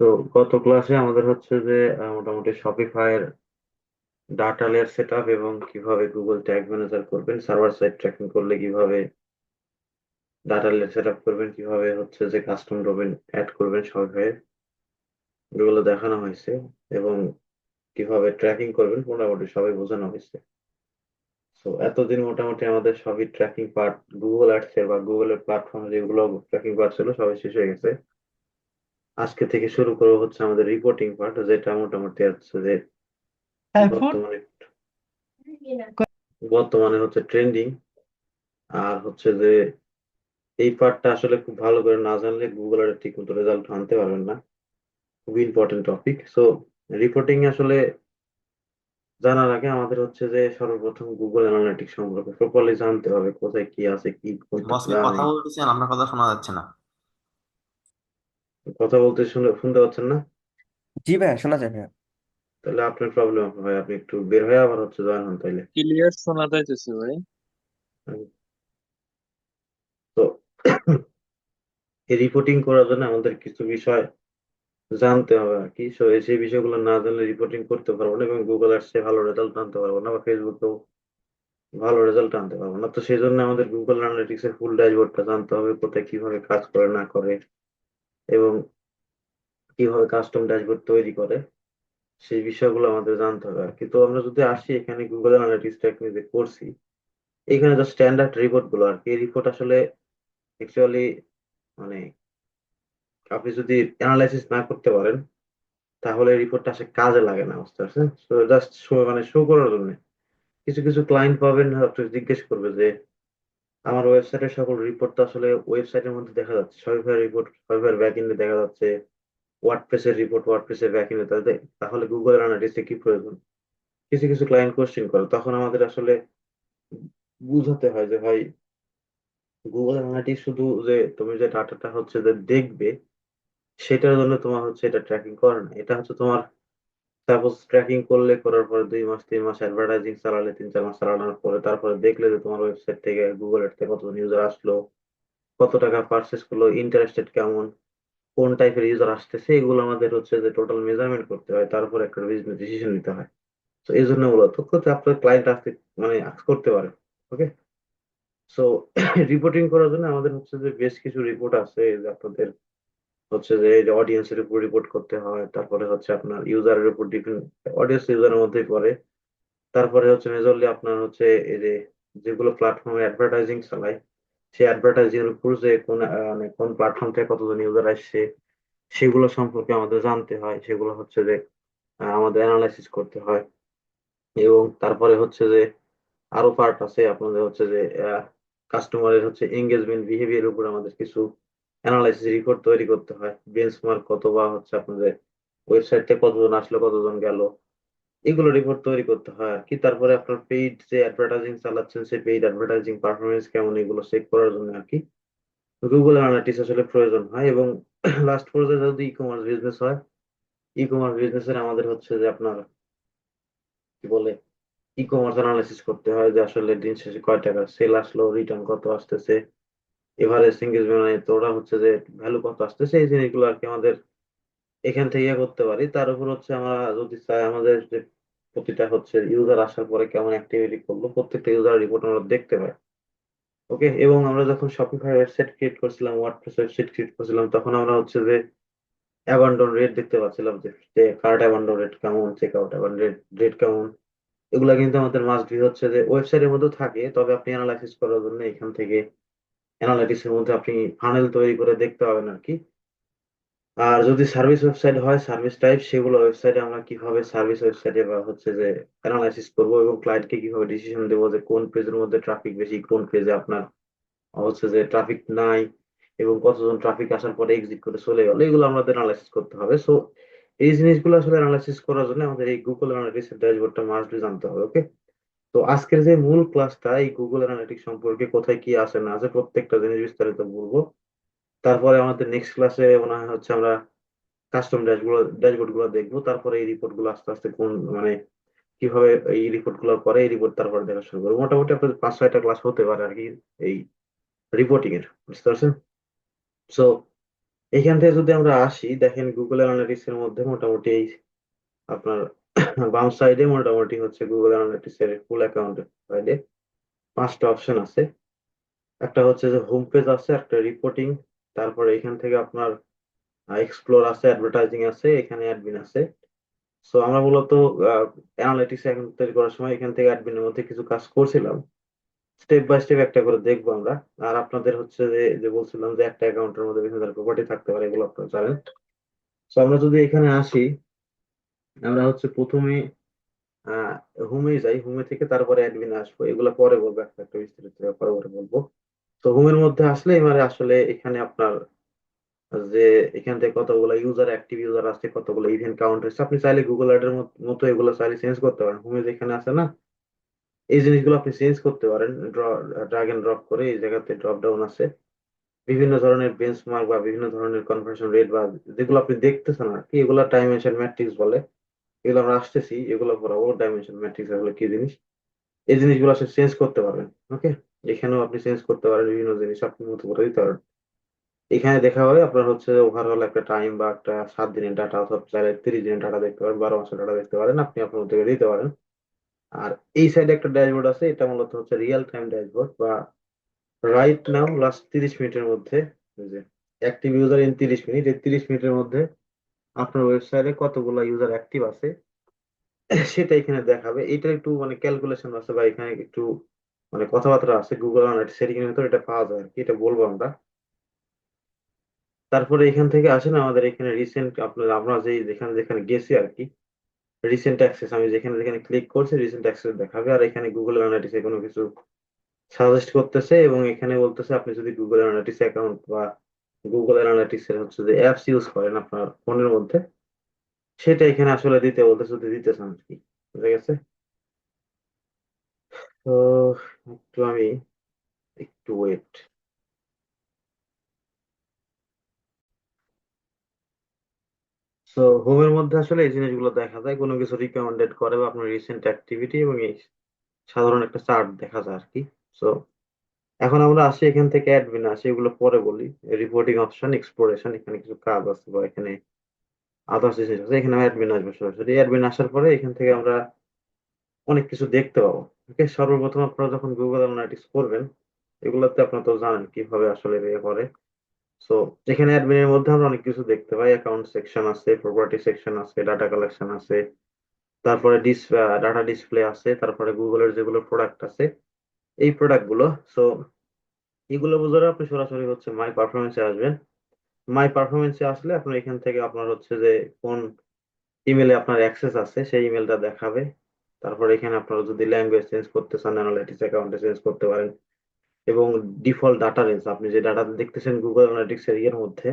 তো গত ক্লাসে আমাদের হচ্ছে যে মোটামুটি শপিফাইয়ের ডাটা লেয়ার সেট আপ এবং কিভাবে গুগল ট্যাগ ম্যানেজার করবেন, সার্ভার সাইড ট্র্যাকিং করলে কিভাবে ডাটা লেয়ার সেট আপ করবেন, কিভাবে হচ্ছে যে কাস্টম ডোমেন অ্যাড করবেন শপিফাই, এগুলো দেখানো হয়েছে এবং কিভাবে ট্র্যাকিং করবেন মোটামুটি সবাই বোঝানো হয়েছে। তো এতদিন মোটামুটি আমাদের সবই ট্র্যাকিং পার্ট, গুগল অ্যাডসের বা গুগলের প্ল্যাটফর্মে যেগুলো ট্র্যাকিং পার্ট ছিল সবাই শেষ হয়ে গেছে। আজকে থেকে শুরু করবো হচ্ছে আমাদের রিপোর্টিং পার্ট, যেটা মোটামুটি হচ্ছে যে এখন বর্তমানে বর্তমানে হচ্ছে ট্রেন্ডিং। আর হচ্ছে যে এই পার্টটা আসলে খুব ভালো করে না জানলে গুগল আর ঠিক মতো রেজাল্ট আনতে পারবেন না। খুবই ইম্পর্টেন্ট টপিক। সো রিপোর্টিং আসলে জানার আগে আমাদের হচ্ছে যে সর্বপ্রথম গুগল অ্যানালিটিক্স সম্পর্কে প্রপারলি জানতে হবে, কোথায় কি আছে, কি বস করতেছে কি না কথা নেই। বলতেছেন? আপনার কথা শোনা যাচ্ছে না। কথা বলতে শুনতে পাচ্ছেন না? জি ভাইয়া, শোনা যায় ভাইয়া। তাহলে আপনার প্রবলেম হবে ভাই, আপনি একটু বের হয়ে আবার হচ্ছে জয়েন হন তাইলে। ক্লিয়ার শোনা যাইতেছে ভাই। তো এই রিপোর্টিং করার জন্য আমাদের কিছু বিষয় জানতে হবে আর কি। সেই বিষয়গুলো না জানলে রিপোর্টিং করতে পারবো না এবং গুগল অ্যাডসে ভালো রেজাল্ট আনতে পারবো না, বা ফেসবুকেও ভালো রেজাল্ট আনতে পারবো না। তো সেই জন্য আমাদের গুগল অ্যানালিটিক্স এর ফুল ড্যাশবোর্ডটা জানতে হবে, কোথায় কিভাবে কাজ করে না করে এবং কিভাবে কাস্টম ড্যাশবোর্ড তৈরি করে, সেই বিষয়গুলো আমাদের জানতে হবে আর কি। তো আমরা যদি আসি এখানে গুগল অ্যানালিটিক্সটা এখানে যে করছি, এখানে যে স্ট্যান্ডার্ড রিপোর্ট গুলো আর কি, এই রিপোর্ট আসলে অ্যাকচুয়ালি মানে আপনি যদি অ্যানালাইসিস না করতে পারেন তাহলে রিপোর্টটা আসলে কাজে লাগে না, বুঝতে পারছেন? তো জাস্ট শো মানে শো করার জন্য কিছু কিছু ক্লায়েন্ট পাবেন, আপনি জিজ্ঞেস করবে যে আমার ওয়েবসাইটের সকল রিপোর্ট তো আসলে ওয়েবসাইটের মধ্যে দেখা যাচ্ছে, শপিফাই রিপোর্ট শপিফাই ব্যাকএন্ডে দেখা যাচ্ছে, ওয়ার্ডপ্রেসের রিপোর্ট ওয়ার্ডপ্রেসের ব্যাকএন্ডে, তাহলে গুগল অ্যানালিটিক্সে কি প্রয়োজন? কিছু কিছু ক্লায়েন্ট কোশ্চেন করে, তখন আমাদের আসলে বুঝাতে হয় যে ভাই, গুগল অ্যানালিটিক্স শুধু যে তুমি যে ডাটাটা হচ্ছে যে দেখবে সেটার জন্য তোমার হচ্ছে এটা ট্র্যাকিং করে না। এটা হচ্ছে তোমার সাপোজ ট্র্যাকিং করলে, করার পরে 2 মাস 3 মাস অ্যাডভার্টাইজিং চালালে, 3 4 মাস চালানোর পরে তারপরে দেখলে যে তোমার ওয়েবসাইট থেকে গুগল এর থেকে কতজন ইউজার আসলো, কত টাকা পারচেস করলো, ইন্টারেস্টেড কেমন, কোন টাইপের ইউজার আসতেছে, এগুলো আমাদের হচ্ছে যে টোটাল মেজারমেন্ট করতে হয়, তারপর একটা বিজনেস ডিসিশন নিতে হয়। তো এই জন্য মূলত আপনার ক্লায়েন্ট আসতে মানে ask করতে পারে। ওকে। সো রিপোর্টিং করার জন্য আমাদের হচ্ছে যে বেশ কিছু রিপোর্ট আছে, যে আপনাদের হচ্ছে যে অডিয়েন্সের উপর রিপোর্ট করতে হয়, তারপরে হচ্ছে আপনার ইউজারের উপর ডিপেন্ড, অডিয়েন্স ইউজারের মধ্যেই পড়ে। তারপরে হচ্ছে মেজরলি আপনার হচ্ছে এই যে যেগুলো প্ল্যাটফর্মে অ্যাডভার্টাইজিং চালায়, সেই অ্যাডভার্টাইজিং এর উপর যে কোন মানে কোন প্ল্যাটফর্ম থেকে কতজন ইউজার আসছে সেগুলো সম্পর্কে আমাদের জানতে হয়, সেগুলো হচ্ছে যে আমাদের অ্যানালাইসিস করতে হয়। এবং তারপরে হচ্ছে যে আরো পার্ট আছে আপনাদের হচ্ছে যে কাস্টমারের হচ্ছে এঙ্গেজমেন্ট বিহেভিয়ার উপর আমাদের কিছু অ্যানালাইসিস রিপোর্ট তৈরি করতে হয়, বেঞ্চমার্ক কত, বা হচ্ছে আপনাদের ওয়েবসাইট থেকে কতজন আসলো কতজন গেল, এগুলো রিপোর্ট তৈরি করতে হয় আর কি। তারপরে আপনার পেইড যে অ্যাডভার্টাইজিং চালাচ্ছেন সেই পেইড অ্যাডভার্টাইজিং পারফরমেন্স কেমন, এগুলো চেক করার জন্য আর কি গুগল অ্যানালিটিক্স আসলে প্রয়োজন হয়। এবং লাস্ট পর্যায়ে যদি ই কমার্স বিজনেস হয়, ই কমার্স বিজনেসের আমাদের হচ্ছে যে আপনার কি বলে ই কমার্স অ্যানালাইসিস করতে হয়, যে আসলে দিন শেষে কয় টাকা সেল আসলো, রিটার্ন কত আসতেছে, এভারেজ এঙ্গেজমেন্ট মানে তো ওরা হচ্ছে যে ভ্যালু কত আসতেছে, এই জিনিসগুলো আর কি আমাদের এখান থেকে ইয়ে করতে পারি। তার উপর হচ্ছে আমরা যদি চাই আমাদের যে প্রতিটা হচ্ছে ইউজার আসার পরে কেমন অ্যাক্টিভিটি করলো, প্রত্যেকটা ইউজার রিপোর্ট আমরা দেখতে পাই। ওকে। এবং আমরা যখন শপিফাই ওয়েবসাইট ক্রিয়েট করছিলাম, ওয়ার্ডপ্রেস ওয়েবসাইট ক্রিয়েট করছিলাম, তখন আমরা হচ্ছে যে অ্যাবান্ডন রেট দেখতে পাচ্ছিলাম, যে কার্ট অ্যাবান্ডন রেট কেমন, checkout abandon rate rate কেমন। এগুলা কিন্তু আমাদের মাস্ট বি হচ্ছে যে ওয়েবসাইটের মধ্যে থাকে, তবে আপনি অ্যানালাইসিস করার জন্য এখান থেকে অ্যানালাইটিক্স এর মধ্যে আপনি ফানেল তৈরি করে দেখতে পাবেন আর কি। আর যদি সার্ভিস ওয়েবসাইট হয়, সার্ভিস টাইপ, সেগুলো ওয়েবসাইটে আমরা কিভাবে সার্ভিস ওয়েবসাইটে বা হচ্ছে যে অ্যানালাইসিস করবো এবং ক্লায়েন্টকে কিভাবে ডিসিশন দেবো যে কোন পেজের মধ্যে ট্রাফিক বেশি, কোন পেজে আপনার হচ্ছে যে ট্রাফিক নাই, এবং কতজন ট্রাফিক আসার পরে এক্সিট করে চলে গেল, এগুলো আমাদের অ্যানালাইসিস করতে হবে। সো এই জিনিসগুলো আসলে অ্যানালাইসিস করার জন্য আমাদের এই গুগল অ্যানালিটিক্স এর ড্যাশবোর্ডটা মাস্ট জানতে হবে। ওকে। তো আজকের যে মূল ক্লাসটা এই গুগল অ্যানালিটিক্স সম্পর্কে, কোথায় কি আছে না আছে প্রত্যেকটা জিনিস বিস্তারিত বলবো। তারপরে আমাদের নেক্সট ক্লাসে মনে হয় হচ্ছে আমরা কাস্টম ড্যাশবোর্ড গুলো দেখবো, তারপরে এই রিপোর্ট গুলো আস্তে আস্তে কোন মানে কিভাবে এই রিপোর্ট গুলো করে, এই রিপোর্ট তারপরে দেখা শুরু করবো। মোটামুটি আপনাদের 5 6টা ক্লাস হতে পারে আর কি এই রিপোর্টিং এর, বুঝতে পারছেন? সো এখান থেকে যদি আমরা আসি, দেখেন গুগল অ্যানালিটিক্স এর মধ্যে মোটামুটি এই আপনার বাম সাইডে মোটামুটি হচ্ছে গুগল অ্যানালিটিক্স এর ফুল অ্যাকাউন্টের সাইডে 5টা অপশন আছে। একটা হচ্ছে যে হোম পেজ আছে, একটা রিপোর্টিং, তারপরে এখান থেকে আপনার এক্সপ্লোর আছে, অ্যাডভার্টাইজিং আছে, এখানে অ্যাডমিন আছে। সো আমরা মূলত অ্যানালিটিক্স এখন তৈরি করার সময় এখান থেকে অ্যাডমিনের মধ্যে কিছু কাজ করছিলাম, স্টেপ বাই স্টেপ একটা করে দেখবো আমরা। আর আপনাদের হচ্ছে যে যে বলছিলাম যে একটা অ্যাকাউন্টের মধ্যে বিভিন্ন ধরনের প্রপার্টি থাকতে পারে, এগুলো আপনারা জানেন। তো আমরা যদি এখানে আসি, আমরা হচ্ছে প্রথমে আহ হোমে যাই, হোমে থেকে তারপরে অ্যাডমিনে আসবো, এগুলো পরে বলবো, একটা একটা বিস্তারিত পরে পরে বলবো। তো হোমের মধ্যে আসলে এবারে আসলে এখানে আপনার যে এখান থেকে কতগুলো ইউজার, অ্যাক্টিভ ইউজার আছে, কতগুলো ইভেন্ট কাউন্ট হচ্ছে, আপনি চাইলে গুগল অ্যাডের মতো এগুলো চাইলে চেঞ্জ করতে পারেন। হোমে যেখানে আছে না, এই জিনিসগুলো আপনি চেঞ্জ করতে পারেন, ড্রাগ এন্ড ড্রপ করে এই জায়গাতে ড্রপ ডাউন আছে, বিভিন্ন ধরনের বেঞ্চমার্ক বা বিভিন্ন ধরনের কনভার্সন রেট বা যেগুলো আপনি দেখতেছেন আর কি, এগুলো ডাইমেনশন ম্যাট্রিক্স বলে। এগুলো আমরা আসতেছি, এগুলো পড়াবো ডাইমেনশন ম্যাট্রিক্স এগুলো কি জিনিস, এই জিনিসগুলো আসলে চেঞ্জ করতে পারবেন। ওকে, এখানেও আপনি চেঞ্জ করতে পারেন, বিভিন্ন জিনিস আপনি মতো করে দিতে পারেন। এখানে দেখা হয় আপনার হচ্ছে ওভারঅল একটা টাইম বা একটা 7 দিনের ডাটা, অথবা চাইলে 30 দিনের ডাটা দেখতে পারেন, 12 মাসের ডাটা দেখতে পারেন, আপনি আপনার মতো করে দিতে পারেন। আর এই সাইডে একটা ড্যাশবোর্ড আছে, এটা মূলত হচ্ছে রিয়েল টাইম ড্যাশবোর্ড, বা রাইট নাও লাস্ট 30 মিনিটের মধ্যে, এই যে অ্যাক্টিভ ইউজার ইন 30 মিনিট, এই 30 মিনিটের মধ্যে আপনার ওয়েবসাইটে কতগুলো ইউজার অ্যাক্টিভ আছে সেটা এখানে দেখাবে। এটা একটু মানে ক্যালকুলেশন আছে, বা এখানে একটু মানে কথাবার্তা আছে, গুগল অ্যানালিটিক্স সেটিং এর ভিতর এটা পাওয়া যায় আর কি, এটা বলবো আমরা। তারপরে এখান থেকে আসেন আমাদের এখানে রিসেন্ট, আপনার আমরা যে যেখানে যেখানে গেছি আর কি, রিসেন্ট অ্যাক্সেস, আমি যেখানে যেখানে ক্লিক করছি রিসেন্ট অ্যাক্সেস দেখাবে। আর এখানে গুগল অ্যানালিটিক্স কোনো কিছু সাজেস্ট করতেছে, এবং এখানে বলতেছে আপনি যদি গুগল অ্যানালিটিক্স অ্যাকাউন্ট বা গুগল অ্যানালিটিক্স এর হচ্ছে যে অ্যাপস ইউজ করেন আপনার ফোনের মধ্যে, সেটা এখানে আসলে দিতে বলতেছে, যদি দিতে চান আর কি। বুঝা গেছে? তো একটু আমি একটু ওয়েট। তো হোমের মধ্যে আসলে এই জিনিসগুলো দেখা যায়, কোনো কিছু রিকমেন্ডেড করে বা আপনার রিসেন্ট অ্যাক্টিভিটি, এবং এই সাধারণ একটা চার্ট দেখা যায় আর কি। সো এখন আমরা আসি এখান থেকে অ্যাডমিন আসি, এগুলো পরে বলি। রিপোর্টিং অপশন, এক্সপ্লোরেশন, এখানে কিছু কাজ আছে, বা এখানে আদার্স জিনিস আছে, এখানে অ্যাডমিন আসবে সরাসরি। অ্যাডমিন আসার পরে এখান থেকে আমরা অনেক কিছু দেখতে পাবো। ওকে, সর্বপ্রথম আপনারা যখন গুগল অ্যানালিটিক্স করবেন, এগুলোতে আপনারা তো জানেন কিভাবে আসলে ইয়ে করে। সো এখানে অ্যাডমিনের মধ্যে আমরা অনেক কিছু দেখতে পাই, অ্যাকাউন্ট সেকশন আছে, প্রপার্টি সেকশন আছে, ডাটা কালেকশন আছে, তারপরে ডাটা ডিসপ্লে আছে, তারপরে গুগলের যেগুলো প্রোডাক্ট আছে এই প্রোডাক্ট গুলো। সো এগুলো বোঝার আপনি সরাসরি হচ্ছে মাই পারফরমেন্সে আসবেন। মাই পারফরমেন্সে আসলে আপনার এখান থেকে আপনার হচ্ছে যে কোন ইমেলে আপনার অ্যাক্সেস আছে সেই ইমেলটা দেখাবে। তারপর এখানে আপনারা যদি ল্যাঙ্গুয়েজ চেঞ্জ করতে চান, অ্যানালাইটিক্স অ্যাকাউন্টে চেঞ্জ করতে পারেন। এবং ডিফল্ট ডাটা রেঞ্জ, আপনি যে ডাটা দেখতেছেন গুগল অ্যানালিটিক্স এর ইয়ের মধ্যে,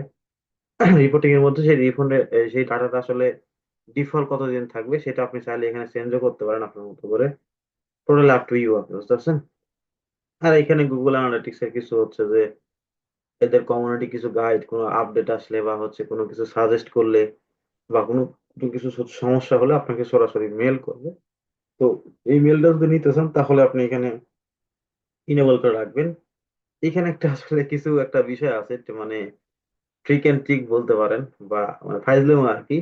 রিপোর্টিং এর মধ্যে, সেই সেই ডাটাটা আসলে ডিফল্ট কতদিন থাকবে সেটা আপনি চাইলে এখানে চেঞ্জও করতে পারেন আপনার মতো করে। টোটাল আপ টু ইউ, আপনি বুঝতে পারছেন? আর এখানে গুগল অ্যানালিটিক্স এর কিছু হচ্ছে যে এদের কমিউনিটি কিছু গাইড, কোনো আপডেট আসলে বা হচ্ছে কোনো কিছু সাজেস্ট করলে, বা কোনো কোনো কিছু সমস্যা হলে আপনাকে সরাসরি মেল করবে। তো এই মেলটা যদি নিতে চান তাহলে আপনি এখানে ইনেবল করে রাখবেন। এখানে একটা আসলে কিছু একটা বিষয় আছে, একটা মানে ট্রিক এন্ড ট্রিক বলতে পারেন, বা মানে ফাইজলেমো আর কি।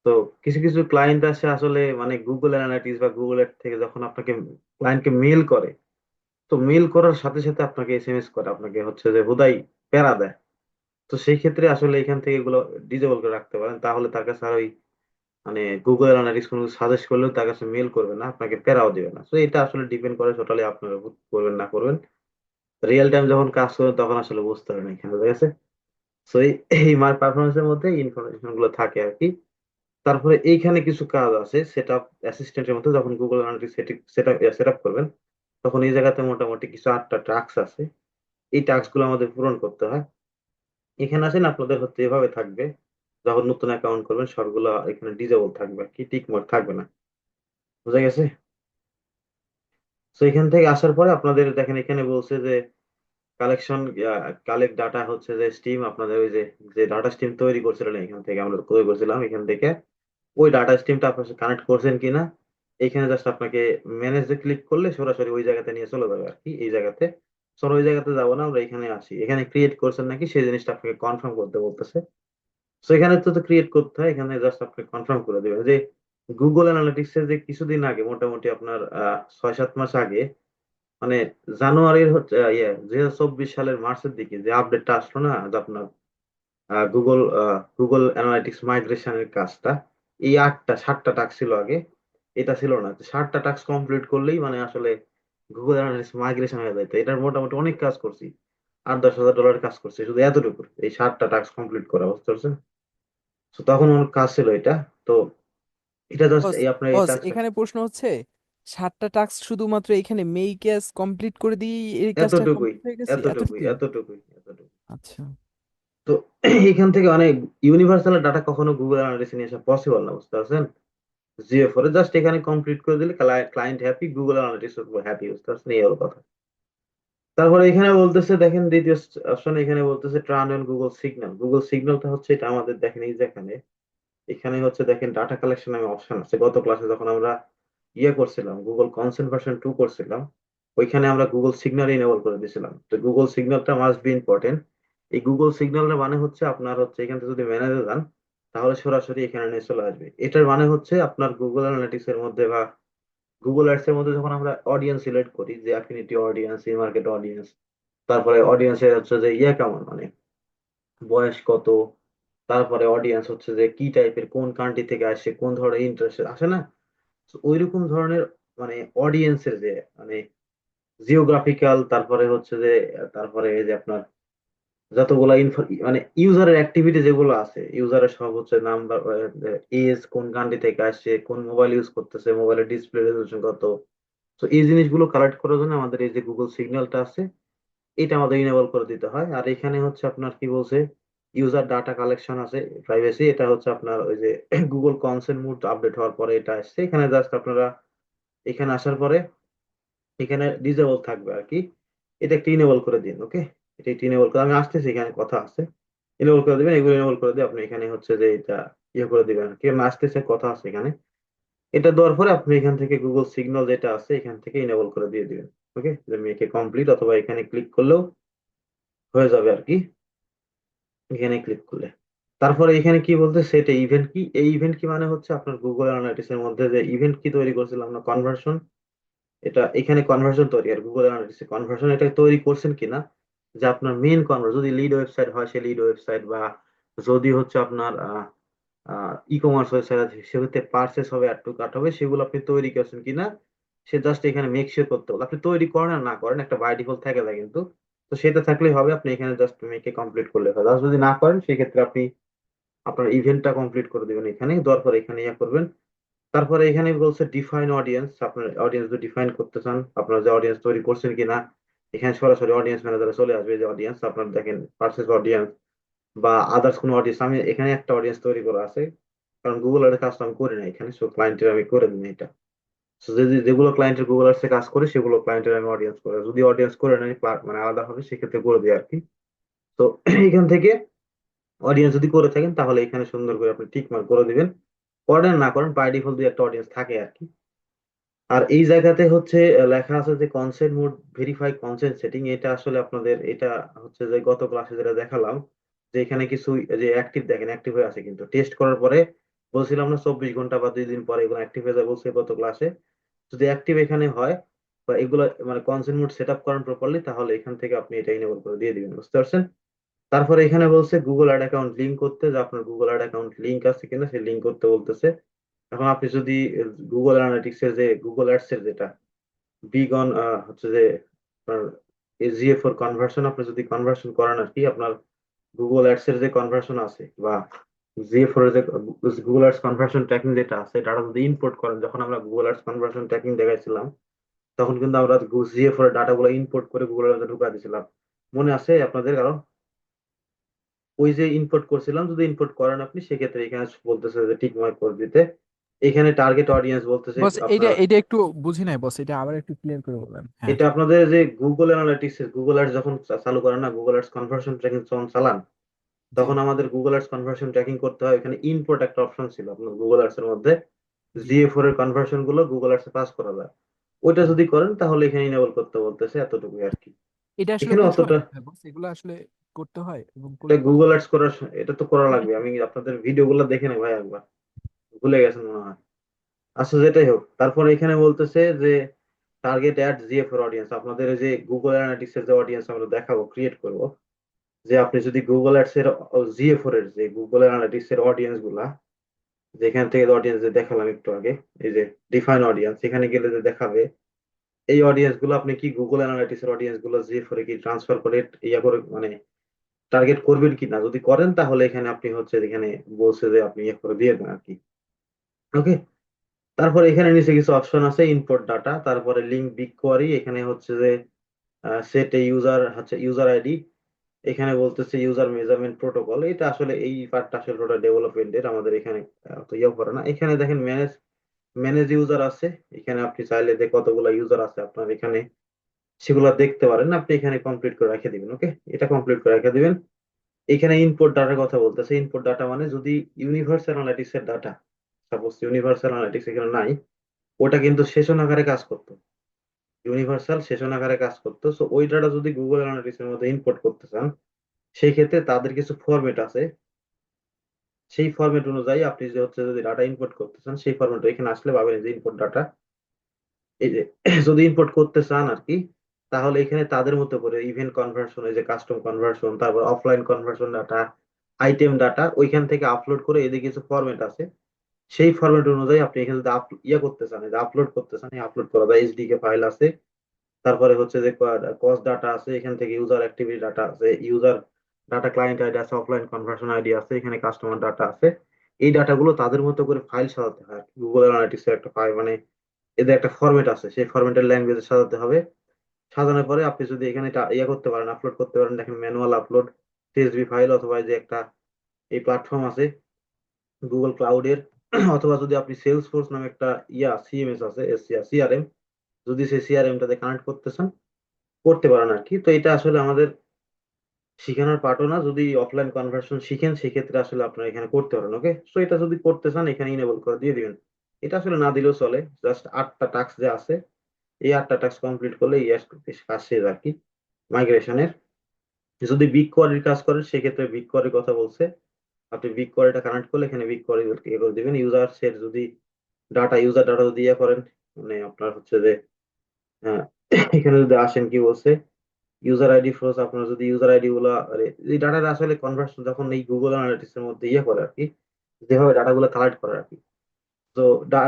তো কিছু কিছু ক্লায়েন্ট আসে আসলে মানে গুগল অ্যানালিটিক্স বা গুগল এর থেকে যখন আপনাকে ক্লায়েন্টকে মেল করে, তো মেল করার সাথে সাথে আপনাকে এসএমএস করে, আপনাকে হচ্ছে যে হুদাই প্যারা দেয়। তো সেই ক্ষেত্রে আসলে এখান থেকে এগুলো ডিজেবল করে রাখতে পারেন, তাহলে তার কাছে আর ওই মানে গুগল অ্যানালিটিক্স কোনো সাজেস্ট করলেও তার কাছে মেল করবে না, আপনাকে প্যারাও দিবে না। তো এটা আসলে ডিপেন্ড করে টোটালি আপনার উপর, করবেন না করবেন। রিয়েল টাইম যখন কাজ করবেন তখন আসলে বুঝতে পারবেন এখানে, ঠিক আছে? তো এই মার পারফরমেন্সের মধ্যে ইনফরমেশন গুলো থাকে আর কি। তারপরে এইখানে কিছু কাজ আছে সেট আপ অ্যাসিস্ট্যান্টের মধ্যে, যখন গুগল অ্যানালিটিক্স সেট আপ করবেন, তখন এই জায়গাতে মোটামুটি কিছু 8টা টাস্ক আছে। এই টাস্ক গুলো আমাদের পূরণ করতে হয়। এখানে আসেন, আপনাদের হচ্ছে এভাবে থাকবে, যখন নতুন অ্যাকাউন্ট করবেন সবগুলো এখানে ডিজেবল থাকবে, কি টিক মার্ক থাকবে না। বুঝা গেছে? তো এখান থেকে আসার পরে আপনাদের দেখেন এখানে বলছে যে কালেকশন, কালেক্ট ডাটা, হচ্ছে যে স্টিম, আপনাদের ওই যে যে ডাটা স্টিম তৈরি করছিলেন এখান থেকে, আমরা তৈরি করছিলাম এখান থেকে, ওই ডাটা স্ট্রিমটা আপনার কানেক্ট করছেন কিনা। এখানে জাস্ট আপনাকে ম্যানেজে ক্লিক করলে সরাসরি ওই জায়গাতে নিয়ে চলে যাবে আর কি, এই জায়গাতে। সো ওই জায়গাতে যাবো না, আমরা এখানে আসি। এখানে ক্রিয়েট করছেন নাকি সেই জিনিসটা আপনাকে কনফার্ম করতে বলতেছে। সো এখানে তো ক্রিয়েট করতে হয়, এখানে জাস্ট আপনি কনফার্ম করে দিবেন যে গুগল অ্যানালিটিক্স এর যে কিছুদিন আগে, মোটামুটি আপনার 6-7 মাস আগে, মানে জানুয়ারির হচ্ছে 2024 সালের মার্চের দিকে যে আপডেটটা আসলো না, যে আপনার গুগল অ্যানালিটিক্স মাইগ্রেশনের কাজটা, এই 7টা টাস্ক ছিল আগে, এটা ছিল না। 7টা টাস্ক কমপ্লিট করলেই মানে আসলে গুগল অ্যানালিটিক্স মাইগ্রেশন হয়ে যেত। এটার মোটামুটি অনেক কাজ করছি, $8-10 হাজার কাজ করছি শুধু এতটুকু, এই 7টা টাস্ক কমপ্লিট করা, বুঝতে পারছেন? তো তখন অনেক কাজ ছিল এটা। তো এটা জাস্ট বস এই আপনার এই বস টাস্কটা এখানে প্রশ্ন হচ্ছে 7টা টাস্ক শুধুমাত্র এখানে মেই ক্যাশ কমপ্লিট করে দিয়ে এই কাজটা এতটুকুই, কমপ্লিট হয়ে গেছে এতটুকুই, এতটুকুই? এতটুকুই, এতটুকুই। আচ্ছা। তো এখান থেকে মানে ইউনিভার্সাল ডাটা কখনো গুগল অ্যানালিটিক্স নিয়ে আসা পসিবল না, বুঝতে পারছেন? জিএফ এ জাস্ট এখানে কমপ্লিট করে দিলে client happy, Google analytics happy, বুঝতে পারছেন? এই হলো কথা। তারপরে এখানে বলতেছে, দেখেন দ্বিতীয় অপশন, এখানে বলতেছে turn on Google signal. Google সিগন্যালটা হচ্ছে এটা আমাদের, দেখেন এই যেখানে, এখানে হচ্ছে দেখেন ডাটা কালেকশন নামে অপশন আছে। গত ক্লাসে যখন আমরা করছিলাম, গুগল কনসেন্ট ভার্সন 2 করছিলাম, ওইখানে আমরা গুগল সিগন্যাল ইনেবল করে দিয়েছিলাম। তো গুগল সিগন্যালটা মাস্ট বি ইম্পর্টেন্ট। এই গুগল সিগন্যালের মানে হচ্ছে আপনার হচ্ছে এখান থেকে যদি ম্যানেজে যান, তাহলে সরাসরি এখানে নিয়ে চলে আসবে। এটার মানে হচ্ছে আপনার গুগল অ্যানালিটিক্স এর মধ্যে বা গুগল অ্যাডস এর মধ্যে যখন আমরা অডিয়েন্স সিলেক্ট করি, যে অ্যাফিনিটি অডিয়েন্স, ই মার্কেট অডিয়েন্স, তারপরে অডিয়েন্সের হচ্ছে যে কেমন, মানে বয়স কত, তারপরে অডিয়েন্স হচ্ছে যে কি টাইপের, কোন কান্ট্রি থেকে আসে, কোন ধরনের ইন্টারেস্ট আসে না, ওইরকম ধরনের মানে অডিয়েন্সের যে মানে জিওগ্রাফিক্যাল, তারপরে হচ্ছে যে তারপরে এই যে আপনার যতগুলা মানে ইউজারের অ্যাক্টিভিটি যেগুলো আছে, ইউজারের সব হচ্ছে নাম্বার, এজ, কোন কান্ট্রি থেকে আসছে, কোন মোবাইল ইউজ করতেছে, মোবাইলের ডিসপ্লে রেজলিউশন কত। তো এই জিনিসগুলো কালেক্ট করার জন্য আমাদের এই যে গুগল সিগন্যালটা আছে, এটা আমাদের ইনেবল করে দিতে হয়। আর এখানে হচ্ছে আপনার কি বলছে, ইউজার ডাটা কালেকশন আছে, প্রাইভেসি, এটা হচ্ছে আপনার ওই যে গুগল কনসেন্ট মোড আপডেট হওয়ার পরে এটা আসছে। এখানে জাস্ট আপনারা এখানে আসার পরে এখানে ডিসেবল থাকবে আর কি, এটা একটু ইনেবল করে দিন। ওকে, এটা একটু ইনেবল করে, আমি আসতেছি, এখানে কথা আছে, ইনেবল করে দিবেন। এগুলো ইনেবল করে দিয়ে আপনি এখানে হচ্ছে যে এটা করে দিবেন আর কি, আমি আসতেছে, কথা আছে এখানে। এটা দেওয়ার পরে আপনি এখান থেকে গুগল সিগন্যাল যেটা আছে এখান থেকে ইনেবল করে দিয়ে দিবেন। ওকে, মেক এ কমপ্লিট, অথবা এখানে ক্লিক করলেও হয়ে যাবে আর কি, এখানে ক্লিক করলে। তারপরে এখানে কি বলতে, সেটা ইভেন্ট কি, এই ইভেন্ট কি মানে হচ্ছে আপনার গুগল অ্যানালিটিক্স এর মধ্যে যে ইভেন্ট কি তৈরি করছিলাম না, কনভার্সন, এটা এখানে কনভার্সন তৈরি, আর গুগল অ্যানালিটিক্স কনভার্সন এটা তৈরি করছেন কিনা, যে আপনার মেইন কনভার্সন যদি লিড ওয়েবসাইট হয়, সে লিড ওয়েবসাইট, বা যদি হচ্ছে আপনার ই কমার্স ওয়েবসাইট আছে, সেগুলোতে পার্সেস হবে, অ্যাড টু কার্ট হবে, সেগুলো আপনি তৈরি করছেন কিনা, সে জাস্ট এখানে মেক শিওর করতে হবে। আপনি তৈরি করেন আর না করেন, একটা বাই ডিফল্ট থাকে যায় কিন্তু, তো সেটা থাকলেই হবে। আপনি এখানে জাস্ট মেকে কমপ্লিট করলে হয়। আর যদি না করেন, সেক্ষেত্রে আপনি আপনার ইভেন্টটা কমপ্লিট করে দিবেন এখানে, দেওয়ার পর এখানে করবেন। তারপরে এখানে বলছে ডিফাইন অডিয়েন্স, আপনার অডিয়েন্স যদি ডিফাইন করতে চান, আপনার যে অডিয়েন্স তৈরি করছেন কিনা, এখানে সরাসরি অডিয়েন্স ম্যানেজারে চলে আসবে। যে অডিয়েন্স আপনার দেখেন, পার্সেস অডিয়েন্স বা আদার্স কোনো অডিয়েন্স, আমি এখানে একটা অডিয়েন্স তৈরি করা আছে, কারণ গুগল এর কাজটা আমি করি না এখানে, সো ক্লায়েন্টের আমি করে দিই এটা। So যেগুলো ক্লায়েন্টের গুগল আর্টস কাজ করে, সেগুলো ক্লায়েন্টের আমি অডিয়েন্স করে, যদি অডিয়েন্স করে নেই মানে আলাদা হবে, সেক্ষেত্রে করে দিই আর কি। তো এখান থেকে অডিয়েন্স যদি করে থাকেন, তাহলে এখানে সুন্দর করে আপনি টিক মার্ক করে দিবেন। করেন না করেন, বাই ডিফল্ট দুই একটা অডিয়েন্স থাকে আর কি। আর এই জায়গাতে হচ্ছে লেখা আছে যে consent mode verify consent setting, এটা আসলে আপনাদের এটা হচ্ছে যে গত ক্লাসে যেটা দেখালাম, যে এখানে কিছু যে অ্যাক্টিভ, দেখেন অ্যাক্টিভ হয়ে আছে, কিন্তু টেস্ট করার পরে বলছিলাম না 24 ঘন্টা বা 2 দিন পরে এগুলো অ্যাক্টিভ হয়ে যায় বলছে গত ক্লাসে। যদি অ্যাক্টিভ এখানে হয় বা এগুলো মানে কনসেন্ট মোড সেট আপ করেন প্রপারলি, তাহলে এখান থেকে আপনি এটা ইনেবল করে দিয়ে দিবেন, বুঝতে পারছেন? তারপরে এখানে বলছে গুগল অ্যাড অ্যাকাউন্ট লিংক করতে, যে আপনার গুগল অ্যাড অ্যাকাউন্ট লিংক আছে কিনা সেই লিংক করতে বলতেছে। এখন আপনি যদি গুগল অ্যানালিটিক্স এর যে গুগল অ্যাডস এর যেটা বিগন হচ্ছে যে আপনার জিএ4 কনভার্সন, আপনি যদি কনভার্সন করেন আর কি, আপনার গুগল অ্যাডস এর যে কনভার্সন আছে বা জিএ4 এর যে গুগল অ্যাডস কনভার্সন ট্র্যাকিং যেটা আছে, ডাটা যদি ইনপুট করেন, যখন আমরা গুগল অ্যাডস কনভার্সন ট্র্যাকিং দেখাইছিলাম, তখন কিন্তু আমরা জিএ4 এর ডাটাগুলো ইনপুট করে গুগলের মধ্যে ঢুকা দিয়েছিলাম, মনে আছে আপনাদের কারো? ওই যে ইনপুট করছিলাম, যদি ইনপুট করেন আপনি, সেক্ষেত্রে এখানে বলতেছে যে টিক মার্ক করে দিতে। এখানে টার্গেট অডিয়েন্স বলতেছে বস এইটা আপনার, এটা একটু বুঝি নাই বস, এটা আবার একটু ক্লিয়ার করে বলেন। হ্যাঁ। এটা আপনাদের যে গুগল অ্যানালিটিক্স এর গুগল অ্যাডস যখন চালু করেন না, গুগল অ্যাডস কনভার্সন ট্র্যাকিং যখন চালান, জি। তখন আমাদের গুগল অ্যাডস কনভার্সন ট্র্যাকিং করতে হয়। এখানে ইম্পোর্ট একটা অপশন ছিল আপনার গুগল অ্যাডস এর মধ্যে, জি। জিএ4 এর কনভার্সন গুলো গুগল অ্যাডস এ পাস করা যায়। ওইটা হুম। যদি করেন, তাহলে এখানে ইনেবল করতে বলতেছে, এতটুকুই আর কি। এটা আসলে এখানে করতে হয় অতটা কোথায় বস? এগুলো আসলে করতে হয় এবং এটা করলে গুগল অ্যাডস করার এটা তো করা লাগবে। আমি আপনাদের ভিডিওগুলো দেখে নেই ভাই, একবার ভুলে গেছেন মনে হয়। আচ্ছা, যেটাই হোক, তারপর এখানে বলতেছে যে টার্গেট অ্যাড জিএফ অডিয়েন্স, আপনাদের এই যে গুগল অ্যানালিটিক্স এর যে অডিয়েন্স আমরা দেখাবো, ক্রিয়েট করব, যে আপনি যদি গুগল অ্যাডস এর জিএফ এর যে গুগল অ্যানালিটিক্স এর অডিয়েন্স গুলা, যেখান থেকে অডিয়েন্স যে দেখালাম একটু আগে, এই যে ডিফাইন অডিয়েন্স, এখানে গেলে যে দেখাবে এই অডিয়েন্স গুলো আপনি কি গুগল অ্যানালিটিক্স এর অডিয়েন্স গুলো জিএফ এ কি ট্রান্সফার করে ইয়া করে মানে টার্গেট করবেন কিনা, যদি করেন তাহলে এখানে আপনি হচ্ছে এখানে বলছে যে আপনি ইয়ে করে দিয়ে দেন আর কি। ওকে, তারপরে এখানে নিচে কিছু অপশন আছে, ইনপুট ডাটা, তারপরে লিঙ্ক বিগ কোয়ারি, এখানে হচ্ছে যে সেট এ ইউজার হচ্ছে ইউজার আইডি, এখানে বলতেছে ইউজার মেজারমেন্ট প্রোটোকল, এটা আসলে এই পার্টটা আসলে টোটাল ডেভেলপমেন্টের, আমাদের এখানে তো ইয়ে করে না। এখানে দেখেন ম্যানেজ ম্যানেজ ইউজার আছে, এখানে আপনি চাইলে যে কতগুলো ইউজার আছে আপনার এখানে সেগুলো দেখতে পারেন, আপনি এখানে কমপ্লিট করে রেখে দিবেন। ওকে, এটা কমপ্লিট করে রেখে দিবেন। এখানে ইনপুট ডাটার কথা বলতেছে, ইনপুট ডাটা মানে যদি ইউনিভার্সাল অ্যানালিটিক্স এর ডাটা, সাপোজ ইউনিভার্সাল অ্যানালিটিক্স এখানে নাই, ওটা কিন্তু সেশন আকারে কাজ করতো, ইউনিভার্সাল সেশন আকারে কাজ করতো। সো ওই ডাটা যদি গুগল অ্যানালিটিক্স এর মধ্যে ইনপুট করতে চান, সেই ক্ষেত্রে তাদের কিছু ফরম্যাট আছে, সেই ফরম্যাট অনুযায়ী আপনি যে হচ্ছে যদি ডাটা ইনপুট করতে চান, সেই ফরম্যাট এখানে আসলে পাবেন যে ইনপুট ডাটা, এই যে যদি ইনপুট করতে চান আর কি, তাহলে এখানে তাদের মতো করে ইভেন্ট কনভার্সন, এই যে কাস্টম কনভার্সন, তারপর offline conversion data, item data, ওইখান থেকে আপলোড করে এদিকে কিছু ফরম্যাট আছে, সেই ফরম্যাট অনুযায়ী আপনি এখানে যদি ইয়ে করতে চান, আপলোড করতে চান, আপলোড করা যায়, এইচডিকে ফাইল আছে, তারপরে হচ্ছে যে কস্ট ডাটা আছে, এখান থেকে ইউজার অ্যাক্টিভিটি ডাটা আছে, ইউজার ডাটা ক্লায়েন্ট আইডি আছে, অফলাইন কনভার্সন আইডি আছে, এখানে কাস্টমার ডাটা আছে। এই ডাটাগুলো তাদের মতো করে ফাইল সাজাতে হয় গুগল অ্যানালিটিক্স এর একটা ফাইল, মানে এদের একটা ফরম্যাট আছে, সেই ফরম্যাটের ল্যাঙ্গুয়েজে সাজাতে হবে। সাজানোর পরে আপনি যদি এখানে ইয়ে করতে পারেন, আপলোড করতে পারেন, দেখেন ম্যানুয়াল আপলোড, সিএসভি ফাইল, অথবা এই যে একটা এই প্ল্যাটফর্ম আছে গুগল ক্লাউডের, অথবা যদি আপনি সেলস ফোর্স নামে একটা সিএমএস আছে, সিআরএম, যদি সেই সিআরএম টাতে কানেক্ট করতে চান করতে পারেন আর কি। তো এটা আসলে আমাদের শিখানোর পার্টও না, যদি অফলাইন কনভার্সন শিখেন সেক্ষেত্রে আসলে আপনারা এখানে করতে পারেন। ওকে, সো এটা যদি করতে চান এখানে ইনেবল করে দিয়ে দিবেন, এটা আসলে না দিলেও চলে, জাস্ট 8টা টাস্ক যে আছে, এই 8টা টাস্ক কমপ্লিট করলে এই কাজ শেষ আর কি মাইগ্রেশনের। যদি বিগ কোয়ারির কাজ করেন সেক্ষেত্রে বিগ কোয়ারির কথা বলছে, আপনি বিগ কোয়ারিটা কানেক্ট করলে এখানে বিগ কোয়ারি ইয়ে করে দিবেন। ইউজার যদি ইউজার ডাটা যদি ইয়ে করেন, মানে আপনার হচ্ছে যে আহ, এখানে যদি আসেন কি বলছে, ইউজার আইডি ফ্রোজ, আপনার যদি ইউজার আইডি গুলা এই ডাটাটা আসলে কনভার্সন যখন এই গুগল অ্যানালিটিক্স এর মধ্যে ইয়ে করে আর কি, যেভাবে ডাটাগুলো কালেক্ট করে আর কি, তো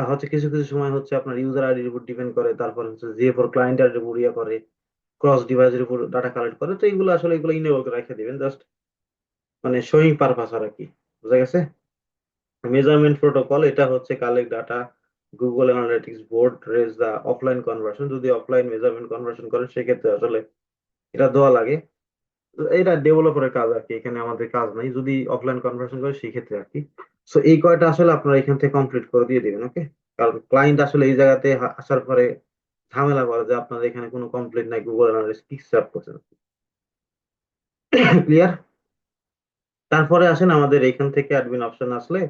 হচ্ছে কিছু কিছু সময় হচ্ছে আপনার ইউজার আইডির উপর ডিপেন্ড করে, তারপর হচ্ছে জিএফওর ক্লায়েন্টের উপর ইয়ে করে, ক্রস ডিভাইসের উপর ডাটা কালেক্ট করে। তো এইগুলো আসলে এগুলো ইনেবল করে রেখে দিবেন, জাস্ট মানে শোয়িং পারপাস আর কি, বুঝা গেছে। মেজারমেন্ট প্রোটোকল, এটা হচ্ছে কালেক্ট ডাটা, গুগল অ্যানালিটিক্স বোর্ড রেজ দা অফলাইন কনভার্সন, যদি অফলাইন মেজারমেন্ট কনভার্সন করেন সেক্ষেত্রে আসলে এটা দেওয়া লাগে। তো এটা ডেভেলপারের কাজ আর কি, এখানে আমাদের কাজ নাই, যদি অফলাইন কনভার্সন করে সেই ক্ষেত্রে আর কি। সো এই কয়টা আসলে আপনারা এখান থেকে কমপ্লিট করে দিয়ে দিবেন। ওকে, কারণ ক্লায়েন্ট আসলে এই জায়গাতে আসার পরে ঝামেলা করে যে আপনাদের এখানে কোনো কমপ্লিট নাই, গুগল অ্যানালিটিক্স কি সেট করছেন। ক্লিয়ার? তারপরে আসেন আমাদের এখান থেকে অ্যাডমিন অপশন আসলে,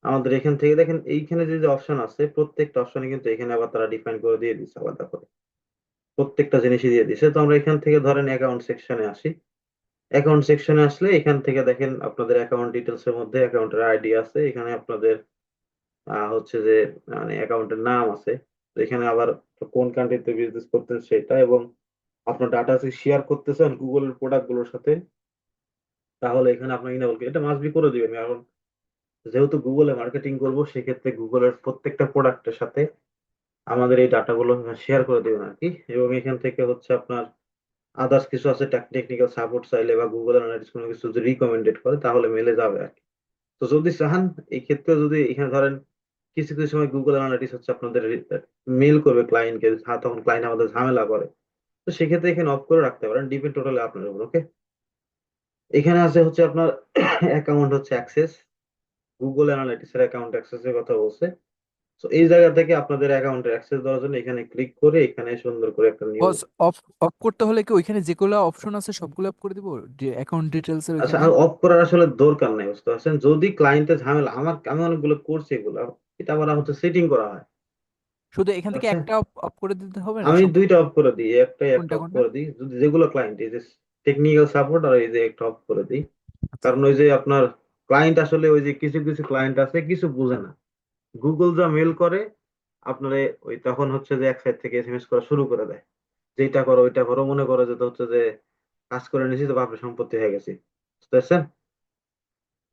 আমাদের এখান থেকে দেখেন এইখানে যে অপশন আছে, প্রত্যেকটা অপশনে কিন্তু এখানে আবার তারা ডিফাইন করে দিয়ে দিচ্ছে আলাদা করে, প্রত্যেকটা জিনিসই দিয়ে দিচ্ছে। তো আমরা এখান থেকে ধরেন অ্যাকাউন্ট সেকশনে আসি, অ্যাকাউন্ট সেকশনে আসলে এখান থেকে দেখেন আপনাদের অ্যাকাউন্ট ডিটেলস এর মধ্যে অ্যাকাউন্টের আইডি আছে, এখানে আপনাদের হচ্ছে যে মানে অ্যাকাউন্টের নাম আছে, তো এখানে আবার কোন কান্ট্রিতে বিজনেস করতেন সেটা, এবং আপনার ডাটা শেয়ার করতেছেন গুগলের প্রোডাক্ট গুলোর সাথে, তাহলে এখানে আপনার ইনেবল এটা মাস্ট বি করে দিবেন, কারণ যেহেতু গুগলে মার্কেটিং করবো সেক্ষেত্রে গুগলের প্রত্যেকটা প্রোডাক্টের সাথে আমাদের এই ডাটাগুলো শেয়ার করে দিবেন আর কি। এবং এখান থেকে হচ্ছে আপনার আদার্স কিছু আছে, টেকনিক্যাল সাপোর্ট চাইলে বা গুগল অ্যানালিটিক্স কোনো কিছু যদি রিকমেন্ডেড করে তাহলে মেলে যাবে আর কি। তো যদি চান এই ক্ষেত্রে, যদি এখানে ধরেন কিছু কিছু সময় গুগল অ্যানালিটিক্স হচ্ছে আপনাদের মেল করবে ক্লায়েন্টকে, তখন ক্লায়েন্ট আমাদের ঝামেলা করে, তো সেক্ষেত্রে এখানে অফ করে রাখতে পারেন, ডিপেন্ড টোটালি আপনার উপর। ওকে, এখানে আছে হচ্ছে আপনার অ্যাকাউন্ট হচ্ছে অ্যাক্সেস, গুগল অ্যানালিটিক্স এর অ্যাকাউন্ট অ্যাক্সেস এর কথা বলছে। তো এই জায়গা থেকে আপনাদের অ্যাকাউন্টের অ্যাক্সেস দেওয়ার জন্য এখানে ক্লিক করে এখানে সুন্দর করে একটা নিউ, বস, অফ অফ করতে হলে কি ওইখানে যেগুলো অপশন আছে সবগুলো অফ করে দিব? অ্যাকাউন্ট ডিটেলস এর আচ্ছা, ওইখানে। আর অফ করার আসলে দরকার নাই, বুঝতে পারছেন, যদি ক্লায়েন্টের ঝামেলা, আমি অনেকগুলো করছি এগুলো, এটা আবার হচ্ছে সেটিং করা হয়, শুধু এখান থেকে আচ্ছা, একটা অফ অফ করে দিতে হবে না আমি সব? দুইটা অফ করে দিই, একটাই একটা কোনটা অফ কোনটা? করে দিই, যদি যেগুলো ক্লায়েন্ট এই যে টেকনিক্যাল সাপোর্ট আর এই যে একটা অফ করে দিই। আচ্ছা কারণ ওই যে আপনার ক্লায়েন্ট আসলে ওই যে কিছু কিছু ক্লায়েন্ট আছে কিছু বোঝে না, গুগল যা মেল করে আপনারে ওই তখন হচ্ছে যে এক সাইড থেকে এসএমএস করা শুরু করে দেয়, যে এটা করো ওইটা করো, মনে করো যে তো হচ্ছে যে কাজ করে নিয়েছি তো বাপরে সম্পত্তি হয়ে গেছে, বুঝতে পারছেন?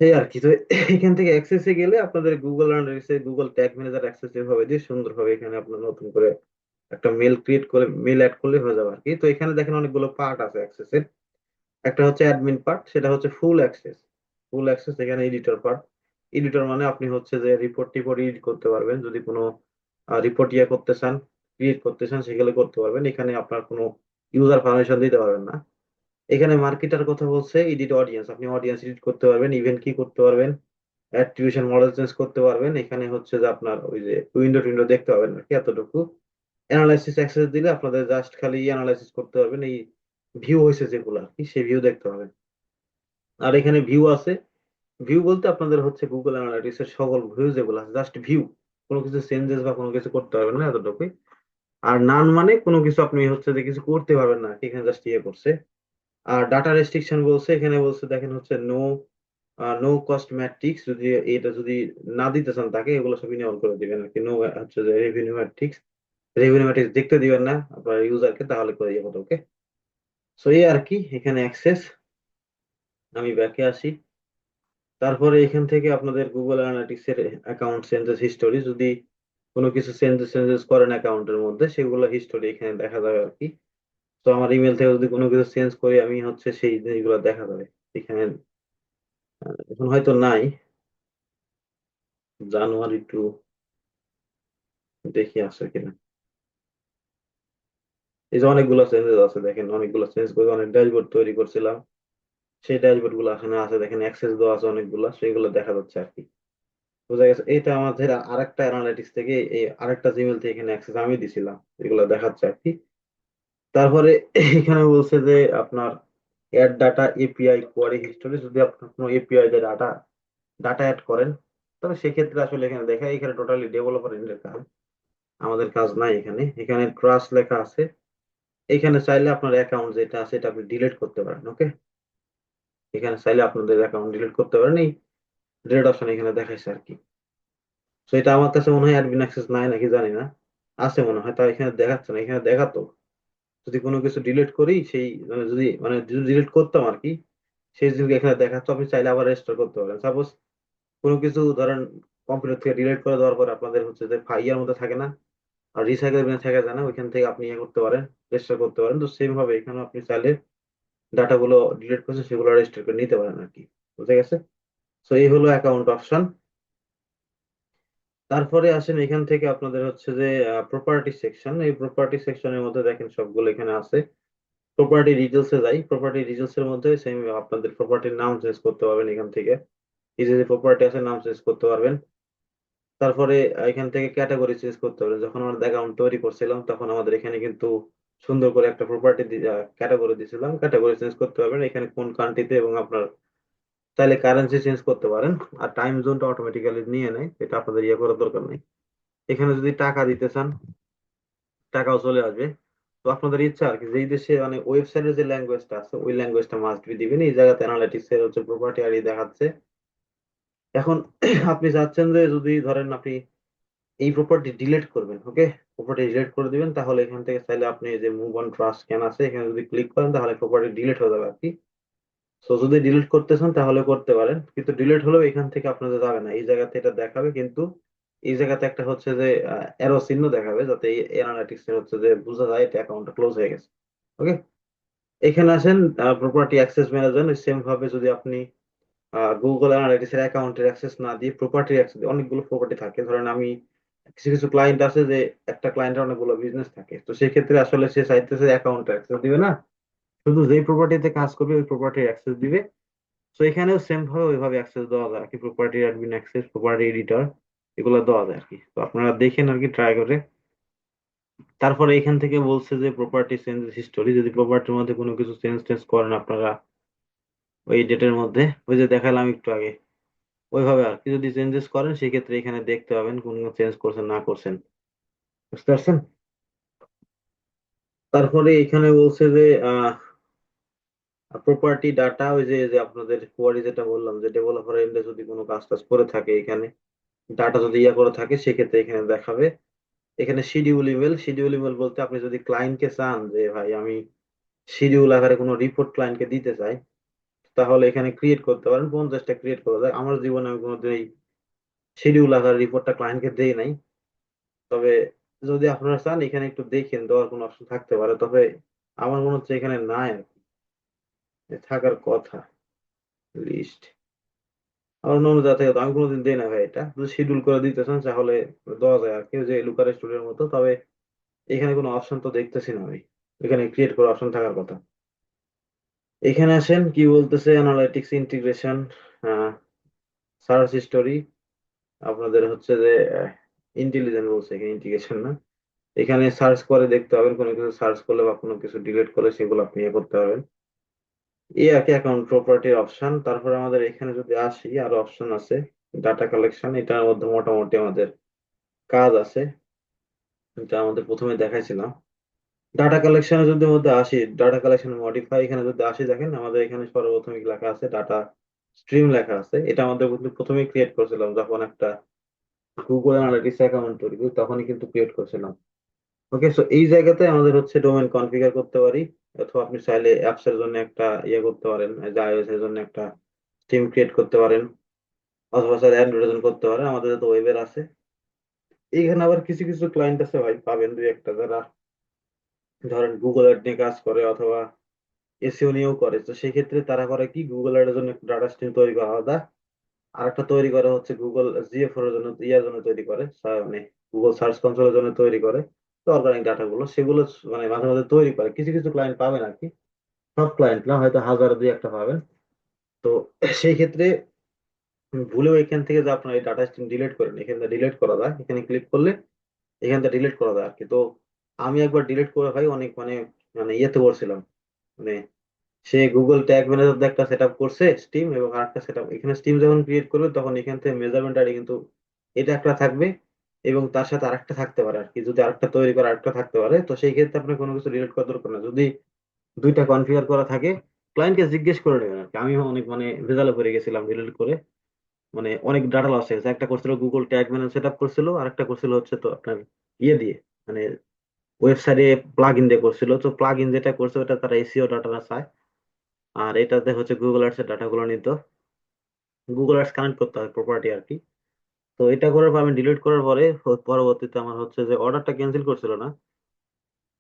এই আর কি। তো এখান থেকে অ্যাক্সেসে গেলে আপনাদের গুগল অ্যানালিটিক্সে গুগল ট্যাগ ম্যানেজার অ্যাক্সেস ভাবে দিয়ে সুন্দরভাবে এখানে আপনার নতুন করে একটা মেল ক্রিয়েট করে মেল অ্যাড করলে হয়ে যাবে আর কি। তো এখানে দেখেন অনেকগুলো পার্ট আছে অ্যাক্সেসের। একটা হচ্ছে অ্যাডমিন পার্ট, সেটা হচ্ছে ফুল অ্যাক্সেস। ফুল অ্যাক্সেস এখানে এডিটর পার্ট। এডিটর মানে আপনি হচ্ছে যে রিপোর্ট টিপোর্ট এডিট করতে পারবেন, যদি কোনো রিপোর্ট ইয়ে করতে চান, ক্রিয়েট করতে চান, সেগুলো করতে পারবেন। এখানে আপনার কোনো ইউজার পারমিশন দিতে পারবেন না। এখানে মার্কেটার কথা বলছে এডিট অডিয়েন্স, আপনি অডিয়েন্স এডিট করতে পারবেন, ইভেন্ট কি করতে পারবেন, অ্যাট্রিবিউশন মডেল চেঞ্জ করতে পারবেন। এখানে হচ্ছে যে আপনার ওই যে উইন্ডো টুইন্ডো দেখতে পাবেন আর কি, এতটুকু। অ্যানালাইসিস অ্যাক্সেস দিলে আপনাদের জাস্ট খালি অ্যানালাইসিস করতে পারবেন, এই ভিউ হয়েছে যেগুলো আর কি সেই ভিউ দেখতে পাবেন। আর এখানে ভিউ আছে, ভিউ বলতে আপনাদের হচ্ছে গুগল অ্যানালাইটিক্স এর সকল ভিউ যেগুলো আছে জাস্ট ভিউ, কোনো কিছু চেঞ্জেস বা কোনো কিছু করতে পারবেন না, এতটুকুই। আর নান মানে কোনো কিছু আপনি হচ্ছে যে কিছু করতে পারবেন না, এখানে জাস্ট ইয়ে করছে। আর ডাটা রেস্ট্রিকশন বলছে, এখানে বলছে দেখেন হচ্ছে নো কস্ট ম্যাট্রিক্স, যদি এটা যদি না দিতে চান তাকে, এগুলো সব অন করে দিবেন আর কি। নো হচ্ছে যে রেভিনিউ ম্যাট্রিক্স দেখতে দিবেন না আপনার ইউজারকে, তাহলে করে যাবো। ওকে, সো এই আর কি এখানে অ্যাক্সেস। আমি ব্যাকে আসি। তারপরে এখান থেকে আপনাদের গুগল অ্যানালিটিক্স এর অ্যাকাউন্ট চেঞ্জেস হিস্টোরি, যদি কোনো কিছু চেঞ্জেস করেন অ্যাকাউন্টের মধ্যে, সেগুলো হিস্টোরি এখানে দেখা যাবে আর কি। তো আমার ইমেল থেকে যদি কোনো কিছু চেঞ্জ করি আমি হচ্ছে সেই জিনিসগুলো দেখা যাবে এখানে। এখন হয়তো নাই, জানুয়ারি টু, দেখি আছে কিনা। এই যে অনেকগুলো চেঞ্জেস আছে, দেখেন অনেকগুলো চেঞ্জ করে অনেক ড্যাশবোর্ড তৈরি করছিলাম, সেই ড্যাশবোর্ড গুলো এখানে আছে, দেখেন অ্যাক্সেস দেওয়া আছে অনেকগুলো, সেগুলো দেখা যাচ্ছে আর কি। বোঝা গেছে? এটা আমাদের আরেকটা অ্যানালাইটিক্স থেকে, এই আরেকটা জিমেল থেকে এখানে অ্যাক্সেস আমি দিছিলাম, এগুলো দেখাচ্ছে আর কি। তারপরে এখানে বলছে যে আপনার ad data API query history, যদি আপনার কোনো এপিআই দিয়ে ডাটা ডাটা অ্যাড করেন, তবে সেক্ষেত্রে আসলে এখানে দেখা, এখানে টোটালি ডেভেলপার এর কাজ, আমাদের কাজ নাই এখানে। এখানে ট্রাস্ট লেখা আছে, এখানে চাইলে আপনার অ্যাকাউন্ট যেটা আছে এটা আপনি ডিলিট করতে পারেন। ওকে, এখানে চাইলে আপনাদের অ্যাকাউন্ট ডিলিট করতে পারেন, এই ডিলিট অপশন এখানে দেখাইছে আর কি। তো এটা আমার কাছে মনে হয় অ্যাডমিন অ্যাক্সেস নাই নাকি জানি না, আছে মনে হয়, তাই এখানে দেখাচ্ছে না। এখানে দেখাতো যদি কোনো কিছু ডিলিট করি, সেই যদি ডিলিট করতাম আর কি, সেই জিনিস এখানে দেখাতো, আপনি চাইলে আবার রেজিস্টার করতে পারেন। সাপোজ কোনো কিছু ধরেন কম্পিউটার থেকে ডিলিট করে দেওয়ার পর আপনাদের হচ্ছে যে ফাইলের মধ্যে থাকে না, আর রিসাইকেল বিনে থাকে যায় না, ওইখান থেকে আপনি ইয়ে করতে পারেন, রেজিস্টার করতে পারেন। তো সেম ভাবে এখানে আপনি চাইলে ডাটাগুলো ডিলিট করছেন সেগুলো রেজিস্টার করে নিতে পারেন আর কি। বুঝে গেছে? তো এই হলো অ্যাকাউন্ট অপশন। তারপরে আসেন এখান থেকে আপনাদের হচ্ছে যে প্রপার্টি সেকশন। এই প্রপার্টি সেকশনের মধ্যে দেখেন সবগুলো এখানে আছে। প্রপার্টি ডিটেলস এ যাই, প্রপার্টি ডিটেলস এর মধ্যে সেম আপনাদের প্রপার্টির নাম চেঞ্জ করতে পারবেন এখান থেকে, এই যে প্রপার্টি আছে নাম চেঞ্জ করতে পারবেন। তারপরে এখান থেকে ক্যাটাগরি চেঞ্জ করতে পারবেন। যখন আমরা অ্যাকাউন্ট তৈরি করছিলাম তখন আমাদের এখানে কিন্তু সুন্দর করে একটা প্রপার্টি ক্যাটাগরি দিয়েছিলাম, ক্যাটাগরি চেঞ্জ করতে পারবেন এখানে কোন কান্ট্রিতে, এবং আপনার চাইলে কারেন্সি চেঞ্জ করতে পারেন। আর টাইম জোনটা অটোমেটিক্যালি নিয়ে নেয়, এটা আপনাদের ইয়ে করার দরকার নেই। এখানে যদি টাকা দিতে চান টাকাও চলে আসবে। তো আপনাদের ইচ্ছা আর কি, যেই দেশে মানে ওয়েবসাইটের যে ল্যাঙ্গুয়েজটা আছে ওই ল্যাঙ্গুয়েজটা মাস্ট বি দিবেন। এই জায়গাতে অ্যানালিটিক্স এর হচ্ছে প্রপার্টি আইডি দেখাচ্ছে। এখন আপনি চাচ্ছেন যে যদি ধরেন আপনি এই প্রপার্টি ডিলিট করবেন, ওকে, প্রপার্টি ডিলিট করে দিবেন, তাহলে এখান থেকে চাইলে আপনি এই যে মুভ অন ট্রাস্ট স্ক্যান আছে এখানে যদি ক্লিক করেন তাহলে প্রপার্টি ডিলিট হয়ে যাবে আর কি। সো যদি ডিলিট করতে চান তাহলে করতে পারেন, কিন্তু ডিলিট হলেও এখান থেকে আপনাদের যাবে না, এই জায়গাতে এটা দেখাবে, কিন্তু এই জায়গাতে একটা হচ্ছে যে অ্যারো চিহ্ন দেখাবে, যাতে এই অ্যানালিটিক্স এর হচ্ছে যে বোঝা যায় এটা অ্যাকাউন্টটা ক্লোজ হয়ে গেছে। ওকে, এখানে আসেন প্রপার্টি অ্যাক্সেস ম্যানেজার। সেম ভাবে যদি আপনি গুগল অ্যানালিটিক্স এর অ্যাকাউন্টের অ্যাক্সেস না দিয়ে প্রপার্টির অ্যাক্সেস, অনেকগুলো প্রপার্টি থাকে, ধরেন আমি কিছু কিছু ক্লায়েন্ট আছে যে একটা ক্লায়েন্টের অনেকগুলো বিজনেস থাকে, তো সেই ক্ষেত্রে আসলে সে চাইতেছে অ্যাকাউন্ট অ্যাক্সেস দিবে না, শুধু যেই প্রপার্টিতে কাজ করবে ওই প্রপার্টির অ্যাক্সেস দিবে। তো এখানেও সেম ভাবে ওইভাবে অ্যাক্সেস দেওয়া যায় আর কি, property admin access, property editor, এগুলো দেওয়া যায় আর কি। তো আপনারা দেখেন আর কি ট্রাই করে। তারপরে এখান থেকে বলছে যে প্রপার্টি চেঞ্জ হিস্টোরি, যদি প্রপার্টির মধ্যে কোনো কিছু চেঞ্জ টেঞ্জ করেন আপনারা ওই ডেটের মধ্যে, ওই যে দেখালাম একটু আগে ওইভাবে আর কি, যদি চেঞ্জেস করেন সেক্ষেত্রে এখানে দেখতে পাবেন কোন চেঞ্জ করছেন না করছেন। বুঝতে পারছেন? তারপরে এখানে বলছে যে প্রপার্টি ডাটা, ওই যে যে আপনাদের কোয়ারি যেটা বললাম, যে ডেভেলপার এন্ডে যদি কোনো কাজ টাজ করে থাকে, এখানে ডাটা যদি ইয়া করে থাকে, সেক্ষেত্রে এখানে দেখাবে। এখানে শিডিউল ইমেল বলতে আপনি যদি ক্লায়েন্টকে চান যে ভাই আমি শিডিউল আকারে কোনো রিপোর্ট ক্লায়েন্টকে দিতে চাই, তাহলে এখানে ক্রিয়েট করতে পারেন। 50টা ক্রিয়েট করা যায়। আমার জীবনে আমি কোনোদিন এই শিডিউল আকারে রিপোর্টটা ক্লায়েন্টকে দেই নাই। তবে যদি আপনারা চান এখানে একটু দেখেন, দেওয়ার কোনো অপশন থাকতে পারে। তবে আমার মনে হচ্ছে এখানে নাই আর কি, থাকার কথা লিস্ট। আমার অন্য জায়গা থেকে তো আমি কোনোদিন দেই না ভাই। এটা যদি শিডিউল করে দিতে চান তাহলে দেওয়া যায় আর কি, ওই যে লুকার স্টুডিওর মতো। তবে এখানে কোনো অপশন তো দেখতেছি না আমি, এখানে ক্রিয়েট করার অপশন থাকার কথা। এখানে আসেন কি বলতেছে, অ্যানালাইটিক্স ইন্টিগ্রেশন, সার্চ হিস্টোরি, আপনাদের হচ্ছে যে ইন্টেলিজেন্ট বলছে, এখানে ইন্টিগ্রেশন না। এখানে সার্চ করে দেখতে পাবেন, কোনো কিছু সার্চ করলে বা কোনো কিছু ডিলিট করলে সেগুলো আপনি ইয়ে করতে পারবেন। এই আর কি অ্যাকাউন্ট প্রপার্টির অপশন। তারপরে আমাদের এখানে যদি আসি, আরো অপশন আছে। ডাটা কালেকশন, এটার মধ্যে মোটামুটি আমাদের কাজ আছে, এটা আমাদের প্রথমে দেখাইছিলাম। ডাটা কালেকশনে যদি মধ্যে আসি, ডাটা কালেকশন মডিফাই, এখানে যদি আসি, দেখেন আমাদের এখানে সর্বপ্রথমে কি লেখা আছে, ডাটা স্ট্রিম লেখা আছে। এটা আমাদের কিন্তু প্রথমে ক্রিয়েট করেছিলাম যখন একটা গুগল অ্যানালিটিক্স অ্যাকাউন্ট তৈরি করি, তখনই কিন্তু ক্রিয়েট করেছিলাম। ওকে, সো এই জায়গাতে আমাদের হচ্ছে ডোমেন কনফিগার করতে পারি, অথবা আপনি চাইলে অ্যাপস এর জন্য একটা ইয়ে করতে পারেন, আইওএস এর জন্য একটা থিম ক্রিয়েট করতে পারেন, অথবা চাইলে অ্যান্ড্রয়েড এর জন্য করতে পারেন। আমাদের তো ওয়েবের আছে। এইখানে আবার কিছু কিছু ক্লায়েন্ট আছে ভাই, পাবেন দুই একটা, যারা ধরেন গুগল অ্যাড নিয়ে কাজ করে অথবা এসইও নিয়েও করে। তো সেই ক্ষেত্রে তারা করে কি, গুগল অ্যাড এর জন্য একটা ডাটা স্ট্রিম তৈরি করা আলাদা, আর একটা তৈরি করে হচ্ছে গুগল জিএফ এর জন্য, ইয়ার জন্য তৈরি করে, মানে গুগল সার্চ কনসোলের জন্য তৈরি করে। তো অর্গানিক ডাটা গুলো সেগুলো মানে মাঝে মাঝে তৈরি করে। কিছু কিছু ক্লায়েন্ট পাবেন আর কি, সব ক্লায়েন্ট না, হয়তো হাজার দুই একটা পাবেন। তো সেই ক্ষেত্রে ভুলেও এখান থেকে যে আপনার এই ডাটা স্ট্রিম ডিলিট করেন, এখান থেকে ডিলিট করা যায়, এখানে ক্লিক করলে এখান থেকে ডিলিট করা যায় আর কি। তো আমি একবার ডিলিট করে ভাই অনেক মানে মানে ইয়েতে করছিলাম, মানে সে গুগল ট্যাগ ম্যানেজার একটা সেট আপ করছে স্টিম, এবং আরেকটা সেট আপ, এখানে স্টিম যখন ক্রিয়েট করবে তখন এখান থেকে মেজারমেন্ট আইডি কিন্তু এটা একটা থাকবে, এবং তার সাথে আরেকটা থাকতে পারে আর কি। যদি আরেকটা তৈরি করে আরেকটা থাকতে পারে, তো সেই ক্ষেত্রে আপনার কোনো কিছু ডিলিট করার দরকার না। যদি দুইটা কনফিগার করা থাকে, ক্লায়েন্টকে জিজ্ঞেস করে নেবেন আর কি। আমি অনেক মানে ভেজালে পড়ে গেছিলাম ডিলিট করে, মানে অনেক ডাটা লস হয়ে গেছে। একটা করছিল Google tag manager set up করছিল, আর একটা করছিল হচ্ছে তো আপনার ইয়ে দিয়ে, মানে ওয়েবসাইটে প্লাগ ইন দিয়ে করছিল। তো প্লাগ ইন যেটা করছে ওটা তারা এসিও ডাটা চায়, আর এটাতে হচ্ছে গুগল আর্টস এর ডাটা গুলো নিত, গুগল আর্টস কানেক্ট করতে হয় প্রপার্টি আর কি। তো এটা করার পর আমি ডিলিট করার পরে পরবর্তীতে আমার হচ্ছে যে অর্ডারটা ক্যান্সেল করছিল না,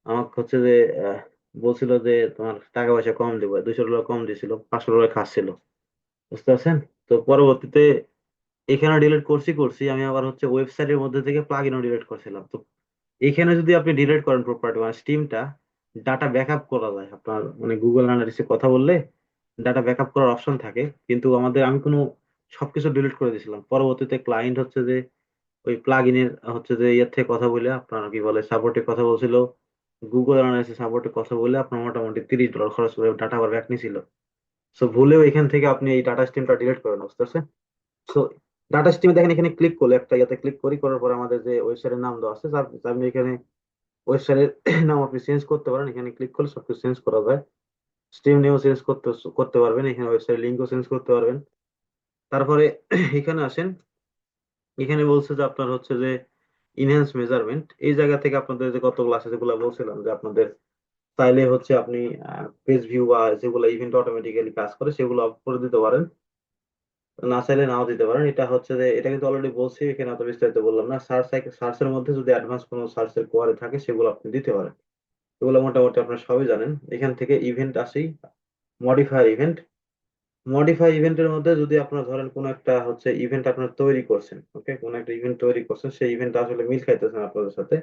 আমাকে হচ্ছে যে আহ, বলছিল যে তোমার টাকা পয়সা কম দেবো, $200 কম দিছিল, $500 খাচ্ছিল। বুঝতে পারছেন? তো পরবর্তীতে এখানে ডিলিট করছি আমি, আবার হচ্ছে ওয়েবসাইটের মধ্যে থেকে প্লাগ ইনও ডিলিট করছিলাম। তো এখানে যদি আপনি ডিলিট করেন প্রপার্টি মানে স্টিমটা, ডাটা ব্যাকআপ করা যায় আপনার, মানে গুগল অ্যানালিসিসে কথা বললে ডাটা ব্যাকআপ করার অপশন থাকে। কিন্তু আমি কোনো সবকিছু ডিলিট করে দিয়েছিলাম। পরবর্তীতে ক্লায়েন্ট হচ্ছে যে ওই প্লাগ ইনের হচ্ছে যে ইয়ের থেকে কথা বলে, আপনার কি বলে সাপোর্টে কথা বলছিল, গুগল অ্যানালিসিস সাপোর্টে কথা বলে আপনার মোটামুটি $30 খরচ করে ডাটা আবার ব্যাক নিছিল। সো ভুলেও এখান থেকে আপনি এই ডাটা স্ট্রিমটা ডিলিট করেন, বুঝতে পারছেন? সো ডাটা স্ট্রিমে দেখেন, এখানে ক্লিক করলে একটা ইয়াতে ক্লিক করার পর আমাদের যে ওয়েবসাইটের নাম দেওয়া আছে, আপনি এখানে ওয়েবসাইটের নাম আপনি চেঞ্জ করতে পারেন। এখানে ক্লিক করলে সবকিছু চেঞ্জ করা যায়। স্ট্রিম নেও চেঞ্জ করতে করতে পারবেন, এখানে ওয়েবসাইট লিঙ্কও চেঞ্জ করতে পারবেন। তারপরে এখানে আসেন, এখানে বলছে যে আপনার হচ্ছে যে ইনহ্যান্স মেজারমেন্ট, এই জায়গা থেকে আপনাদের যে কতগুলো আছে যেগুলো বলছিলাম, যে আপনাদের চাইলে হচ্ছে আপনি পেজ ভিউ বা যেগুলো ইভেন্ট অটোমেটিক্যালি কাজ করে সেগুলো অফ করে দিতে পারেন, না চাইলে নাও দিতে পারেন। এটা হচ্ছে যে এটা কিন্তু অলরেডি বলছি, এখানে অত বিস্তারিত বললাম না। সার্চের মধ্যে যদি অ্যাডভান্স কোনো সার্চের কোয়ারি থাকে সেগুলো আপনি দিতে পারেন। এগুলো মোটামুটি আপনারা সবই জানেন। এখান থেকে ইভেন্ট আসি, মডিফাই ইভেন্টের মধ্যে যদি আপনার ধরেন কোনো একটা হচ্ছে ইভেন্ট আপনার তৈরি করছেন, ওকে, কোনো একটা ইভেন্ট তৈরি করছেন, সেই ইভেন্টটা আসলে মিল খাইতেছেন আপনাদের সাথে,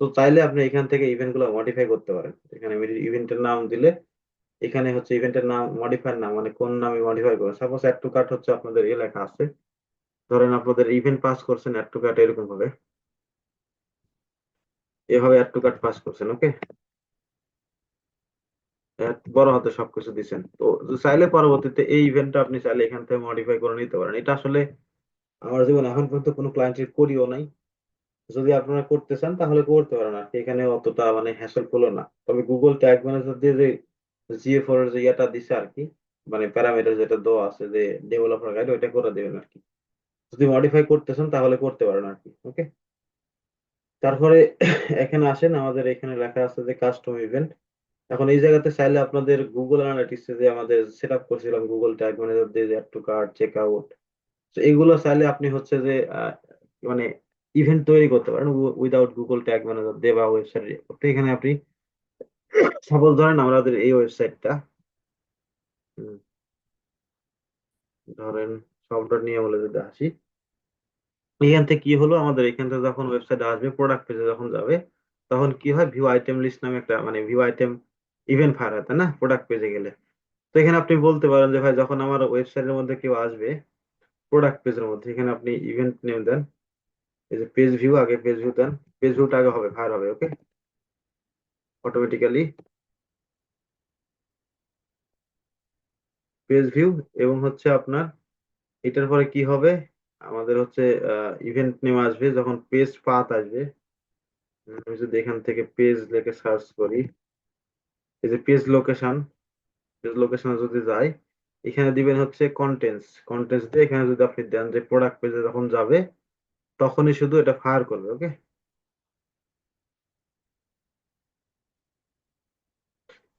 তো চাইলে আপনি এখান থেকে ইভেন্ট গুলো মডিফাই করতে পারেন। এখানে ইভেন্টের নাম দিলে, এখানে হচ্ছে ইভেন্টের নাম, মডিফায়ার নাম, মানে কোন নামে মডিফাই করবেন। সাপোজ অ্যাড টু কার্ট হচ্ছে আপনাদের এ লেখা আছে, ধরেন আপনাদের ইভেন্ট পাস করছেন অ্যাড টু কার্ট, এরকম ভাবে এভাবে অ্যাড টু কার্ট পাস করছেন, ওকে, বড় হাতে সবকিছু দিচ্ছেন। তো চাইলে পরবর্তীতে এই ইভেন্টটা আপনি চাইলে এখান থেকে মডিফাই করে নিতে পারেন। এটা আসলে আমার জীবনে এখন পর্যন্ত কোনো ক্লায়েন্টের করিও নাই, যদি আপনারা করতে চান তাহলে করতে পারেন আর কি, এখানে অতটা মানে হ্যাসেলফুল না। তবে গুগল ট্যাগ ম্যানেজার দিয়ে যে GA4 এর যে ইয়েটা দিছে আর কি, মানে প্যারামিটার যেটা দেওয়া আছে যে ডেভেলপার গাইড, ওইটা করে দেবেন আর কি। যদি মডিফাই করতে চান তাহলে করতে পারেন আর কি। ওকে, তারপরে এখানে আসেন, আমাদের এখানে লেখা আছে যে কাস্টম ইভেন্ট। এখন এই জায়গাতে চাইলে আপনাদের গুগল অ্যানালিটিক্স যে আমাদের সেট আপ করছিলাম গুগল ট্যাগ ম্যানেজার দিয়ে, add to cart, checkout, তো এগুলো চাইলে আপনি হচ্ছে যে মানে ইভেন্ট তৈরি করতে পারেন উইদাউট গুগল ট্যাগ ম্যানেজার দিয়ে বা ওয়েবসাইট। তো এখানে আপনি সাপোজ ধরেন আমাদের এই ওয়েবসাইটটা, ধরেন সফটওয়্যার নিয়ে বলে যদি আসি, এখান থেকে কি হলো, আমাদের এখান থেকে যখন ওয়েবসাইট আসবে, প্রোডাক্ট পেজে যখন যাবে, তখন কি হয়, ভিউ আইটেম লিস্ট নামে একটা মানে ভিউ আইটেম ইভেন্ট ফায়ার হয়, তাই না, প্রোডাক্ট পেজে গেলে। তো এখানে আপনি বলতে পারেন যে ভাই যখন আমার ওয়েবসাইটের মধ্যে কেউ আসবে প্রোডাক্ট পেজের মধ্যে, এখানে আপনি ইভেন্ট নেম দেন, এই যে পেজ ভিউ, আগে পেজ ভিউ দেন, পেজ ভিউটা আগে হবে, ফায়ার হবে। ওকে, অটোমেটিক্যালি পেজ ভিউ, এবং হচ্ছে আপনার এটার পরে কি হবে, আমাদের হচ্ছে ইভেন্ট নেম আসবে যখন পেজ পাথ আসবে। আমি যদি এখান থেকে পেজ লিখে সার্চ করি, এই যে পেজ লোকেশন, পেজ লোকেশনে যদি যাই, এখানে দিবেন হচ্ছে কন্টেন্টস, কন্টেন্টস দিয়ে এখানে যদি আপনি দেন যে প্রোডাক্ট পেজে যখন যাবে তখনই শুধু এটা ফায়ার করবে। ওকে,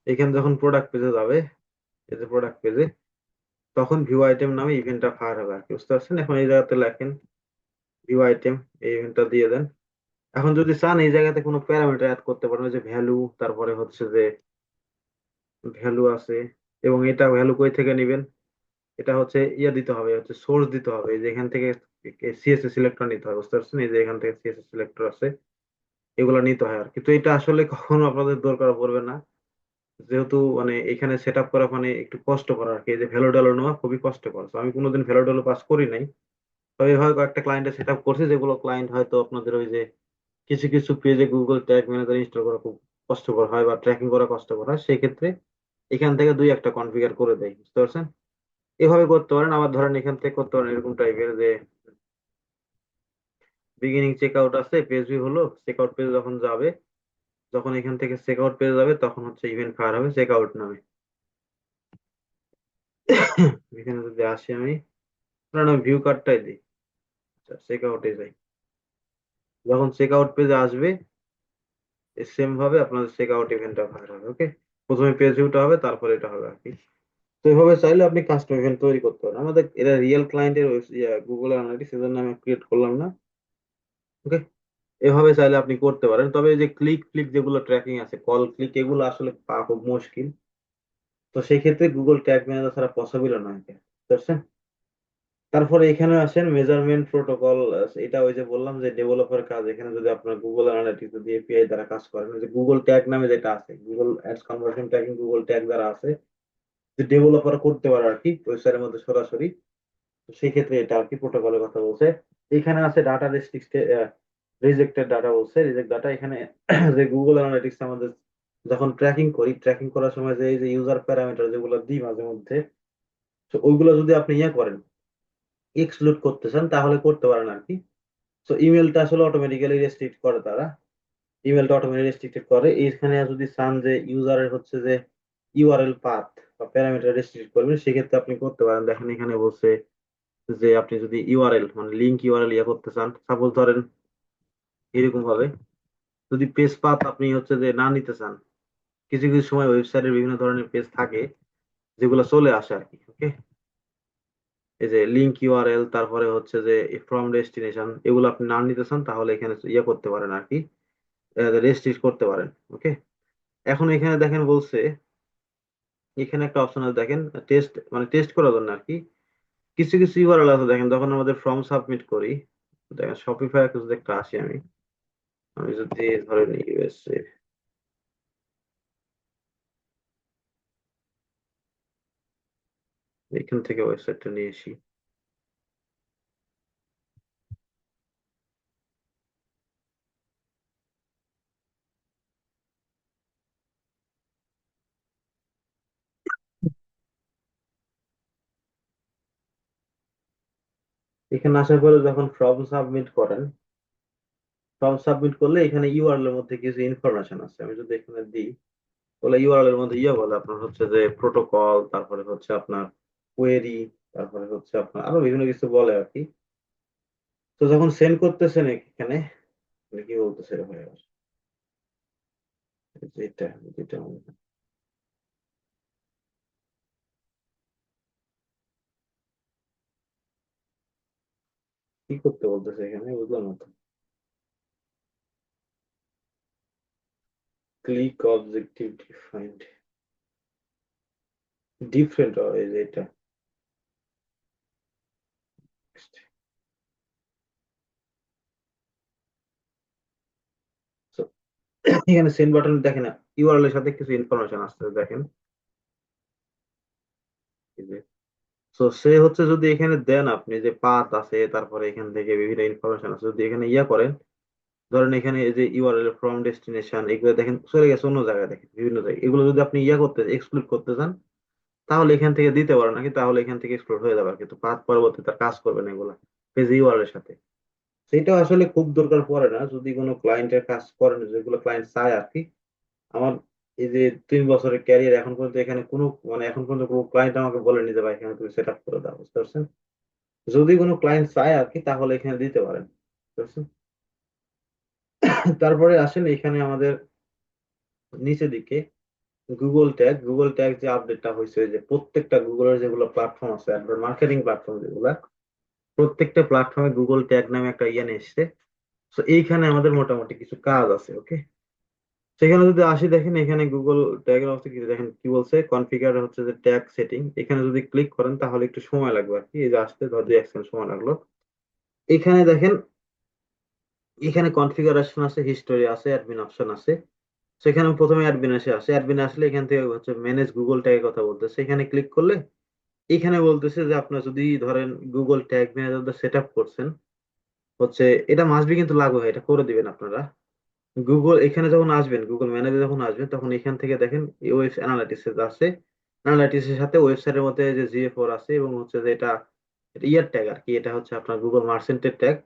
এখানে যখন প্রোডাক্ট পেজে যাবে, এই যে প্রোডাক্ট পেজে, তখন ভিউ আইটেম নামে ইভেন্টটা ফায়ার হবে আর কি, বুঝতে পারছেন। এখন এই জায়গাতে লেখেন ভিউ আইটেম, এই ইভেন্টটা দিয়ে দেন। এখন যদি চান এই জায়গাতে কোনো প্যারামিটার অ্যাড করতে পারেন, ওই যে ভ্যালু, তারপরে হচ্ছে যে ভ্যালু আছে, এবং এটা ভ্যালু কই থেকে নেবেন, এটা হচ্ছে ইয়া দিতে হবে, হচ্ছে সোর্স দিতে হবে, এই যে এখান থেকে CSS সিলেক্টর নিতে হবে, বুঝতে পারছেন, এই যে এখান থেকে CSS সিলেক্টর আছে, এগুলো নিতে হয় আর কি। তো এটা আসলে কখনো আপনাদের দরকার পড়বে না, যেহেতু মানে এখানে সেট আপ করা মানে একটু কষ্ট করা আর কি, এই যে ভ্যালু ডেলো নেওয়া খুবই কষ্টকর। তো আমি কোনোদিন ভ্যালু ডেলো পাস করি নাই, তবে এভাবে কয়েকটা ক্লায়েন্টের সেট আপ করছি, যেগুলো ক্লায়েন্ট হয়তো আপনাদের ওই যে কিছু কিছু পেজে গুগল ট্যাগ ম্যানেজার ইনস্টল করা খুব কষ্টকর হয় বা ট্র্যাকিং করা কষ্টকর হয়, সেই ক্ষেত্রে এখান থেকে দুই একটা কনফিগার করে দেয়, বুঝতে পারছেন। এভাবে করতে পারেন। আবার ধরেন এখান থেকে করতে পারেন এরকম টাইপের যে বিগিনিং চেক আউট আছে, পেজ ভিউ হলো, চেক আউট পেজ যখন যাবে, যখন এখান থেকে চেক আউট পেজ যাবে তখন হচ্ছে ইভেন্ট ফায়ার হবে চেক আউট নামে। এখানে যদি আসি আমি, ধরেন আমি ভিউ কার্ডটাই দিই, আচ্ছা চেক আউটে যাই, যখন চেক আউট পেজে আসবে সেম ভাবে আপনাদের চেক আউট ইভেন্টটা ফায়ার হবে। ওকে, প্রথমে পেজ ভিউটা হবে, তারপরে এটা হবে আর কি। তো এইভাবে চাইলে আপনি কাস্টম ইভেন্ট তৈরি করতে পারেন। আমাদের এটা রিয়েল ক্লায়েন্টের গুগল অ্যানালিটিক্স, সেজন্য আমি ক্রিয়েট করলাম না। ওকে, এভাবে চাইলে আপনি করতে পারেন। তবে এই যে ক্লিক ফ্লিক যেগুলো ট্র্যাকিং আছে, কল ক্লিক, এগুলো আসলে পাওয়া খুব মুশকিল। তো সেই ক্ষেত্রে গুগল ট্যাগ ম্যানেজার ছাড়া পসিবল নয় এটা, বুঝতে পারছেন? তারপরে এখানে আসেন মেজারমেন্ট প্রোটোকল। এটা ওই যে বললাম যে ডেভেলপার কাজ, এখানে যদি আপনার গুগল অ্যানালিটিক্স যদি API দ্বারা কাজ করেন, ওই যে গুগল ট্যাগ নামে যেটা আছে, Google ads conversion tagging Google tag দ্বারা আছে, যে ডেভেলপার করতে পারে আর কি ওয়েবসাইটের মধ্যে সরাসরি। তো সেই ক্ষেত্রে এটা আর কি প্রোটোকলের কথা বলছে। এখানে আছে ডাটা রিজেক্টেড ডাটা বলছে, রিজেক্ট ডাটা। এখানে যে গুগল অ্যানালিটিক্স আমাদের যখন ট্র্যাকিং করি, ট্র্যাকিং করার সময় যে এই যে ইউজার প্যারামিটার যেগুলো দিই মাঝে মধ্যে, তো ওইগুলো যদি আপনি ইয়ে করেন, এক্সক্লুড করতে চান, তাহলে করতে পারেন আর কি। তো ইমেলটা আসলে অটোমেটিক্যালি রেস্ট্রিক্ট করে তারা, ইমেলটা অটোমেটিক রেস্ট্রিক্টেড করে। এইখানে যদি চান যে ইউজারের হচ্ছে যে ইউআরএল পাথ বা প্যারামিটার রেস্ট্রিক্ট করবেন, সেক্ষেত্রে আপনি করতে পারেন। দেখেন এখানে বলছে যে আপনি যদি ইউআরএল মানে লিঙ্ক ইউআরএল ইয়ে করতে চান, সাপোজ ধরেন এরকম ভাবে, যদি পেজ পাথ আপনি হচ্ছে যে না নিতে চান, কিছু কিছু সময় ওয়েবসাইটের বিভিন্ন ধরনের পেজ থাকে যেগুলো চলে আসে আর কি। ওকে, এই যে লিঙ্ক ইউআরএল, তারপরে হচ্ছে যে ফ্রম ডেস্টিনেশন, এগুলো আপনি না নিতে চান, তাহলে এখানে ইয়ে করতে পারেন আর কি, রেস্ট্রিক্ট করতে পারেন। ওকে, এখন এখানে দেখেন বলছে, এখানে একটা অপশন আছে দেখেন, টেস্ট মানে টেস্ট করার জন্য আর কি। কিছু কিছু ইউআরএল আছে দেখেন, যখন আমাদের ফর্ম সাবমিট করি, দেখেন শপিফাই কিছু একটা আসি আমি, আমি যদি ধরেন ইউএসএ, এখান থেকে ওয়েবসাইটটা নিয়ে আসি। এখানে আসার পরে যখন ফর্ম সাবমিট করেন, ফর্ম সাবমিট করলে এখানে ইউআরএল এর মধ্যে কিছু ইনফরমেশন আছে, আমি যদি এখানে দিই বলে ইউআরএল এর মধ্যে বলে আপনার হচ্ছে যে প্রোটোকল, তারপরে হচ্ছে আপনার কোয়েরি, তারপরে হচ্ছে আপনার আরো বিভিন্ন কিছু বলে আর কি। তো যখন সেন্ড করতেছেন এখানে মানে কি বলতেছে রে ভাই আবার? যেটা যেটা কি করতে বলতেছে এখানে বুঝলাম না তো। ক্লিক অবজেক্টিভ ডিফাইন্ড ডিফারেন্ট এই যে এটা। So, এখানে সেন্ড বাটন দেখেন ইউআরএল এর সাথে কিছু ইনফরমেশন আসছে দেখেন। তো সে হচ্ছে যদি এখানে দেন আপনি যে পাথ আছে, তারপরে এখান থেকে বিভিন্ন ইনফরমেশন আছে, যদি এখানে করেন ধরেন এখানে এই যে ইউআরএল ফ্রম ডেস্টিনেশন এগুলো দেখেন চলে গেছে অন্য জায়গায়, দেখেন বিভিন্ন জায়গায়। এগুলো যদি আপনি করতে এক্সক্লুড করতে চান তাহলে এখান থেকে দিতে পারেন নাকি, তাহলে এখান থেকে এক্সক্লুড হয়ে যাবে, কিন্তু পাথ পরবর্তীতে আর কাজ করবে না এগুলা পেজ ইউআরএল এর সাথে। সেটা আসলে খুব দরকার পড়ে না যদি কোনো ক্লায়েন্টের কাজ করেন, যেগুলো ক্লায়েন্ট চায় আর কি। আমার এই যে 3 বছরের ক্যারিয়ার এখন পর্যন্ত এখানে কোনো মানে এখন পর্যন্ত কোনো ক্লায়েন্ট আমাকে বলেনি যে ভাই এখানে তুমি সেট আপ করে দাও, বুঝতে পারছেন? যদি কোনো ক্লায়েন্ট চায় আর কি তাহলে এখানে দিতে পারেন, বুঝতে পারছেন? তারপরে আসেন এখানে আমাদের নিচে দিকে গুগল ট্যাগ যে আপডেটটা হয়েছে, যে প্রত্যেকটা গুগলের যেগুলো প্ল্যাটফর্ম আছে মার্কেটিং প্ল্যাটফর্ম যেগুলা, প্রত্যেকটা প্ল্যাটফর্মে গুগল ট্যাগ নামে একটা নিয়ে এসছে। তো এইখানে আমাদের মোটামুটি কিছু কাজ আছে, ওকে। সেখানে যদি আসি দেখেন এখানে গুগল ট্যাগের অবস্থা কি দেখেন কি বলছে, কনফিগার হচ্ছে যে ট্যাগ সেটিং। এখানে যদি ক্লিক করেন তাহলে একটু সময় লাগবে আর কি, এই যে আসতে ধর 2 সেকেন্ড সময় লাগলো। এখানে দেখেন এখানে কনফিগারেশন আছে, হিস্টোরি আছে, অ্যাডমিন অপশন আছে। সেখানে প্রথমে অ্যাডমিনে আসলে এখান থেকে হচ্ছে ম্যানেজ গুগল ট্যাগের কথা বলতেছে, এখানে ক্লিক করলে এখানে বলতেছে যে আপনার যদি ধরেন Google tag manager set up করছেন হচ্ছে, এটা মাস্ট বি কিন্তু লাগু হয়, এটা করে দিবেন আপনারা। গুগল এখানে যখন আসবেন, গুগল ম্যানেজার যখন আসবেন তখন এখান থেকে দেখেন ওয়েব অ্যানালাইটিক্স আছে, অ্যানালাইটিক্স এর সাথে ওয়েবসাইটের মধ্যে যে জিএফওর আছে এবং হচ্ছে যে এটা ইয়ার ট্যাগ আর কি, এটা হচ্ছে আপনার গুগল মার্চেন্টের ট্যাগ,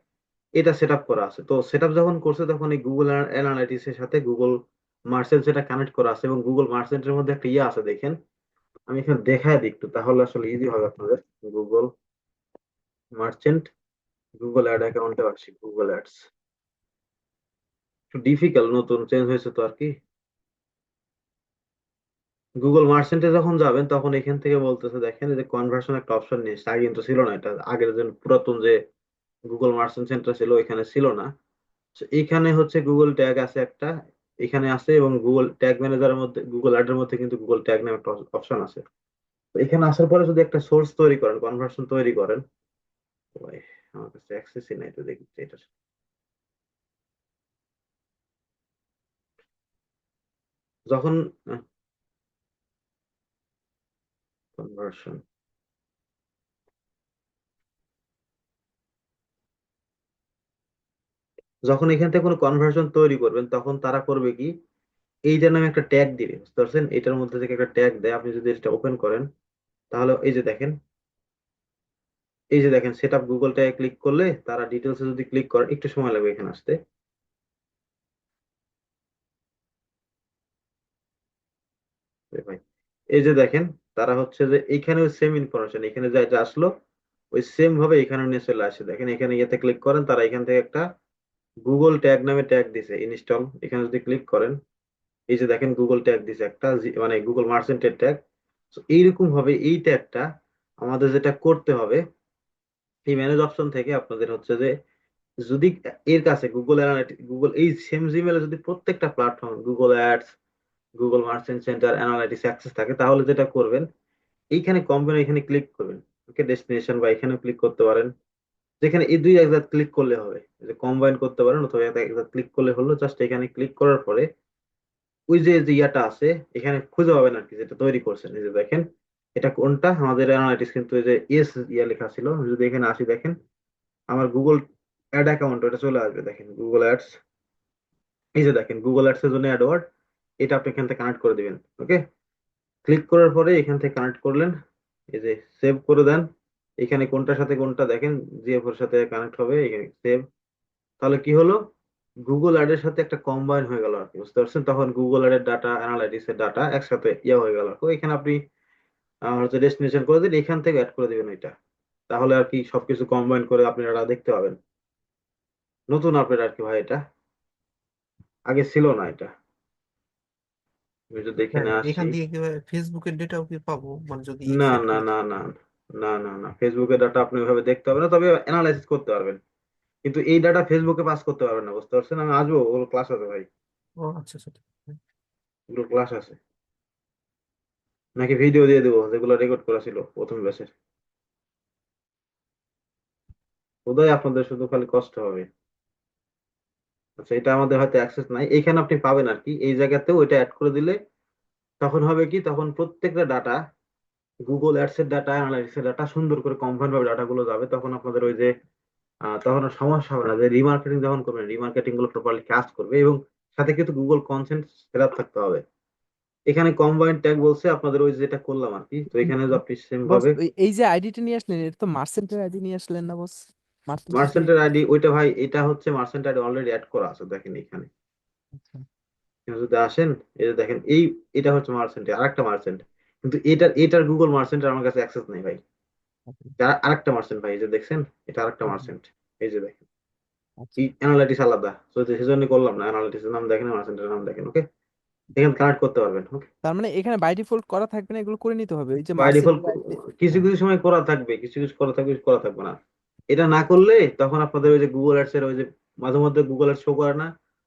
এটা সেট আপ করা আছে। তো সেট আপ যখন করছে তখন এই গুগল অ্যানালাইটিক্স এর সাথে গুগল মার্চেন্ট সেটা কানেক্ট করা আছে এবং গুগল মার্চেন্টের মধ্যে একটা আছে দেখেন, আমি এখানে দেখায় দিই একটু তাহলে আসলে ইজি হবে আপনাদের। গুগল মার্চেন্ট, গুগল অ্যাড অ্যাকাউন্টে আসি, গুগল অ্যাডস একটু ডিফিকাল্ট, নতুন চেঞ্জ হয়েছে তো আর কি। গুগল মার্চেন্টে যখন যাবেন তখন এখান থেকে বলতেছে দেখেন এই যে কনভার্সন একটা অপশন নিয়ে এসেছে, আগে কিন্তু ছিল না, এটা আগের যে পুরাতন যে গুগল মার্চেন্ট সেন্টার ছিল এখানে ছিল না। So, এইখানে হচ্ছে গুগল ট্যাগ আছে একটা, এখানে আছে এবং গুগল ট্যাগ ম্যানেজারের মধ্যে গুগল অ্যাড এর মধ্যে কিন্তু গুগল ট্যাগ নামে একটা অপশন আছে। তো এখানে আসার পরে যদি একটা সোর্স তৈরি করেন, কনভার্সন তৈরি করেন, ওই, আমার কাছে অ্যাক্সেসই নাই তো দেখি এটা যখন কনভার্সন যখন এখান থেকে কোনো কনভার্সন তৈরি করবেন তখন তারা করবে কি, এইটার নামে একটা ট্যাগ দিবে, বুঝতে পারছেন? এটার মধ্যে থেকে একটা ট্যাগ দেয়, আপনি যদি এটা ওপেন করেন তাহলে এই যে দেখেন সেট আপ গুগল ট্যাগে ক্লিক করলে তারা ডিটেলসে যদি ক্লিক করেন একটু সময় লাগবে এখানে আসতে। এ ভাই, এই যে দেখেন তারা হচ্ছে যে এইখানে সেম ইনফরমেশন এখানে যা যা আসলো ওই সেম ভাবে এখানে নিয়ে চলে আসে, দেখেন এখানে ইয়েতে ক্লিক করেন তারা এখান থেকে একটা গুগল ট্যাগ নামে ট্যাগ দিছে ইনস্টল, এখানে যদি ক্লিক করেন এই যে দেখেন গুগল ট্যাগ দিছে একটা মানে গুগল মার্চেন্টের ট্যাগ। এইরকম ভাবে এই ট্যাগটা আমাদের যেটা করতে হবে, এই ম্যানেজ অপশন থেকে আপনাদের হচ্ছে যে যদি এর কাছে গুগল অ্যানালিটিক্স গুগল এই সেম জিমেলে যদি প্রত্যেকটা platform Google ads, Google merchant centre, analytics access থাকে তাহলে যেটা করবেন এইখানে কম্বাইন এখানে ক্লিক করবেন, ওকে, ডেস্টিনেশন বা এখানে ক্লিক করতে পারেন, যেখানে এই দুই একবার ক্লিক করলে হবে, যে কম্বাইন করতে পারেন অথবা একবার ক্লিক করলে হলো। জাস্ট এখানে ক্লিক করার পরে ওই যে যে ইয়াটা আছে এখানে খুঁজে পাবেন আর কি, যেটা তৈরি করছেন। এই যে দেখেন এটা কোনটা, আমাদের অ্যানালাইটিক্স কিন্তু এই যে এস লেখা ছিল, আমি যদি এখানে আসি দেখেন আমার গুগল অ্যাড অ্যাকাউন্ট ওটা চলে আসবে, দেখেন গুগল অ্যাডস, এই যে দেখেন গুগল অ্যাডস এর জন্য অ্যাডওয়ার্ড, এটা আপনি এখান থেকে কানেক্ট করে দিবেন, ওকে। ক্লিক করার পরে এখান থেকে কানেক্ট করলেন, এই যে সেভ করে দেন, এখানে কোনটার সাথে কোনটা দেখেন জিএফ এর সাথে কানেক্ট হবে, এখানে সেভ। তাহলে কি হলো, গুগল অ্যাডের সাথে একটা কম্বাইন হয়ে গেল আর কি, বুঝতে পারছেন? তখন গুগল অ্যাডের ডাটা, অ্যানালাইটিক্স এর ডাটা একসাথে ইয়ে হয়ে গেল। তো এখানে আপনি হচ্ছে ডেস্টিনেশন করে দিন, এখান থেকে অ্যাড করে দিবেন এটা। তাহলে আর কি সবকিছু কম্বাইন করে আপনারা দেখতে পাবেন। নতুন আপডেট আর কি ভাই, এটা আগে ছিল না এটা। আমি যদি এখানে আসি, এখান থেকে কি ফেসবুকের ডেটাও কি পাবো, মানে যদি না সেট না করে না থাকি? না না, ফেসবুকের ডাটা আপনি ওইভাবে দেখতে পাবেন না, তবে অ্যানালাইসিস করতে পারবেন। কিন্তু এই ডাটা ফেসবুকে পাস করতে পারবেন না, বুঝতে পারছেন? আমি আসবো, ওগুলো ক্লাস আছে ভাই, ও আচ্ছা আচ্ছা, ঠিক আছে। ওগুলো ক্লাস আছে। নাকি ভিডিও দিয়ে দেবো যেগুলো রেকর্ড করা ছিল প্রথম ব্যাচের? বোধহয় আপনাদের শুধু খালি কষ্ট হবে। আচ্ছা, এটা আমাদের হয়তো অ্যাক্সেস নাই, এইখানে আপনি পাবেন আর কি, এই জায়গাতেও ওইটা অ্যাড করে দিলে তখন হবে কি, তখন প্রত্যেকটা ডাটা, গুগল অ্যাডস এর ডাটা, অ্যানালাইটিক্স এর ডাটা সুন্দর করে কম্বাইন ভাবে ডাটাগুলো যাবে। তখন আপনাদের ওই যে তখন আর সমস্যা হবে না, যে রিমার্কেটিং যখন করবেন রিমার্কেটিং গুলো প্রপারলি কাজ করবে, এবং সাথে কিন্তু গুগল কনসেন্ট সেট আপ থাকতে হবে। এখানে কম্বাইন ট্যাগ বলছে আপনাদের, ওই যেটা করলাম আর কি। তো এখানে যে আপনি সেম বস ভাবে এই যে আইডিটা নিয়ে আসলেন, এটা তো মার্সেন্টের আইডি নিয়ে আসলেন না বস? মার্সেন্টের কি মার্চেন্টের আইডি, ওইটা ভাই এটা হচ্ছে মার্চেন্ট আইডি অলরেডি অ্যাড করা আছে, দেখেন এখানে। আচ্ছা, এখানে যদি আসেন, এই যে দেখেন, এই এটা হচ্ছে মার্চেন্ট, আরেকটা মার্চেন্ট। কিন্তু এটার গুগল মার্চেন্টের আমার কাছে অ্যাক্সেস নেই ভাই। আচ্ছা, এটা আরেকটা মার্চেন্ট ভাই, এই যে দেখছেন, এটা আরেকটা হুম, হুম, মার্চেন্ট। এই যে দেখেন, আচ্ছা। এই অ্যানালাইটিক্স আলাদা, তো সেজন্য করলাম না, অ্যানালাইটিক্স নাম দেখেন, মার্চেন্টের নাম দেখেন, ওকে? এখানে কানেক্ট করতে পারবেন, ওকে? তার মানে এখানে বাই ডিফল্ট করা থাকবে না, এগুলো করে নিতে হবে, এই যে বাই ডিফল্ট মার্সেন্টের আইডি। কিছু হ্যাঁ, কিছু সময় করা থাকবে, কিছু কিছু করা থাকবে, কিছু করা থাকবে না। এটা না করলে তখন আপনাদের ওই যে গুগল অ্যাডস এর ওই যে মাঝে মধ্যে গুগল অ্যাডস শো করে না,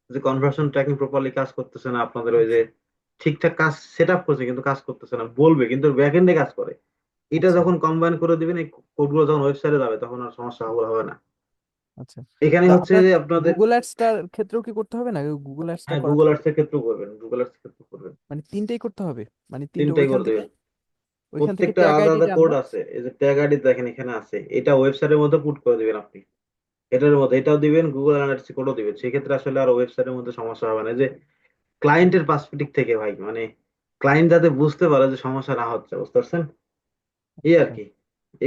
যে কনভার্সন ট্র্যাকিং প্রপারলি কাজ করতেছে না, আপনাদের ওই যে আচ্ছা, ঠিকঠাক কাজ সেট আপ করছে কিন্তু কাজ করতেছে না বলবে, কিন্তু ব্যাকএন্ডে কাজ করে। এটা আচ্ছা, যখন কম্বাইন করে দিবেন, এই কোডগুলো যখন ওয়েবসাইটে যাবে, তখন আর সমস্যা হবে না। আচ্ছা। এখানে তা হচ্ছে আপনার যে আপনাদের, গুগল অ্যাডসটার ক্ষেত্রেও কি করতে হবে না? গুগল অ্যাডসটা হ্যাঁ করা গুগল থাকবে, আর্টস এর ক্ষেত্রেও করবেন, গুগল আর্টস এর ক্ষেত্রেও করবেন। মানে তিনটেই করতে হবে, মানে তিনটে তিনটাই করে দেবেন। ওইখান থেকে প্রত্যেকটা ট্যাগ আলাদা আলাদা আইডিটা কোড আনবা। আছে, এই যে ট্যাগ আইডি দেখেন এখানে আছে, এটা ওয়েবসাইটের মধ্যে পুট করে দিবেন আপনি। এটার মধ্যে এটাও দিবেন, গুগল অ্যানালিটিক্স কোডও দিবেন, সেক্ষেত্রে আসলে আর ওয়েবসাইটের মধ্যে সমস্যা হবে না। যে ক্লায়েন্টের পার্সপেক্টিভ থেকে ভাই, মানে ক্লায়েন্ট যাতে বুঝতে পারে যে সমস্যা না হচ্ছে, বুঝতে পারছেন? এই আর আচ্ছা, কি।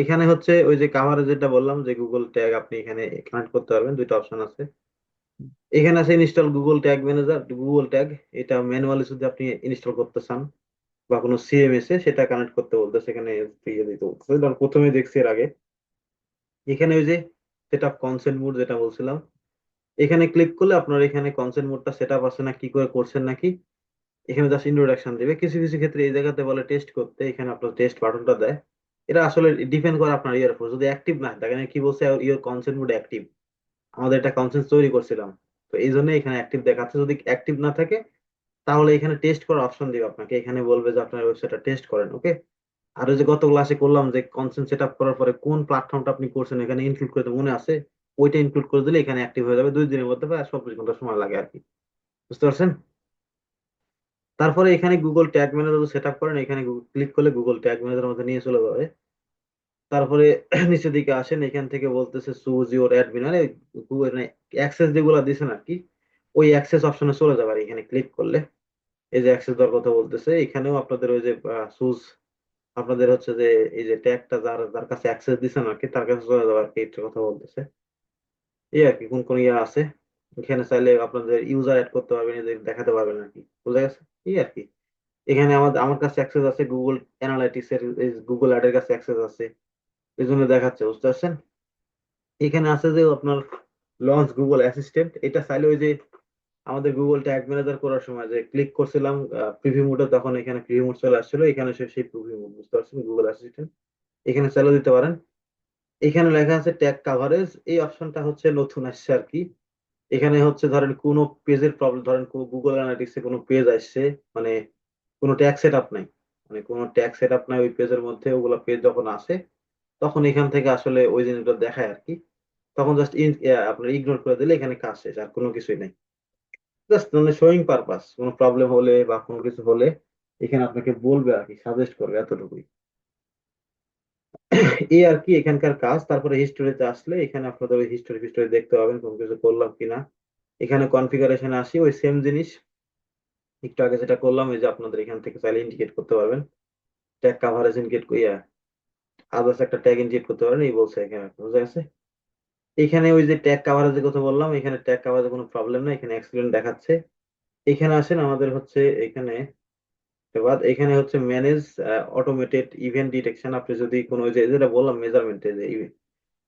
এখানে হচ্ছে ওই যে কাভারে যেটা বললাম, যে গুগল ট্যাগ আপনি এখানে কানেক্ট করতে পারবেন, দুইটা অপশন আছে। হুম, এখানে আছে install Google tag manager, Google tag. এটা ম্যানুয়ালি যদি আপনি ইনস্টল করতে চান বা কোনো সিএমএস এ, সেটা কানেক্ট করতে বলতেছে, এখানে দিয়ে দিতে বলতেছে। ধর প্রথমে দেখছি এর আগে, এখানে ওই যে সেট আপ কনসেন্ট মোড যেটা বলছিলাম, এখানে ক্লিক করলে আপনার এখানে কনসেন্ট মোডটা সেট আপ আছে না, কি করে করছেন নাকি, এখানে জাস্ট ইন্ট্রোডাকশন দিবে। কিছু কিছু ক্ষেত্রে এই জায়গাতে বলে টেস্ট করতে, এখানে আপনার টেস্ট বাটনটা দেয়। এটা আসলে ডিপেন্ড করে আপনার ইয়ার উপর, যদি অ্যাক্টিভ না থাকে। এখানে কি বলছে, ইওর কনসেন্ট মোড অ্যাক্টিভ। আমাদের একটা কনসেন্ট তৈরি করছিলাম, তো এই জন্য এখানে অ্যাক্টিভ দেখাচ্ছে। যদি অ্যাক্টিভ না থাকে, তাহলে এখানে টেস্ট করার অপশন দিবে আপনাকে, এখানে বলবে যে আপনার ওয়েবসাইটটা টেস্ট করেন, ওকে? আর ওই যে গত ক্লাসে করলাম, যে কনসেন্ট সেট আপ করার পরে কোন প্ল্যাটফর্মটা আপনি করছেন এখানে ইনক্লুড করতে মনে আছে, ওইটা ইনক্লুড করে দিলে এখানে অ্যাক্টিভ হয়ে যাবে 2 দিনের মধ্যে, বা 24 ঘন্টা সময় লাগে আর কি, বুঝতে পারছেন? তারপরে এখানে Google tag manager set up করেন, এখানে ক্লিক করলে গুগল ট্যাগ ম্যানেজার মধ্যে নিয়ে চলে যাবে। তারপরে নিচের দিকে আসেন, এখান থেকে বলতেছে চুজ ইউর অ্যাডমিন, মানে অ্যাক্সেস যেগুলো দিছেন আর কি, ওই অ্যাক্সেস অপশনে চলে যাবে আর এখানে ক্লিক করলে। এই যে অ্যাক্সেস দেওয়ার কথা বলতেছে, এখানেও আপনাদের ওই যে চুজ, আপনাদের হচ্ছে যে এই যে ট্যাগটা যার যার কাছে অ্যাক্সেস দিচ্ছেন আর কি, তার কাছে চলে যাবে আর কি, এটার কথা বলতেছে। এই আর কি, কোন কোন ইয়ে আছে, এখানে চাইলে আপনাদের ইউজার অ্যাড করতে পারবেন, এদের দেখাতে পারবেন আর কি, বুঝা গেছে? এই আর কি। এখানে আমার কাছে অ্যাক্সেস আছে গুগল অ্যানালাইটিক্স এর, গুগল অ্যাড এর কাছে অ্যাক্সেস আছে, এই জন্য দেখাচ্ছে, বুঝতে পারছেন? এখানে আছে যে আপনার লঞ্চ গুগল অ্যাসিস্ট্যান্ট, এটা চাইলে ওই যে আমাদের গুগল ট্যাগ ম্যানেজার করার সময় যে ক্লিক করছিলাম প্রিভিউ মোডে, তখন এখানে প্রিভিউ মোড চলে আসছিল, এখানে সেই প্রিভিউ মোড, বুঝতে পারছেন? গুগল অ্যাসিস্ট্যান্ট এখানে চালু দিতে পারেন। এখানে লেখা আছে ট্যাগ কাভারেজ, এই অপশনটা হচ্ছে নতুন আসছে আর কি। এখানে হচ্ছে ধরেন কোনো পেজের প্রবলেম, ধরেন গুগল অ্যানালিটিক্সে কোনো পেজ আসছে, মানে কোনো ট্যাগ সেট আপ নাই, মানে কোনো ট্যাগ সেট আপ নাই ওই পেজের মধ্যে, ওগুলো পেজ যখন আসে, তখন এখান থেকে আসলে ওই জিনিসটা দেখায় আর কি। তখন জাস্ট আপনার ইগনোর করে দিলে এখানে কাজ শেষ, আর কোনো কিছুই নেই। জাস্ট মানে শোয়িং পারপাস, কোনো প্রবলেম হলে বা কোনো কিছু হলে এখানে আপনাকে বলবে আর কি, সাজেস্ট করবে, এতটুকুই। এই আর কি এখানকার কাজ। তারপরে হিস্টোরিতে আসলে এখানে আপনাদের ওই হিস্টোরি ফিস্টোরি দেখতে পাবেন, কোনো কিছু করলাম কিনা। এখানে কনফিগারেশনে আসি, ওই সেম জিনিস একটু আগে যেটা করলাম, এই যে আপনাদের এখান থেকে চাইলে ইন্ডিকেট করতে পারবেন, ট্যাগ কাভারেজ ইন্ডিকেট করিয়া আদার্স একটা ট্যাগ ইন্ডিকেট করতে পারেন, এই বলছে এখানে, বুঝা গেছে? এখানে ওই যে ট্যাগ কাভারেজের কথা বললাম, এখানে ট্যাগ কাভারেজে কোনো প্রবলেম না, এখানে এক্সিলেন্ট দেখাচ্ছে। এখানে আসেন, আমাদের হচ্ছে এখানে এবার এখানে হচ্ছে ম্যানেজ অটোমেটেড ইভেন্ট ডিটেকশন। আপনি যদি কোনো ওই যে যেটা বললাম মেজারমেন্টে যে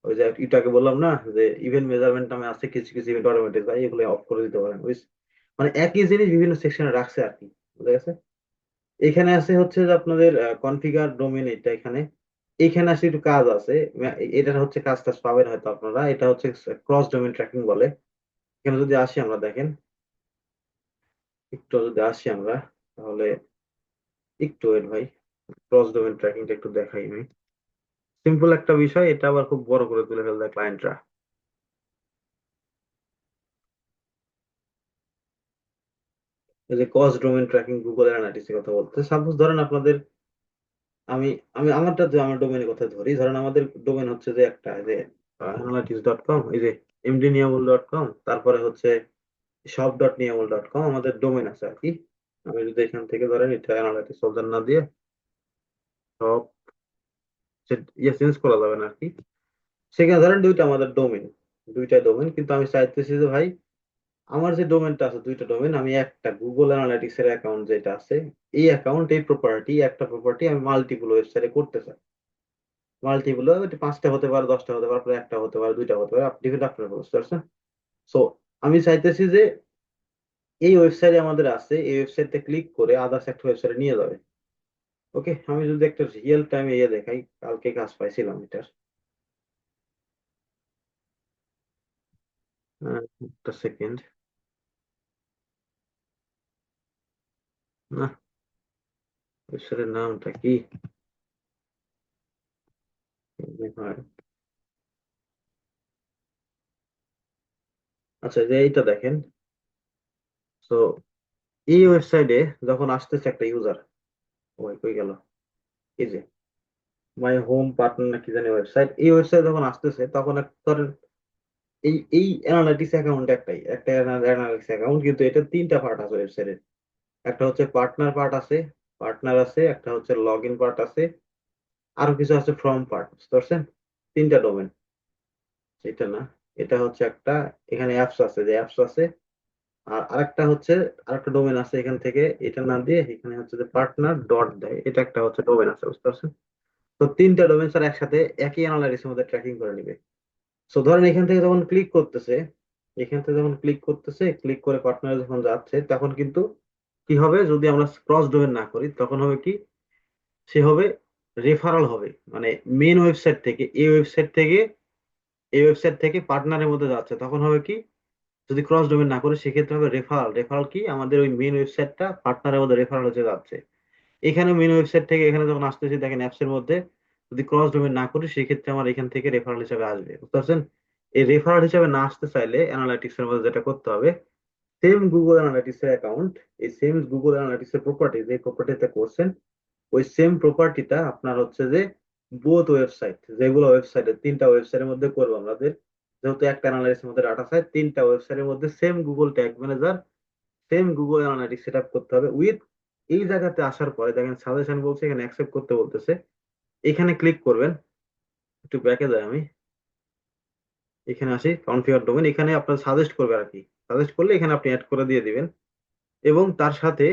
ওই যে এটাকে বললাম না যে ইভেন্ট মেজারমেন্ট নামে আছে কিছু কিছু ইভেন্ট অটোমেটেড, ভাই এগুলো অফ করে দিতে পারেন। ওই মানে একই জিনিস বিভিন্ন সেকশনে রাখছে আর কি, বুঝা গেছে। এখানে আছে হচ্ছে যে আপনাদের কনফিগার ডোমেন, এটা এখানে এখানে আসলে একটু কাজ আছে। এটা হচ্ছে কাজ টাজ পাবেন হয়তো আপনারা, এটা হচ্ছে ক্রস ডোমেন ট্র্যাকিং বলে। এখানে যদি আসি আমরা দেখেন, একটু যদি আসি আমরা, তাহলে একটু ওয়েট ভাই, ক্রস ডোমেন ট্র্যাকিংটা একটু দেখাই আমি। সিম্পল একটা বিষয়, এটা আবার খুব বড় করে তুলে ফেলবে ক্লায়েন্টরা। এই যে cross domain tracking Google analytics এর কথা বলতে, সাপোজ ধরেন আপনাদের, আমি আমি আমারটা যে আমার ডোমেনের কথা ধরি, ধরেন আমাদের ডোমেন হচ্ছে যে একটা যে analytics.com, এই যে mdniamul.com, তারপরে হচ্ছে shop.niamul.com, আমাদের ডোমেন আছে আর কি। আমি যদি এখান থেকে ধরেন এটা অ্যানালাইটিক্স ফোল্ডার না দিয়ে সব ইয়ে চেঞ্জ করা যাবে না আর কি। সেখানে ধরেন দুইটা আমাদের ডোমেন, দুইটা ডোমেন, কিন্তু আমি চাইতেছি যে ভাই আমার যে ডোমেনটা আছে, দুইটা ডোমেন, আমি একটা গুগল অ্যানালিটিক্স এর অ্যাকাউন্ট যেটা আছে, এই অ্যাকাউন্ট এই প্রপার্টি একটা প্রপার্টি আমি মাল্টিপল ওয়েবসাইটে করতে চাই। মাল্টিপল এটা 5টা হতে পারে, 10টা হতে পারে, আপনার একটা হতে পারে, দুইটা হতে পারে, ডিফারেন্ট আপনার বুঝতে পারছেন। সো আমি চাইতেছি যে এই ওয়েবসাইটে আমাদের আছে, এই ওয়েবসাইটে ক্লিক করে আদার্স একটা ওয়েবসাইটে নিয়ে যাবে। ওকে, আমি যদি একটা রিয়েল টাইমে ইয়ে দেখাই, কালকে কাজ পাইছিলাম এটার, একটা সেকেন্ড, না ওয়েবসাইটের নামটা কি হয়। আচ্ছা, যে এইটা দেখেন। তো এই ওয়েবসাইটে যখন আসতেছে একটা ইউজার, ওই কই গেল, এই যে মাই হোম পার্টনার না কি জানি ওয়েবসাইট, এই ওয়েবসাইট যখন আসতেছে তখন ধরেন এই এই অ্যানালিটিক্স অ্যাকাউন্ট একটাই, একটা অ্যানালিটিক্স অ্যাকাউন্ট, কিন্তু এটা তিনটা পার্ট আছে ওয়েবসাইটের। একটা হচ্ছে পার্টনার পার্ট আছে, পার্টনার আছে, একটা হচ্ছে লগ ইন পার্ট আছে, আরো কিছু আছে ফ্রম পার্ট, বুঝতে পারছেন। তিনটা ডোমেন, এটা না, এটা হচ্ছে একটা, এখানে অ্যাপস আছে, যে অ্যাপস আছে। আর আরেকটা হচ্ছে আরেকটা ডোমেন আছে, এখান থেকে এটা না দিয়ে এখানে হচ্ছে যে পার্টনার ডট দেয়, এটা একটা হচ্ছে ডোমেন আছে, বুঝতে পারছেন। তো তিনটা ডোমেন স্যার একসাথে একই অ্যানালাইটিক্সের মধ্যে ট্র্যাকিং করে নিবে। সো ধরেন এখান থেকে যখন ক্লিক করতেছে, এখান থেকে যখন ক্লিক করতেছে, ক্লিক করে পার্টনারে যখন যাচ্ছে, তখন কিন্তু কি হবে, যদি আমরা ক্রস ডোমেন না করি তখন হবে কি, সে হবে রেফারাল হবে, মানে মেন ওয়েবসাইট থেকে এই ওয়েবসাইট থেকে পার্টনারের মধ্যে যাচ্ছে, তখন হবে কি, যদি ক্রস ডোমেন না করে সেক্ষেত্রে হবে রেফারাল। রেফারাল কি, আমাদের ওই মেন ওয়েবসাইটটা পার্টনারের মধ্যে রেফারাল হতে যাচ্ছে। এখানে মেন ওয়েবসাইট থেকে এখানে যখন আসতেছি দেখেন অ্যাপস এর মধ্যে, যদি ক্রস ডোমেন না করি সেক্ষেত্রে আমার এখান থেকে রেফারেল হিসাবে আসবে, বুঝতে পারছেন। এই রেফারেল হিসাবে না আসতে চাইলে অ্যানালাইটিক্স এর মধ্যে যেটা করতে হবে, সেম গুগল অ্যানালাইটিক্স এর অ্যাকাউন্ট, এই সেম গুগল অ্যানালাইটিক্স এর প্রপার্টি, যে প্রপার্টিতে করছেন ওই সেম প্রপার্টিটা আপনার হচ্ছে যে বোথ ওয়েবসাইট, যেগুলো ওয়েবসাইটের তিনটা ওয়েবসাইটের মধ্যে করবো আমাদের, যেহেতু একটা অ্যানালাইটিক্স এর মধ্যে ডাটা সাইট, তিনটা ওয়েবসাইটের মধ্যে same Google tag manager, same Google analytics set up করতে হবে উইথ। এই জায়গাতে আসার পরে দেখেন সাজেশন বলছে, এখানে অ্যাকসেপ্ট করতে বলতেছে, এখানে ক্লিক করবেন। একটু ব্যাকে যাই আমি, এখানে আসি কনফিগার ডোমেন, এখানে আপনার সাজেস্ট করবে আর কি, সাজেস্ট করলে এখানে আপনি অ্যাড করে দিয়ে দিবেন। এবং তার সাথে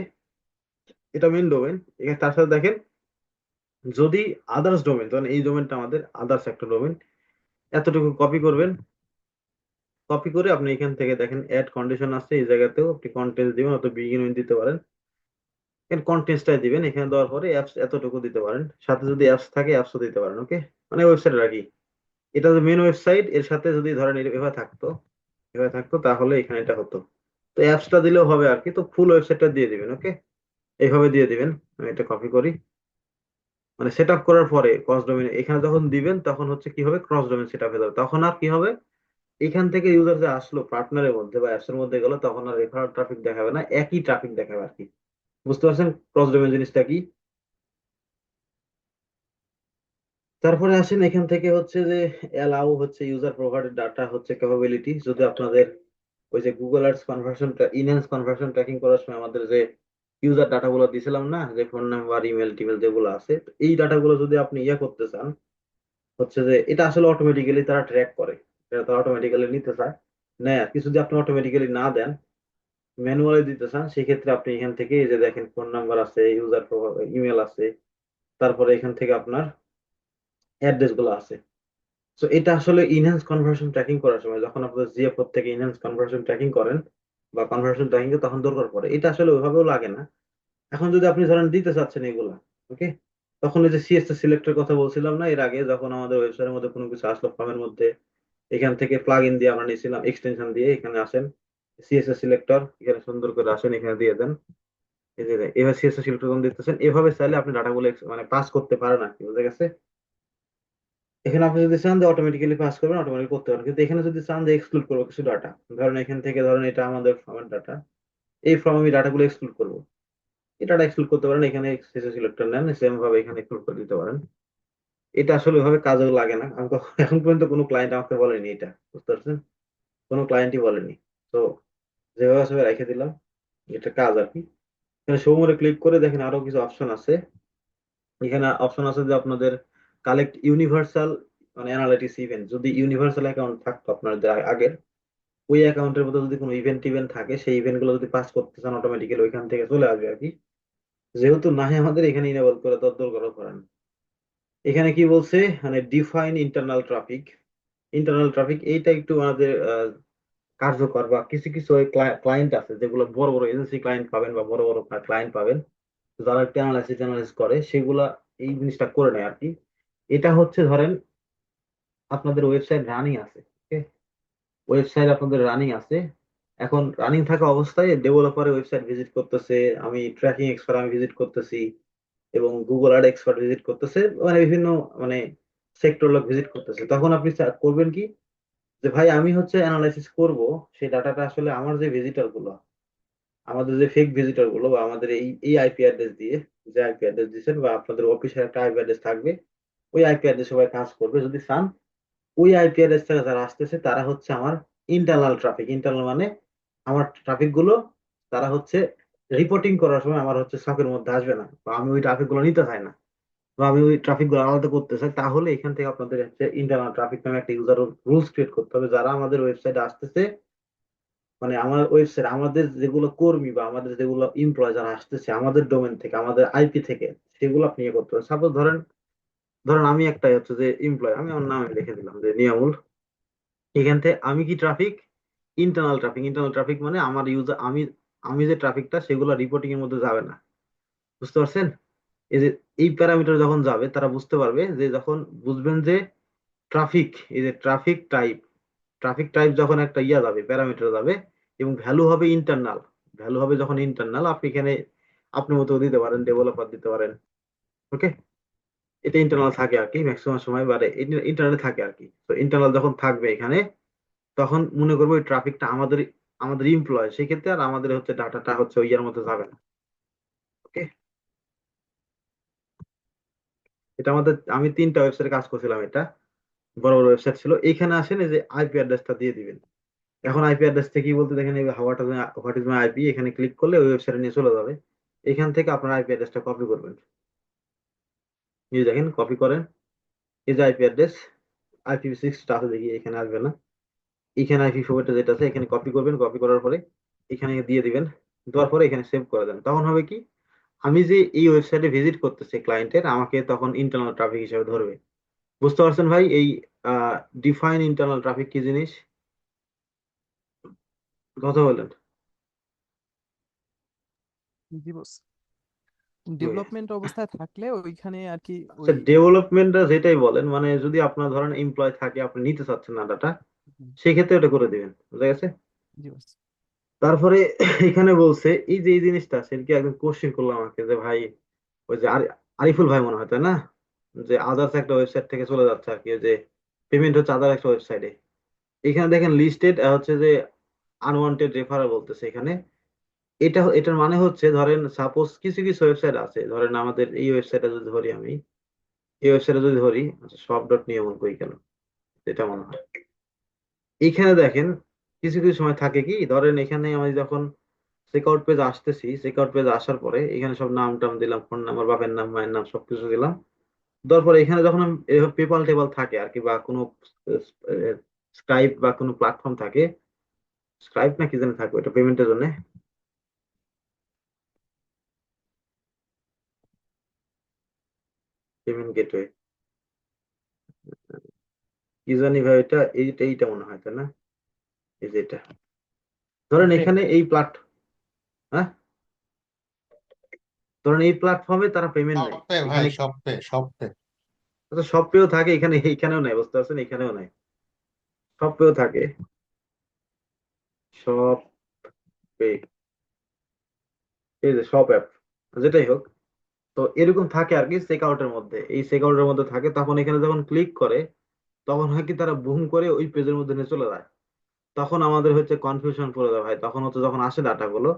এটা মেন ডোমেন, এখানে তার সাথে দেখেন যদি আদার্স ডোমেন, তখন এই ডোমেনটা আমাদের আদার্স একটা ডোমেন, এতটুকু কপি করবেন। কপি করে আপনি এখান থেকে দেখেন অ্যাড কন্ডিশন আছে, এই জায়গাতেও আপনি কন্টেন্টস দিবেন, অত বিগিন দিতে পারেন, এখানে কন্টেন্টসটাই দিবেন, এখানে দেওয়ার পরে অ্যাপস এতটুকু দিতে পারেন, সাথে যদি অ্যাপস থাকে অ্যাপসও দিতে পারেন। ওকে, মানে ওয়েবসাইট রাখি, এটা যে মেন ওয়েবসাইট, এর সাথে যদি ধরেন এভাবে থাকতো তাহলে এখানে এটা হতো। তো অ্যাপসটা দিলেও হবে আর কি, তো ফুল ওয়েবসাইটটা দিয়ে দিবেন। ওকে, এইভাবে দিয়ে দিবেন। আমি এটা কপি করি, মানে সেট আপ করার পরে ক্রস ডোমেন এখানে যখন দিবেন তখন হচ্ছে কি হবে, ক্রস ডোমেন সেট আপ হয়ে যাবে, তখন আর কি হবে, এখান থেকে ইউজার যে আসলো পার্টনারের মধ্যে বা অ্যাপস এর মধ্যে গেল, তখন আর রেফারেল ট্রাফিক দেখাবে না, একই ট্রাফিক দেখাবে আর কি। বুঝতে পারছেন ক্রস ডোমেন জিনিসটা কি। তারপরে আসেন এখান থেকে হচ্ছে যে অ্যালাউ হচ্ছে ইউজার প্রোভাইডেড ডাটা হচ্ছে ক্যাপাবিলিটি, যদি আপনাদের ওই যে Google arts conversion enhance conversion tracking করার সময় আমাদের যে ইউজার ডাটাগুলো দিছিলাম না, যে ফোন নাম্বার ইমেল টিমেল যেগুলো আছে, তো এই ডাটাগুলো যদি আপনি ইয়ে করতে চান, হচ্ছে যে এটা আসলে অটোমেটিক্যালি তারা ট্র্যাক করে, সেটা তারা অটোমেটিক্যালি নিতে চায়, নেয় আর কি। যদি আপনি অটোমেটিক্যালি না দেন, ম্যানুয়ালি দিতে চান, সেক্ষেত্রে আপনি এখান থেকে এই যে দেখেন ফোন নাম্বার আছে, ইউজার ইমেল আছে, তারপরে এখান থেকে আপনার অ্যাড্রেস গুলো আছে। তো এটা আসলে ইনহ্যান্স কনভার্সন ট্র্যাকিং করার সময় যখন আপনার জিএফ থেকে ইনহ্যান্স কনভার্সন ট্র্যাকিং করেন বা কনভার্সন ট্র্যাকিং তখন দরকার পড়ে। এটা আসলে ওইভাবেও লাগে না। এখন যদি আপনি ধরেন দিতে চাচ্ছেন এগুলা, ওকে, তখন এই যে সিএসএস সিলেক্টের কথা বলছিলাম না এর আগে, যখন আমাদের ওয়েবসাইটের মধ্যে কোনো কিছু আসলো ফর্মের মধ্যে, এখান থেকে প্লাগ ইন দিয়ে আমরা নিয়েছিলাম, এক্সটেনশন দিয়ে এখানে আসেন, সিএসএস সিলেক্টর এখানে সুন্দর করে আসেন, এখানে দিয়ে দেন। এই যে এভাবে সিএসএস সিলেক্টর যখন দিতেছেন, এভাবে চাইলে আপনি ডাটাগুলো মানে পাস করতে পারেন আর কি, বুঝা গেছে? এখানে আপনি যদি চান যে অটোমেটিক্যালি পাস করবেন, অটোমেটিক করতে পারেন, কিন্তু এখানে যদি চান যে এক্সক্লুড করবো কিছু ডাটা, ধরেন এখান থেকে ধরেন এটা আমাদের ফর্মের ডাটা, এই ফর্ম আমি ডাটাগুলো এক্সক্লুড করবো, এই ডাটা এক্সক্লুড করতে পারেন, এখানে সিএসএস সিলেক্টর নেন, সেম ভাবে এখানে এক্সক্লুড করে দিতে পারেন। এটা আসলে ওইভাবে কাজেও লাগে না, আমি এখন পর্যন্ত কোনো ক্লায়েন্ট আমাকে বলেনি এটা, বুঝতে পারছেন? কোনো ক্লায়েন্টই বলেনি। তো যেভাবে আসলে রেখে দিলাম, এটা কাজ আর কি। এখানে সমরে ক্লিক করে দেখেন আরো কিছু অপশন আছে। এখানে অপশন আছে যে আপনাদের কালেক্ট ইউনিভার্সাল মানে অ্যানালিটিক্স ইভেন্ট, যদি ইউনিভার্সাল অ্যাকাউন্ট থাকতো আপনাদের আগের, ওই অ্যাকাউন্টের মধ্যে যদি কোনো ইভেন্ট থাকে, সেই ইভেন্ট গুলো যদি পাস করতে চান, অটোমেটিক্যালি ওইখান থেকে চলে আসবে আর কি। যেহেতু নাই আমাদের এখানে ইনেবল করে দরকার করেন। এখানে কি বলছে, মানে define internal traffic. Internal traffic এইটা একটু আমাদের কার্যকর, বা কিছু কিছু ক্লায়েন্ট আছে যেগুলো বড় বড় এজেন্সি ক্লায়েন্ট পাবেন বা বড় বড় ক্লায়েন্ট পাবেন, যারা একটু অ্যানালাইসিস করে, সেগুলা এই জিনিসটা করে নেয় আর কি। এটা হচ্ছে ধরেন আপনাদের ওয়েবসাইট রানিং আছে, ওয়েবসাইট আপনাদের রানিং আছে, এখন রানিং থাকা অবস্থায় ডেভেলপারের ওয়েবসাইট ভিজিট করতেছে, আমি ট্র্যাকিং এক্সপার্ট আমি ভিজিট করতেছি, এবং গুগল অ্যাড এক্সপার্ট ভিজিট করতেছে, মানে বিভিন্ন মানে সেক্টর লোক ভিজিট করতেছে, তখন আপনি করবেন কি, যে ভাই আমি হচ্ছে অ্যানালাইসিস করব সেই ডাটাটা আসলে আমার যে ভিজিটর গুলো, আমাদের যে ফেক ভিজিটর গুলো, বা আমাদের এই এই আইপি অ্যাড্রেস দিয়ে, যে আইপি অ্যাড্রেস দিচ্ছেন, বা আপনাদের অফিসের একটা আইপি অ্যাড্রেস থাকবে, ওই আইপি অ্যাড্রেস সবাই কাজ করবে যদি চান। ওই আইপি অ্যাড্রেস থেকে যারা আসতেছে তারা হচ্ছে আমার ইন্টারনাল ট্রাফিক। ইন্টারনাল মানে আমার ট্রাফিক গুলো, তারা হচ্ছে রিপোর্টিং করার সময় আমার হচ্ছে শখের মধ্যে আসবে না, বা আমি ওই ট্রাফিক গুলো নিতে চাই না, বা আমি ওই ট্রাফিক গুলো আলাদা করতে চাই, তাহলে এখান থেকে আপনাদের হচ্ছে ইন্টারনাল ট্রাফিক নামে একটা ইউজার রুলস ক্রিয়েট করতে হবে, যারা আমাদের ওয়েবসাইটে আসতেছে, মানে আমার ওয়েবসাইট, আমাদের যেগুলো কর্মী বা আমাদের যেগুলো এমপ্লয় যারা আসতেছে আমাদের ডোমেন থেকে, আমাদের আইপি থেকে, সেগুলো আপনি ইয়ে করতে হবে। সাপোজ ধরেন, আমি একটাই হচ্ছে যে এমপ্লয়, আমি আমার নাম লিখে দিলাম যে নিয়ামুল। এখান থেকে আমি কি traffic, internal traffic. Internal traffic মানে আমার ইউজার, আমি আমি যে ট্রাফিকটা সেগুলো রিপোর্টিং এর মধ্যে যাবে না, বুঝতে পারছেন? এই যে এই প্যারামিটার যখন যাবে, তারা বুঝতে পারবে যে, যখন বুঝবেন যে ট্রাফিক, এই যে ট্রাফিক টাইপ, যখন একটা ইয়া যাবে, প্যারামিটার যাবে, এবং ভ্যালু হবে ইন্টারনাল, ভ্যালু হবে যখন ইন্টারনাল, আপনি এখানে আপনি মতো দিতে পারেন, ডেভেলপার দিতে পারেন, ওকে। এটা ইন্টারনাল থাকে আর কি, ম্যাক্সিমাম সময়, বারে ইন্টারনাল থাকে আর কি। তো ইন্টারনাল যখন থাকবে এখানে, তখন মনে করবো ওই ট্রাফিকটা আমাদের আমাদের এমপ্লয়, সেক্ষেত্রে আর আমাদের হচ্ছে ডাটাটা হচ্ছে ওই ইয়ার মধ্যে যাবে না, ওকে। এটা আমাদের, আমি 3টা ওয়েবসাইটে কাজ করছিলাম, এটা বড় বড় ওয়েবসাইট ছিল। এখানে আসেন, এই যে আইপি অ্যাড্রেসটা দিয়ে দিবেন। এখন আইপি অ্যাড্রেস থেকে কি বলতে দেখেন, হোয়াট ইজ মাই আইপি, এখানে ক্লিক করলে ওই ওয়েবসাইটে নিয়ে চলে যাবে। এখান থেকে আপনার আইপি অ্যাড্রেসটা কপি করবেন, এই দেখেন কপি করেন, এই যে আইপি অ্যাড্রেস, IPv6 আছে দেখি, এখানে আসবে না, এখানে IP4 যেটা আছে এখানে কপি করবেন, কপি করার পরে এখানে দিয়ে দিবেন, দেওয়ার পরে এখানে সেভ করে দেন। তখন হবে কি, আমি যে এই ওয়েবসাইটে ভিজিট করতেছি ক্লায়েন্টের, আমাকে তখন ইন্টারনাল ট্রাফিক হিসেবে ধরবে। বুঝতে পারছেন ভাই এই ডিফাইন ইন্টারনাল ট্রাফিক কি জিনিস? কথা বলেন। জি বস, ডেভেলপমেন্ট অবস্থায় থাকলে ওইখানে আর কি আচ্ছা, ওই ডেভেলপমেন্টটা যেটাই বলেন, মানে যদি আপনার ধরেন এমপ্লয় থাকে, আপনি নিতে চাচ্ছেন না ডাটা, হুম, সেই ক্ষেত্রে ওটা করে দিবেন, বুঝা গেছে? জি বস। তারপরে এখানে বলছে এই যে এই জিনিসটা, সেদিকে একদম কোশ্চেন করলাম আমাকে যে ভাই, ওই যে আরিফুল ভাই মনে হয়, তাই না, যে আদার্স একটা ওয়েবসাইট থেকে চলে যাচ্ছে আর কি, ওই যে পেমেন্ট হচ্ছে আদার একটা ওয়েবসাইটে, এখানে দেখেন লিস্টেড হচ্ছে যে আনওয়ান্টেড রেফারাল বলতেছে এখানে। এটার মানে হচ্ছে, ধরেন সাপোজ কিছু কিছু ওয়েবসাইট আছে, ধরেন আমাদের এই ওয়েবসাইটে যদি ধরি, আমি এই ওয়েবসাইটে যদি ধরি, আচ্ছা সব ডট নিয়মন কই কেন, এটা মনে হয় এখানে দেখেন, কিছু কিছু সময় থাকে কি, ধরেন এখানে আমি যখন চেকআউট পেজ আসতেছি, চেকআউট পেজ আসার পরে এখানে সব নাম টাম দিলাম, ফোন নাম্বার, বাপের নাম, মায়ের নাম, সবকিছু দিলাম। তারপরে এখানে যখন পেপাল টেপাল থাকে আর কি, বা কোনো স্ক্রাইপ বা কোনো প্ল্যাটফর্ম থাকে, স্ক্রাইপ না কি জানি থাকে ওটা পেমেন্টের জন্য, পেমেন্ট গেটওয়ে কি জানি ভাই, এটা এইটা মনে হয় তাই না? এই যে এটা ধরেন ওকে এখানে এই হ্যাঁ ধরেন এই প্ল্যাটফর্মে তারা পেমেন্ট নেয় সবপে ভাই, এখানে, সবপে আচ্ছা সব পেও থাকে এখানে, এইখানেও নাই, বুঝতে পারছেন, এখানেও নাই, সব পেও থাকে, সব পে, এই যে সব অ্যাপ, যেটাই হোক, তো এরকম থাকে আর কি চেকআউটের মধ্যে, এই চেকআউটের মধ্যে থাকে, তখন এখানে যখন ক্লিক করে তখন হয় কি তারা বুম করে ওই পেজের মধ্যে নিয়ে চলে যায়, তখন আমাদের হচ্ছে কনফিউশন পড়ে যায় ভাই, তখন হচ্ছে যখন আসে ডাটাগুলো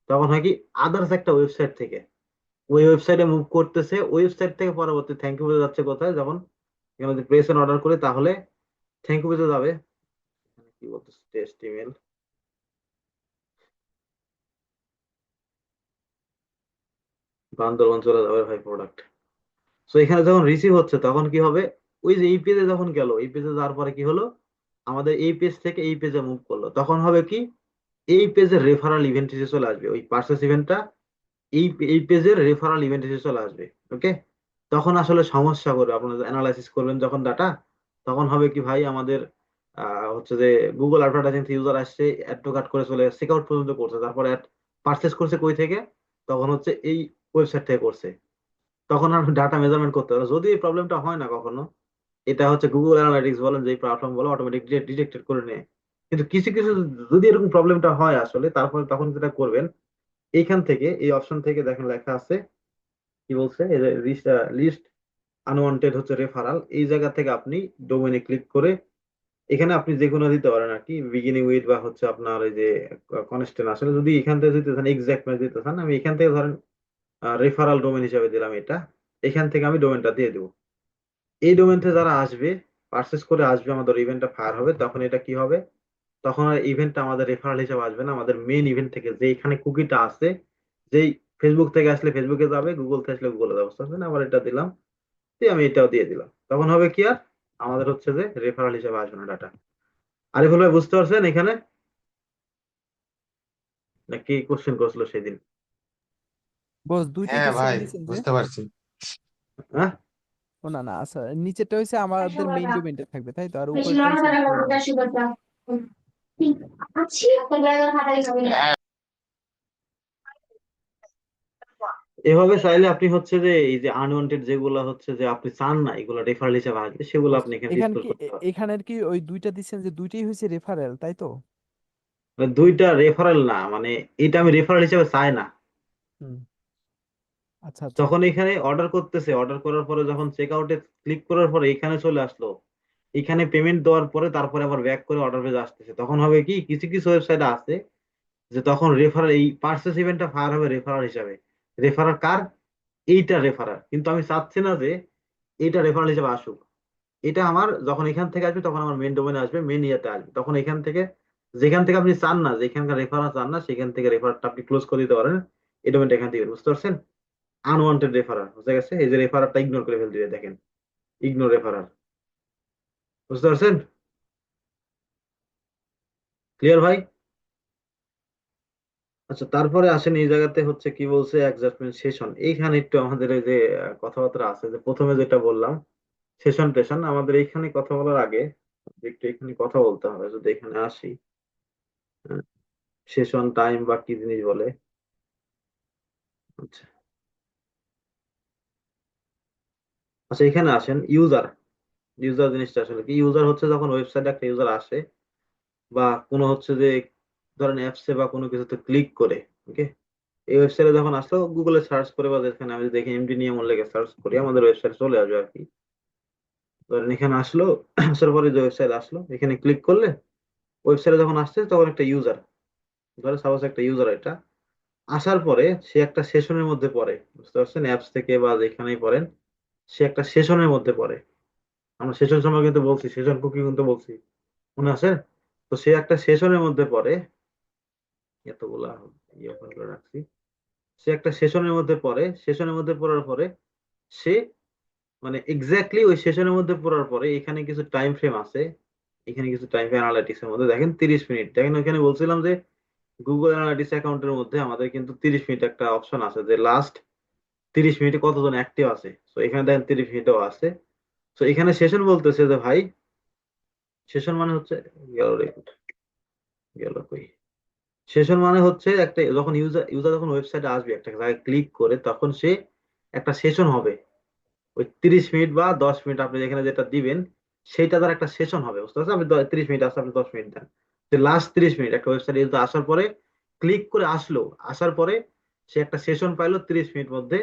তখন হয় কি আদার্স একটা ওয়েবসাইট থেকে ওই ওয়েবসাইটে মুভ করতেছে, ওয়েবসাইট থেকে পরবর্তী থ্যাংক ইউ পেজে যাচ্ছে কোথায়, যখন এখানে যদি প্রেস এন্ড অর্ডার করি তাহলে থ্যাংক ইউ পেজে যাবে, কি বলতেছে টেস্ট ইমেল, বান্দরবান চলে যাবে ভাই প্রোডাক্ট। তো এখানে যখন রিসিভ হচ্ছে তখন কি হবে, ওই যে এই পেজে যখন গেল, এই পেজে যাওয়ার পরে কি হলো, আমাদের এই পেজ থেকে এই পেজে মুভ করলো, তখন হবে কি এই পেজের রেফারাল ইভেন্ট হিসেবে চলে আসবে, ওই পার্সেস ইভেন্টটা এই এই পেজের রেফারাল ইভেন্ট হিসেবে চলে আসবে। ওকে, তখন আসলে সমস্যা করবে, আপনারা অ্যানালাইসিস করবেন যখন ডাটা, তখন হবে কি ভাই আমাদের হচ্ছে যে গুগল অ্যাডভার্টাইজিং ইউজার আসছে, অ্যাড টু কার্ট করে চলে চেক আউট পর্যন্ত করছে, তারপরে পার্চেস করছে কই থেকে, তখন হচ্ছে এই ওয়েবসাইট থেকে করছে, তখন আর ডাটা মেজারমেন্ট করতে পারে, যদি এই প্রবলেমটা হয় না কখনো, এটা হচ্ছে গুগল অ্যানালাইটিক্স বলেন যে প্ল্যাটফর্ম বলে অটোমেটিক ডিটেক্টেড করে নেয়। কিন্তু কিছু কিছু যদি এরকম প্রবলেমটা হয় আসলে, তারপরে তখন যেটা করবেন, এইখান থেকে এই অপশন থেকে দেখেন লেখা আছে, কি বলছে, এই যে লিস্ট আনওয়ান্টেড হচ্ছে রেফারাল, এই জায়গা থেকে আপনি ডোমেনে ক্লিক করে এখানে আপনি যে কোনো দিতে পারেন আর কি, বিগিনিং উইথ বা হচ্ছে আপনার এই যে কনস্ট্যান্ট, আসলে যদি এখান থেকে দিতে চান, এক্সাক্ট ম্যাচ দিতে চান, আমি এখান থেকে ধরেন রেফারাল ডোমেন হিসাবে দিলাম এটা, এখান থেকে আমি ডোমেনটা দিয়ে দেবো, এই ডোমেন থেকে যারা আসবে পারচেস করে আসবে, আমাদের ইভেন্টটা ফায়ার হবে, তখন এটা কি হবে, তখন আর ইভেন্টটা আমাদের রেফারেল হিসেবে আসবে না, আমাদের মেইন ইভেন্ট থেকে যে এখানে কুকিটা আছে, যেই ফেসবুক থেকে আসলে ফেসবুকে যাবে, গুগল থেকে আসলে গুগলে যাবে, বুঝতে পারছেন? আবার এটা দিলাম, দিয়ে আমি এটাও দিয়ে দিলাম, তখন হবে কি আর আমাদের হচ্ছে যে রেফারেল হিসেবে আসবে না ডাটা। আরিফুল ভাই বুঝতে পারছেন এখানে, নাকি কোশ্চেন করছিল সেদিন? বস দুইটাই হ্যাঁ তো সেম ভাই, দিছেন যে, বুঝতে পারছি। হ্যাঁ, ও না না আচ্ছা, নিচেরটা হইছে আমাদের মেইন ডোমেইনটা থাকবে তাই তো, আর উপরেরটা হইছে রেফারেল। হ্যাঁ, এভাবে চাইলে আপনি হচ্ছে যে এই যে আনওয়ান্টেড যেগুলো হচ্ছে যে আপনি চান না এগুলো রেফারেল হিসেবে আসবে, সেগুলো বস আপনি এখানে এখানে রিস্টোর কি করতে পারেন। এখানের কি ওই দুইটা দিচ্ছেন যে দুইটাই হয়েছে রেফারেল তাই তো? মানে দুইটা রেফারেল না, মানে এটা আমি রেফারেল হিসেবে চাই না, হুম, আচ্ছা আচ্ছা। যখন এখানে অর্ডার করতেছে, অর্ডার করার পরে যখন চেক আউটে ক্লিক করার পরে এখানে চলে আসলো, এখানে পেমেন্ট দেওয়ার পরে তারপরে আবার ব্যাক করে অর্ডার পেজে আসতেছে, তখন হবে কি কিছু কিছু ওয়েবসাইট আছে যে তখন রেফারেল এই পার্সেস ইভেন্টটা ফায়ার হবে রেফারাল হিসাবে, রেফারাল কার, এইটা রেফারাল, কিন্তু আমি চাচ্ছি না যে এইটা রেফারেল হিসেবে আসুক, এটা আমার যখন এখান থেকে আসবে তখন আমার মেন ডোমেনে আসবে, মেন ইয়েতে আসবে, তখন এখান থেকে যেখান থেকে আপনি চান না, যেখানকার রেফারেন্স চান না সেখান থেকে রেফারটা আপনি ক্লোজ করে দিতে পারেন, এই ডোমেনটা এখান থেকে, বুঝতে পারছেন? আনওয়ান্টেড রেফারার বুঝে গেছে, এই যে রেফারারটা ইগনোর করে ফেলতে হবে, দেখেন ইগনোর রেফারার, বুঝতে পারছেন? ক্লিয়ার ভাই? আচ্ছা তারপরে আসেন এই জায়গাতে হচ্ছে কি বলছে অ্যাডজাস্টমেন্ট সেশন, এইখানে একটু আমাদের এই যে কথাবার্তা আছে, যে প্রথমে যেটা বললাম সেশন টেশন, আমাদের এইখানে কথা বলার আগে একটু এখানে কথা বলতে হবে, যদি এখানে আসি সেশন টাইম বা কি জিনিস বলে, আচ্ছা আচ্ছা এখানে আসেন ইউজার, ইউজার জিনিসটা আসলে কি, ইউজার হচ্ছে যখন ওয়েবসাইটে একটা ইউজার আসে বা কোনো হচ্ছে যে ধরেন অ্যাপসে বা কোনো কিছুতে ক্লিক করে, ওকে, এই ওয়েবসাইটে যখন আসলো গুগলে সার্চ করে বা যেখানে আমি দেখি এমডি নিয়ে লেগে সার্চ করি আমাদের ওয়েবসাইট চলে আসবে আর কি, ধরেন এখানে আসলো, আসার পরে যে ওয়েবসাইট আসলো এখানে ক্লিক করলে ওয়েবসাইটে যখন আসছে তখন একটা ইউজার, ধরে সাপোজ একটা ইউজার, এটা আসার পরে সে একটা সেশনের মধ্যে পড়ে, বুঝতে পারছেন, অ্যাপস থেকে বা যেখানেই পড়েন সে একটা সেশনের মধ্যে পড়ে, আমরা সেশন সময় কিন্তু বলছি, সেশন কুকি কিন্তু বলছি, মনে আছে? তো সে একটা সেশনের মধ্যে পড়ে, এতগুলা ইয়ে open করে রাখছি, সে একটা সেশনের মধ্যে পড়ে, সেশনের মধ্যে পড়ার পরে সে মানে এক্স্যাক্টলি ওই সেশনের মধ্যে পড়ার পরে এখানে কিছু টাইম ফ্রেম আছে, এখানে কিছু টাইম অ্যানালাইটিক্স এর মধ্যে দেখেন 30 মিনিট, দেখেন ওখানে বলছিলাম যে গুগল অ্যানালাইটিক্স অ্যাকাউন্টের মধ্যে আমাদের কিন্তু 30 মিনিট একটা অপশন আছে যে লাস্ট 30 মিনিটে কতজন অ্যাক্টিভ আছে। তো এখানে দেখেন 30 মিনিটও আছে। তো এখানে সেশন বলতেছে যে ভাই, সেশন মানে হচ্ছে গেল রে, গেল কই, সেশন মানে হচ্ছে একটা যখন ইউজার ইউজার যখন ওয়েবসাইটে আসবে একটা জায়গায় ক্লিক করে তখন সে একটা সেশন হবে। ওই 30 মিনিট বা 10 মিনিট আপনি যেখানে যেটা দিবেন সেইটা তার একটা সেশন হবে, বুঝতে পারছেন? আপনি 30 মিনিট আসলে আপনি 10 মিনিট দেন, যে লাস্ট 30 মিনিট একটা ওয়েবসাইটে ইউজার আসার পরে ক্লিক করে আসলো, আসার পরে সে একটা সেশন পাইলো 30 মিনিট মধ্যে।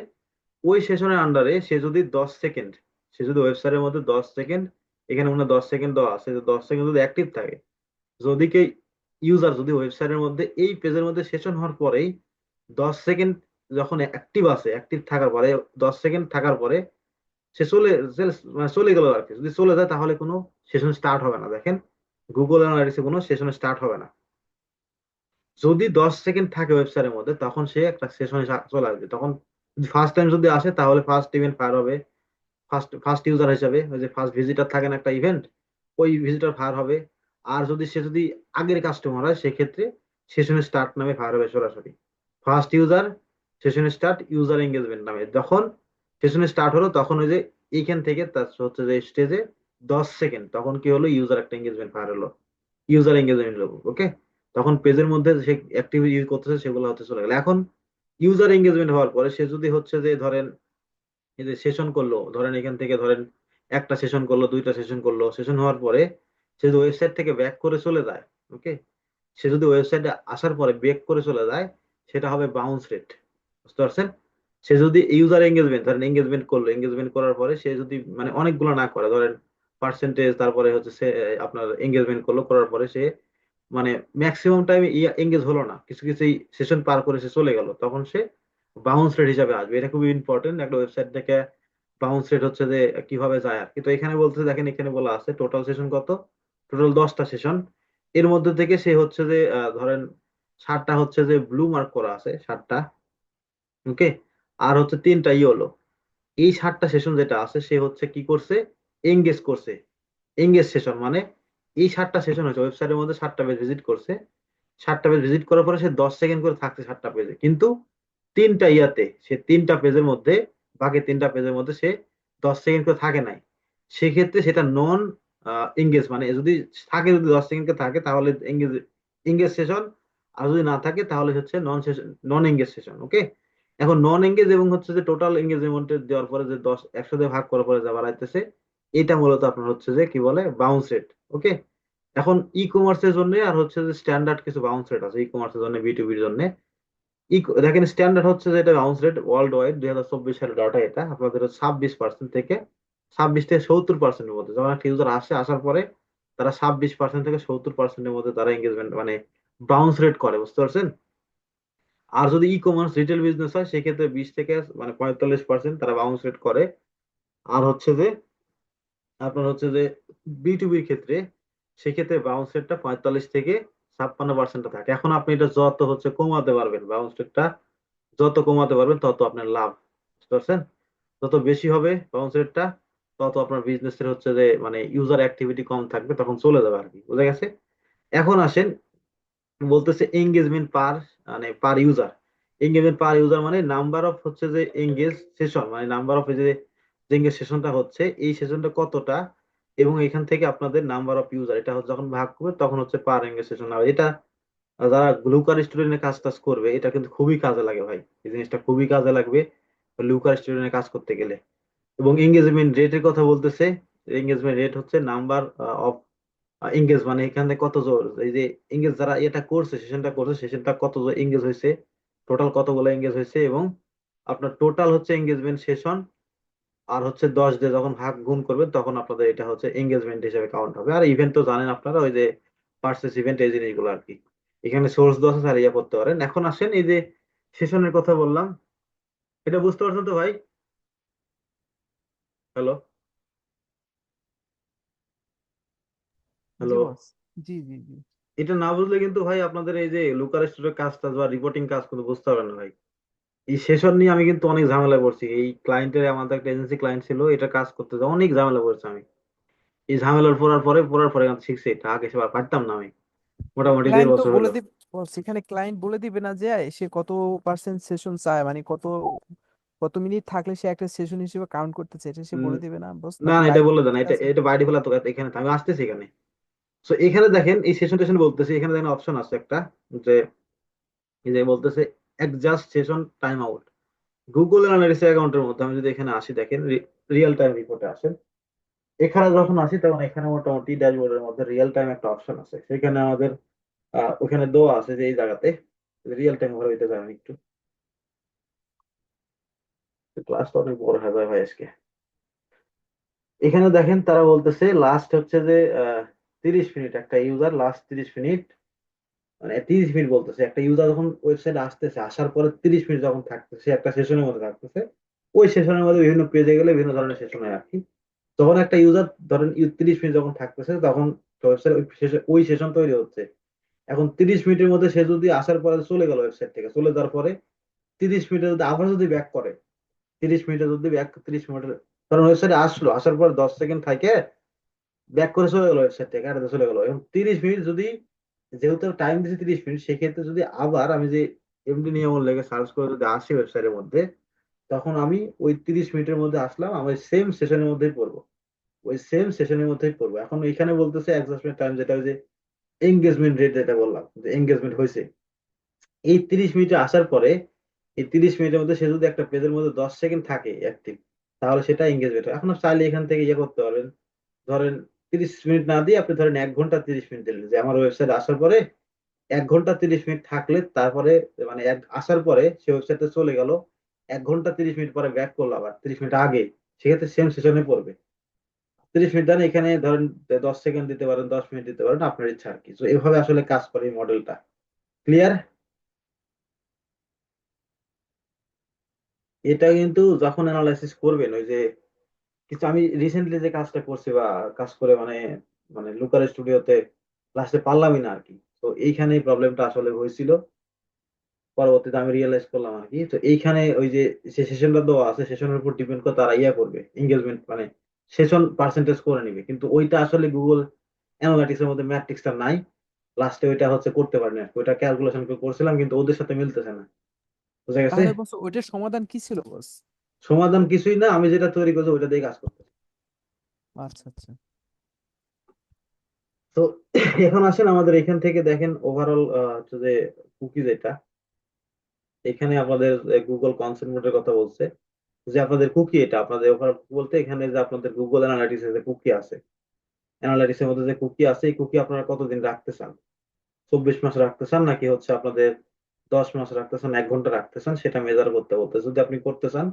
ওই সেশনের আন্ডারে সে যদি 10 সেকেন্ড, সে যদি ওয়েবসাইটের মধ্যে 10 সেকেন্ড, এখানে মনে হয় 10 সেকেন্ড দেওয়া আছে, যে 10 সেকেন্ড যদি অ্যাক্টিভ থাকে, যদি কে ইউজার যদি ওয়েবসাইটের মধ্যে এই পেজের মধ্যে সেশন হওয়ার পরেই 10 সেকেন্ড যখন অ্যাক্টিভ আছে, অ্যাক্টিভ থাকার পরে 10 সেকেন্ড থাকার পরে সে মানে চলে গেল আর কি, যদি চলে যায় তাহলে কোনো সেশন স্টার্ট হবে না। দেখেন গুগল অ্যানালিটিক্সে কোনো সেশন স্টার্ট হবে না। যদি 10 সেকেন্ড থাকে ওয়েবসাইটের মধ্যে তখন সে একটা সেশনে চলে আসবে। তখন ফার্স্ট টাইম যদি আসে তাহলে ফার্স্ট ইভেন্ট ফায়ার হবে, ফার্স্ট ফার্স্ট ইউজার হিসাবে, ওই যে ফার্স্ট ভিজিটর থাকে না একটা ইভেন্ট, ওই ভিজিটর ফায়ার হবে। আর যদি আগের কাস্টমার হয় সেক্ষেত্রে সেশনে স্টার্ট নামে ফায়ার হবে সরাসরি। ফার্স্ট ইউজার সেশনে স্টার্ট ইউজার এঙ্গেজমেন্ট নামে, যখন সেশনে স্টার্ট হলো তখন ওই যে এইখান থেকে তার হচ্ছে যে স্টেজে 10 সেকেন্ড তখন কি হলো, ইউজার একটা এঙ্গেজমেন্ট ফায়ার হলো, ইউজার এঙ্গেজমেন্ট হলো। ওকে, তখন পেজের মধ্যে যে অ্যাক্টিভিটি ইউজ করতেছে সেগুলো হতে চলে গেল। এখন ইউজার এঙ্গেজমেন্ট হওয়ার পরে সে যদি হচ্ছে যে ধরেন এই যে সেশন করলো, ধরেন এখান থেকে ধরেন একটা সেশন করলো, দুইটা সেশন করলো, সেশন হওয়ার পরে সে যদি ওয়েবসাইট থেকে ব্যাক করে চলে যায়, ওকে, সে যদি ওয়েবসাইটে আসার পরে ব্যাক করে চলে যায় সেটা হবে বাউন্স রেট, বুঝতে পারছেন? সে যদি ইউজার এঙ্গেজমেন্ট ধরেন এঙ্গেজমেন্ট করলো, এঙ্গেজমেন্ট করার পরে সে যদি মানে অনেকগুলো না করে, ধরেন পার্সেন্টেজ, তারপরে হচ্ছে সে আপনার এঙ্গেজমেন্ট করলো, করার পরে সে মানে ম্যাক্সিমাম টাইম এঙ্গেজ হলো না, কিছু কিছু সেশন পার করে সে চলে গেল, তখন সে বাউন্স রেট হিসাবে আসবে। এটা খুবই ইম্পর্টেন্ট একটা ওয়েবসাইট থেকে বাউন্স রেট হচ্ছে যে কিভাবে যায় আর কি। তো এখানে বলতে দেখেন এখানে বলা আছে টোটাল সেশন কত, টোটাল 10টা সেশন। এর মধ্যে থেকে সে হচ্ছে যে ধরেন 7টা হচ্ছে যে ব্লু মার্ক করা আছে 7টা, ওকে, আর হচ্ছে 3টা ইয়েলো। এই 7টা সেশন যেটা আছে সে হচ্ছে কি করছে, এঙ্গেজ করছে। এঙ্গেজ সেশন মানে এই 7টা সেশন হচ্ছে ওয়েবসাইটের মধ্যে 7টা পেজ ভিজিট করছে, 7টা পেজ ভিজিট করার পরে সে 10 সেকেন্ড করে থাকছে 7টা পেজে, কিন্তু 3টা পেজের মধ্যে, বাকি 3টা পেজের মধ্যে সে 10 সেকেন্ড করে থাকে নাই। সেক্ষেত্রে সেটা নন এঙ্গেজ, মানে যদি থাকে, যদি 10 সেকেন্ড করে থাকে তাহলে এঙ্গেজ এঙ্গেজ সেশন, আর যদি না থাকে তাহলে হচ্ছে নন এঙ্গেজ সেশন। ওকে, এখন নন এঙ্গেজ এবং হচ্ছে যে টোটাল এঙ্গেজমেন্ট দেওয়ার পরে যে 100 দিয়ে ভাগ করার পরে যা বাড়াইতেছে, এটা মূলত আপনার হচ্ছে যে কি বলে বাউন্স রেট। ওকে, এখন ই কমার্সের জন্য আর হচ্ছে যে স্ট্যান্ডার্ড কিছু বাউন্স রেট আছে ই কমার্সের জন্য, বিটুবির জন্য। দেখেন স্ট্যান্ডার্ড হচ্ছে যে এটা বাউন্স রেট ওয়ার্ল্ড ওয়াইড 2024 সালের ডাটা, এটা আপনাদের 26% থেকে 70%-এর মধ্যে, যখন একটা ইউজার আসে, আসার পরে তারা 26% থেকে 70%-এর মধ্যে তারা এঙ্গেজমেন্ট মানে বাউন্স রেট করে, বুঝতে পারছেন? আর যদি ই কমার্স রিটেল বিজনেস হয় সেক্ষেত্রে 20 থেকে মানে 45% তারা বাউন্স রেট করে। আর হচ্ছে যে আপনার হচ্ছে যে বিটুবির ক্ষেত্রে সেক্ষেত্রে বাউন্স রেটটা 45 থেকে 56% থাকে। এখন আপনি এটা যত হচ্ছে কমাতে পারবেন, বাউন্স রেটটা যত কমাতে পারবেন তত আপনার লাভ, বুঝতে পারছেন? যত বেশি হবে বাউন্স রেটটা তত আপনার বিজনেসের হচ্ছে যে মানে ইউজার অ্যাক্টিভিটি কম থাকবে, তখন চলে যাবে আর কি, বুঝা গেছে? এখন আসেন, বলতেছে এঙ্গেজমেন্ট পার মানে পার ইউজার। এঙ্গেজমেন্ট পার ইউজার মানে নাম্বার অফ হচ্ছে যে এঙ্গেজ সেশন, মানে নাম্বার অফ যে এঙ্গেজ সেশনটা হচ্ছে এই সেশনটা কতটা, এবং এখান থেকে আপনাদের নাম্বার অফ ইউজার এটা হচ্ছে যখন ভাগ করবে তখন হচ্ছে পার এঙ্গেজ সেশন হবে। এটা যারা লুকার স্টুডেন্টের কাজ টাজ করবে এটা কিন্তু খুবই কাজে লাগে ভাই, এই জিনিসটা খুবই কাজে লাগবে লুকার স্টুডেন্টের কাজ করতে গেলে। এবং এঙ্গেজমেন্ট রেটের কথা বলতেছে, এঙ্গেজমেন্ট রেট হচ্ছে নাম্বার অফ এঙ্গেজ, মানে এখানে কত জোর এই যে এঙ্গেজ যারা এটা করছে, সেশনটা কত জোর এঙ্গেজ হয়েছে, টোটাল কতগুলো এঙ্গেজ হয়েছে, এবং আপনার টোটাল হচ্ছে এঙ্গেজমেন্ট সেশন, আর হচ্ছে 10 দিয়ে যখন ভাগ গুণ করবেন তখন আপনাদের এটা হচ্ছে এঙ্গেজমেন্ট হিসেবে কাউন্ট হবে। আর ইভেন্ট তো জানেন আপনারা, ওই যে পার্সেস ইভেন্ট এই জিনিসগুলো আর কি। এখানে সোর্স 10 আছে আর ইয়া করতে পারেন। এখন আসেন এই যে সেশনের কথা বললাম, এটা বুঝতে পারছেন তো ভাই? হ্যালো, জি হ্যালো। বস। জি জি জি। এটা না বুঝলে কিন্তু ভাই আপনাদের এই যে লুকার স্টোরের কাজ টাজ বা রিপোর্টিং কাজ কিন্তু বুঝতে পারবেন না ভাই। এই সেশন নিয়ে আমি কিন্তু অনেক ঝামেলা পড়ছি, এই ক্লায়েন্টের আমাদের একটা এজেন্সি ক্লায়েন্ট ছিল, এটা কাজ করতে যে অনেক ঝামেলা পড়ছি আমি। এই ঝামেলার পড়ার পরে আমি শিখছি এটা, আগে সেবার পারতাম না আমি, মোটামুটি 1.5 ক্লায়েন্ট তো বছর বলে হলো। দিবে, সেখানে ক্লায়েন্ট বলে দিবে না যে সে কত পার্সেন্ট সেশন চায়, মানে কত কত মিনিট থাকলে সে একটা সেশন হিসেবে কাউন্ট করতে চাই, এটা সে উম, বলে দিবে না বস, না নাকি না, এটা লাইভ বলে দেন, লেখা এটা আছে? এটা বাই ডিফল্ট এখানে আমি আসতেছি এখানে। তো এখানে দেখেন এই সেশন টেশন বলতেছে, এখানে দেখেন অপশন আছে একটা, যে এই যে বলতেছে adjust session time out. Google analytics অ্যাকাউন্টের মধ্যে আমি যদি এখানে আসি, দেখেন রিয়েল টাইম রিপোর্টে আসেন, এখানে যখন আসি তখন এখানে মোটামুটি ড্যাশবোর্ডের মধ্যে রিয়েল টাইম একটা অপশন আছে, সেখানে আমাদের ওখানে দেওয়া আছে যে এই জায়গাতে রিয়েল টাইম ঘরে হইতে যাবেন একটু, ক্লাসটা অনেক বড় হয়ে যায় ভাই আজকে। এখানে দেখেন তারা বলতেছে লাস্ট হচ্ছে যে 30 মিনিট, একটা ইউজার লাস্ট 30 মিনিট, মানে 30 মিনিট বলতেছে একটা ইউজার যখন ওয়েবসাইটে আসতেছে, আসার পরে 30 মিনিট যখন থাকতেছে একটা সেশনের মধ্যে থাকতেছে, ওই সেশনের মধ্যে বিভিন্ন পেজে গেলে বিভিন্ন ধরনের সেশন হয় আর কি। যখন একটা ইউজার ধরেন 30 মিনিট যখন থাকতেছে তখন ওয়েবসাইট ওই সেশন তৈরি হচ্ছে। এখন 30 মিনিটের মধ্যে সে যদি আসার পরে চলে গেল, ওয়েবসাইট থেকে চলে যাওয়ার পরে 30 মিনিটে যদি আবার যদি ব্যাক করে, 30 মিনিটে যদি ব্যাক 30 মিনিটের, কারণ ওয়েবসাইটে আসলো, আসার পর 10 সেকেন্ড থাকে ব্যাক করে চলে গেল, ওয়েবসাইট থেকে কাটাতে চলে গেল, এবং 30 মিনিট যদি, যেহেতু টাইম দিয়েছে 30 মিনিট, সেক্ষেত্রে যদি আবার আমি যে এমডি নিয়ম লেগে সার্চ করে যদি আসি ওয়েবসাইটের মধ্যে, তখন আমি ওই 30 মিনিটের মধ্যে আসলাম, আমি সেম সেশনের মধ্যেই পড়বো, ওই সেম সেশনের মধ্যেই পড়বো। এখন এখানে বলতেছে অ্যাডজাস্টমেন্ট টাইম, যেটা ওই যে এঙ্গেজমেন্ট রেট, যেটা বললাম যে এঙ্গেজমেন্ট হয়েছে এই 30 মিনিটে আসার পরে, এই 30 মিনিটের মধ্যে সে যদি একটা পেজের মধ্যে 10 সেকেন্ড থাকে অ্যাক্টিভ, তাহলে সেটা এঙ্গেজমেন্ট। এখন আপনি চাইলে এখান থেকে ইয়ে করতে পারবেন, ধরেন 30 মিনিট না দিয়ে আপনি ধরেন 1 ঘন্টা 30 মিনিট দিলেন, যে আমার ওয়েবসাইট আসার পরে 1 ঘন্টা 30 মিনিট থাকলে তারপরে, মানে আসার পরে সে ওয়েবসাইটে চলে গেল, 1 ঘন্টা 30 মিনিট পরে ব্যাক করলো আবার 30 মিনিট আগে, সেক্ষেত্রে সেম সেশনে পড়বে। 30 মিনিট দেন, এখানে ধরেন 10 সেকেন্ড দিতে পারেন, 10 মিনিট দিতে পারেন, আপনার ইচ্ছা আর কি। তো এভাবে আসলে কাজ করে এই মডেলটা। ক্লিয়ার? এটা কিন্তু যখন অ্যানালাইসিস করবেন, ওই যে কিছু আমি রিসেন্টলি যে কাজটা করছি বা কাজ করে মানে, মানে লুকার স্টুডিওতে লাস্টে পারলামই না আর কি। তো এইখানে প্রবলেমটা আসলে হয়েছিল, পরবর্তীতে আমি রিয়েলাইজ করলাম আর কি। তো এইখানে ওই যে সেশনটা দেওয়া আছে, সেশনের উপর ডিপেন্ড করে তারা ইয়া করবে এঙ্গেজমেন্ট, মানে সেশন পার্সেন্টেজ করে নিবে, কিন্তু ওইটা আসলে গুগল অ্যানালিটিক্স এর মধ্যে ম্যাট্রিক্সটা নাই, লাস্টে ওইটা হচ্ছে করতে পারিনি আর কি। ওইটা ক্যালকুলেশন করছিলাম কিন্তু ওদের সাথে মিলতেছে না, বুঝা গেছে? তাহলে বস ওইটার সমাধান কি ছিল বস? সমাধান কিছুই না, আমি যেটা তৈরি করছি ওইটা দিয়ে কাজ করতেছি। আচ্ছা আচ্ছা। তো এখন আসেন আমাদের এখান থেকে দেখেন ওভারঅল হচ্ছে যে কুকি যেটা, এখানে আমাদের গুগল কনসেন্ট মোডের কথা বলছে, যে আপনাদের কুকি, এটা আপনাদের ওভারঅল বলতে এখানে যে আপনাদের গুগল অ্যানালাইটিক্স এর যে কুকি আছে, অ্যানালাইটিক্স এর মধ্যে যে কুকি আছে, এই কুকি আপনারা কতদিন রাখতে চান, 24 মাস রাখতে চান নাকি হচ্ছে আপনাদের 10 মাস রাখতে চান, 1 ঘন্টা রাখতে চান, সেটা মেজার করতে বলতে। যদি আপনি করতে চান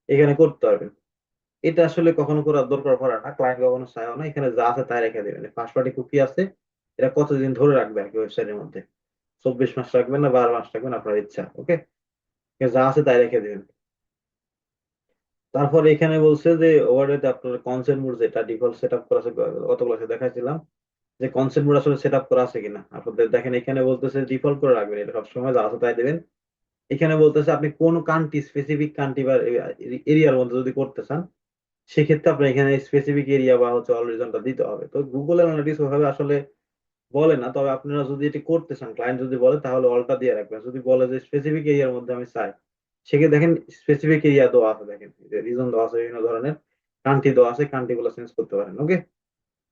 এখানে করতে পারবেন। এটা আসলে কখনো করার দরকার পড়ে না, ক্লায়েন্ট কখনো চায়ও না, এখানে যা আছে তাই রেখে দেবেন। ফার্স্ট পার্টি কুকি আছে, এটা কতদিন ধরে রাখবে আর কি ওয়েবসাইটের মধ্যে, 24 মাস রাখবেন না 12 মাস রাখবেন, আপনার ইচ্ছা। ওকে, যা আছে তাই রেখে দিবেন। তারপর এখানে বলছে যে ওভারডেতে আপনার কনসেন্ট মোড যেটা ডিফল্ট সেট আপ করা আছে, গত ক্লাসে দেখাইছিলাম যে কনসেন্ট মোড আসলে সেট আপ করা আছে কিনা আপনাদের। দেখেন এখানে বলতেছে ডিফল্ট করে রাখবেন, এটা সবসময় যা আছে তাই দেবেন। এখানে বলতেছে আপনি কোন কান্ট্রি, স্পেসিফিক কান্ট্রি বা এরিয়ার মধ্যে যদি করতে চান, সেক্ষেত্রে আপনার এখানে স্পেসিফিক এরিয়া বা হচ্ছে অল রিজনটা দিতে হবে। তো গুগল অ্যানালিটিক্স ওইভাবে আসলে বলে না, তবে আপনারা যদি এটি করতে চান, ক্লায়েন্ট যদি বলে তাহলে অলটা দিয়ে রাখবেন। যদি বলে যে স্পেসিফিক এরিয়ার মধ্যে আমি চাই, সেক্ষেত্রে দেখেন স্পেসিফিক এরিয়া দেওয়া আছে, দেখেন রিজন দেওয়া আছে, বিভিন্ন ধরনের কান্ট্রি দেওয়া আছে, কান্ট্রি গুলো চেঞ্জ করতে পারেন। ওকে,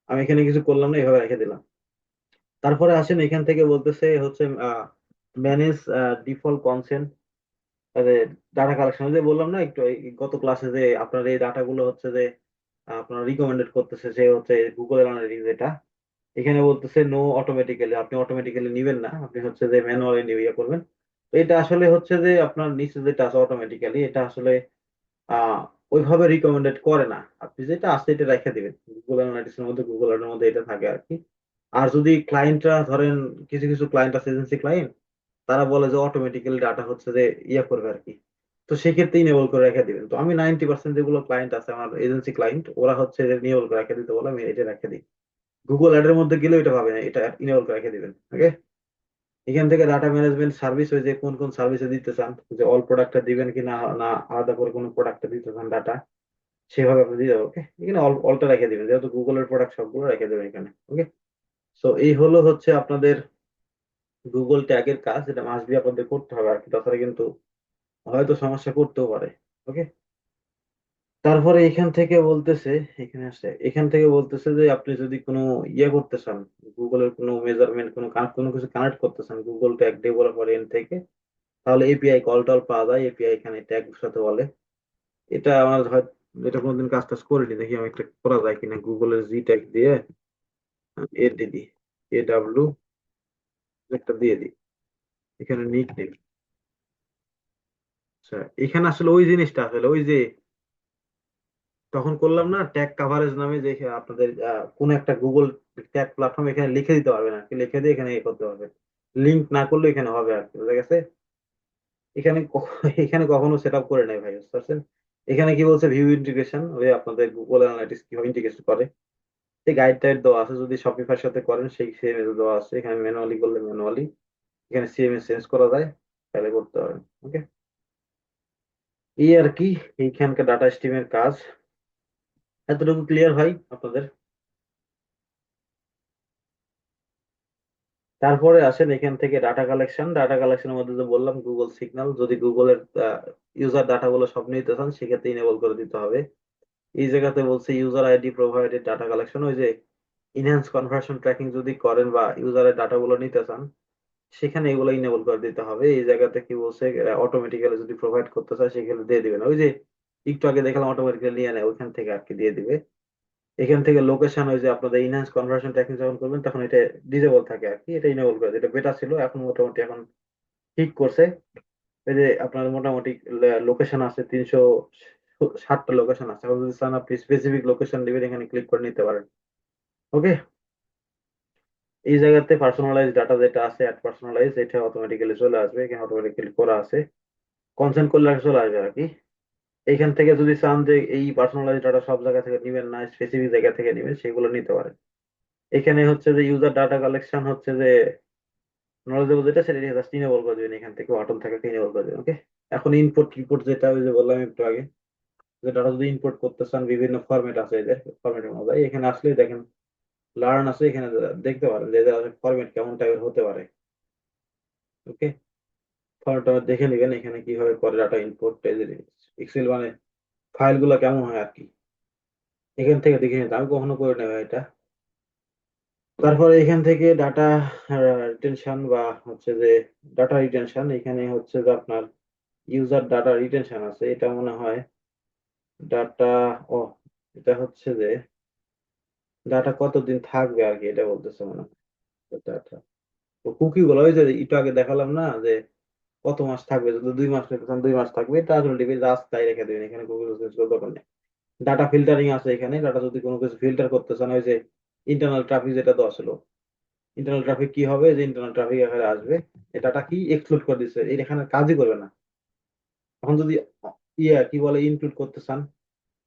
আমি এখানে কিছু করলাম না, এইভাবে রেখে দিলাম। তারপরে আসেন এখান থেকে বলতেছে হচ্ছে manage default consent, data collection, যে বললাম না একটু গত ক্লাসে, যে আপনার এই ডাটা গুলো হচ্ছে যে আপনার রিকমেন্ডেড করতেছে যে হচ্ছে গুগল অ্যানালিটিক্স, এটা এখানে বলতেছে নো অটোমেটিক্যালি, আপনি অটোমেটিক্যালি নিবেন না, আপনি হচ্ছে যে ম্যানুয়ালি নিয়ে ইয়ে করবেন। তো এটা আসলে হচ্ছে যে আপনার নিচে যেটা আছে অটোমেটিক্যালি, এটা আসলে আহ ওইভাবে রিকমেন্ডেড করে না, আপনি যেটা আছে এটা রেখে দিবেন। গুগল অ্যানালিটিক্স এর মধ্যে, গুগল এর মধ্যে এটা থাকে আর কি। আর যদি ক্লায়েন্টরা ধরেন, কিছু কিছু ক্লায়েন্ট আছে এজেন্সি ক্লায়েন্ট, তারা বলে যে অটোমেটিক্যালি ডাটা হচ্ছে যে ইয়ে করবে আর কি, তো সেক্ষেত্রে ইনেবল করে রেখে দিবেন। তো আমি 90% যেগুলো ক্লায়েন্ট আছে আমার এজেন্সি ক্লায়েন্ট, ওরা হচ্ছে ইনেবল করে রেখে দিতে বলে, আমি এটা রেখে দিই। গুগল অ্যাড এর মধ্যে গেলে এটা পাবেন, এটা ইনেবল করে রেখে দিবেন। ওকে, এখান থেকে ডাটা ম্যানেজমেন্ট সার্ভিস, হয়ে যে কোন কোন সার্ভিসে দিতে চান, যে অল প্রোডাক্টটা দিবেন কি না, না আলাদা করে কোনো প্রোডাক্টে দিতে চান ডাটা, সেভাবে আপনি দিয়ে দেবেন। ওকে, এখানে অলটা রেখে দিবেন, যেহেতু গুগলের প্রোডাক্ট সবগুলো রেখে দেবেন এখানে। ওকে, সো এই হলো হচ্ছে আপনাদের গুগল ট্যাগের কাজ, এটা মাস্ট বি আপনাদের করতে হবে আর কি, তাছাড়া কিন্তু হয়তো সমস্যা করতেও পারে। ওকে, তারপরে এখান থেকে বলতেছে, এখান থেকে বলতেছে যে আপনি যদি কোনো ইয়ে করতে চান, গুগলের কোনো মেজারমেন্ট, কোনো কিছু কানেক্ট করতে চান গুগল ট্যাগ ডেভেলপার এন্ড থেকে, তাহলে এপিআই কল টল পাওয়া যায়, এপিআই এখানে ট্যাগ সাথে বলে। এটা আমার হয়তো, এটা কোনোদিন কাজ টাজ করিনি, দেখি আমি একটা করা যায় কিনা। গুগলের জি ট্যাগ দিয়ে এ দিয়ে দিই, AW একটা দিয়ে দিই, এখানে নিক নেম। আচ্ছা, এখানে আসলে ওই জিনিসটা আসলে ওই যে তখন করলাম না ট্যাগ কাভারেজ নামে, যে আপনাদের কোন একটা গুগল ট্যাগ প্ল্যাটফর্ম এখানে লিখে দিতে পারবেন আর কি, লিখে দিয়ে এখানে ইয়ে করতে পারবে, লিংক না করলে এখানে হবে আর কি, বুঝা গেছে? এখানে কখনো সেট আপ করে নাই ভাই, বুঝতে পারছেন? এখানে কি বলছে, ভিউ ইন্টিগ্রেশন, ওই আপনাদের গুগল অ্যানালাইটিক্স কিভাবে ইন্টিগ্রেশন করে সেই গাইড টাইড দেওয়া আছে, যদি শপিফাইয়ের সাথে করেন সেই সিএমএস দেওয়া আছে, এখানে ম্যানুয়ালি করলে ম্যানুয়ালি, এখানে সিএমএস চেঞ্জ করা যায়, তাহলে করতে পারেন। ওকে, এই আর কি এইখানকার ডাটা স্ট্রিমের কাজ। এতটুকু ক্লিয়ার ভাই আপনাদের? তারপরে আসেন এখান থেকে ডাটা কালেকশন। ডাটা কালেকশনের মধ্যে যে বললাম গুগল সিগন্যাল, যদি গুগলের ইউজার ডাটাগুলো সব নিতে চান সেক্ষেত্রে ইনেবল করে দিতে হবে। এই জায়গাতে বলছে user ID provided data collection, ওই যে ইনহ্যান্স কনভার্সন ট্র্যাকিং যদি করেন বা ইউজারের ডাটাগুলো নিতে চান সেখানে এগুলো ইনেবল করে দিতে হবে। এই জায়গাতে কি বলছে, অটোমেটিক্যালি যদি প্রোভাইড করতে চায় সেখানে দিয়ে দিবেন, ওই যে একটু আগে দেখলাম অটোমেটিক্যালি নিয়ে নেয়, ওইখান থেকে আর কি দিয়ে দিবে। এখান থেকে লোকেশন, ওই যে আপনাদের ইনহ্যান্স কনভার্সন ট্র্যাকিং যখন করবেন তখন এটা ডিজেবল থাকে আর কি, এটা ইনেবল করে দেয়। এটা বেটা ছিল, এখন মোটামুটি এখন ঠিক করছে। এই যে আপনার মোটামুটি লোকেশন আছে 360টা লোকেশন আছে, এখন যদি চান আপনি স্পেসিফিক লোকেশন দিবেন, এখানে ক্লিক করে নিতে পারেন। ওকে, এই জায়গাতে পার্সোনালাইজ ডাটা যেটা আছে, অ্যাড পার্সোনালাইজ, এটা অটোমেটিক্যালি চলে আসবে, এখানে অটোমেটিক্যালি করা আছে, কনসেন্ট করলে আর চলে আসবে আর কি। এইখান থেকে যদি চান যে এই পার্সোনালাইজ ডাটা সব জায়গা থেকে নিবেন না, স্পেসিফিক জায়গা থেকে নিবেন, সেগুলো নিতে পারেন। এখানে হচ্ছে যে ইউজার ডাটা কালেকশন হচ্ছে যে নলেজেবল যেটা, সেটা জাস্ট ইনেবল করে দিবেন, এখান থেকে বাটন থাকে ইনেবল করে দিবেন। ওকে, এখন ইনপুট রিপোর্ট যেটা ওই যে বললাম একটু আগে, যে ডাটা যদি ইনপুট করতে চান বিভিন্ন ফরম্যাট আছে, এদের ফরম্যাটের মধ্যে এখানে আসলে দেখেন লার্ন আছে, এখানে দেখতে পারেন যে এদের ফরম্যাট কেমন টাইপের হতে পারে। ওকে, ফরম্যাটটা দেখে নেবেন এখানে কিভাবে করে ডাটা ইনপুট, এক্সেল মানে ফাইলগুলো কেমন হয় আর কি, এখান থেকে দেখে নিতে, আমি কখনো করে নেব এটা। তারপরে এখান থেকে ডাটা রিটেনশন বা হচ্ছে যে ডাটা রিটেনশন, এখানে হচ্ছে যে আপনার ইউজার ডাটা রিটেনশন আছে, এটা মনে হয় ডাটা, ও এটা হচ্ছে যে ডাটা কতদিন থাকবে আর কি, এটা বলতেছে মনে হয় ডাটা। কুকি গুলো ওই যে একটু আগে দেখালাম না যে কত মাস থাকবে, যদি 2 মাস নিতে চান 2 মাস থাকবে, এটা আসলে ডিভাইস জাস্ট তাই রেখে দেবেন, এখানে কুকি চেঞ্জ করার দরকার নেই। ডাটা ফিল্টারিং আছে এখানে, ডাটা যদি কোনো কিছু ফিল্টার করতে চান, ওই যে ইন্টারনাল ট্রাফিক যেটা দেওয়া ছিল, ইন্টারনাল ট্রাফিক কি হবে, যে ইন্টারনাল ট্রাফিক এখানে আসবে, এই ডাটা কি এক্সক্লুড করে দিচ্ছে, এই এখানে কাজই করবে না। এখন যদি কি বলে ইনক্লুড করতে চান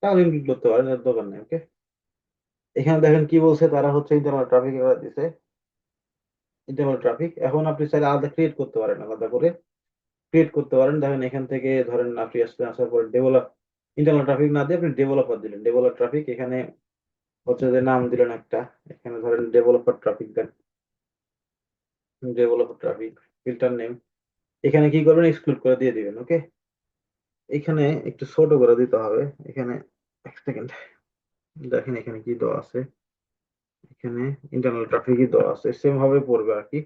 তাহলে ইনক্লুড করতে পারেন, এর দরকার নেই। ওকে, এখানে দেখেন কি বলছে, তারা হচ্ছে ইন্টারনাল ট্রাফিক দিছে, ইন্টারনাল ট্রাফিক। এখন আপনি চাইলে আলাদা ক্রিয়েট করতে পারেন, আলাদা করে ক্রিয়েট করতে পারেন। দেখেন এখান থেকে ধরেন আপনি আসার পরে ডেভেলপ, ইন্টারনাল ট্রাফিক না দিয়ে আপনি ডেভেলপার দিলেন, ডেভেলপ ট্রাফিক, এখানে হচ্ছে যে নাম দিলেন একটা, এখানে ধরেন ডেভেলপার ট্রাফিক দেন, ডেভেলপার ট্রাফিক ফিল্টার নেম, এখানে কি করবেন এক্সক্লুড করে দিয়ে দিবেন। ওকে, এখানে একটু ছোট করে দিতে হবে, এখানে এক সেকেন্ড দেখেন এখানে কি দেওয়া আছে, এখানে ইন্টারনাল ট্রাফিকই দেওয়া আছে, সেম ভাবে পড়বে আর কি।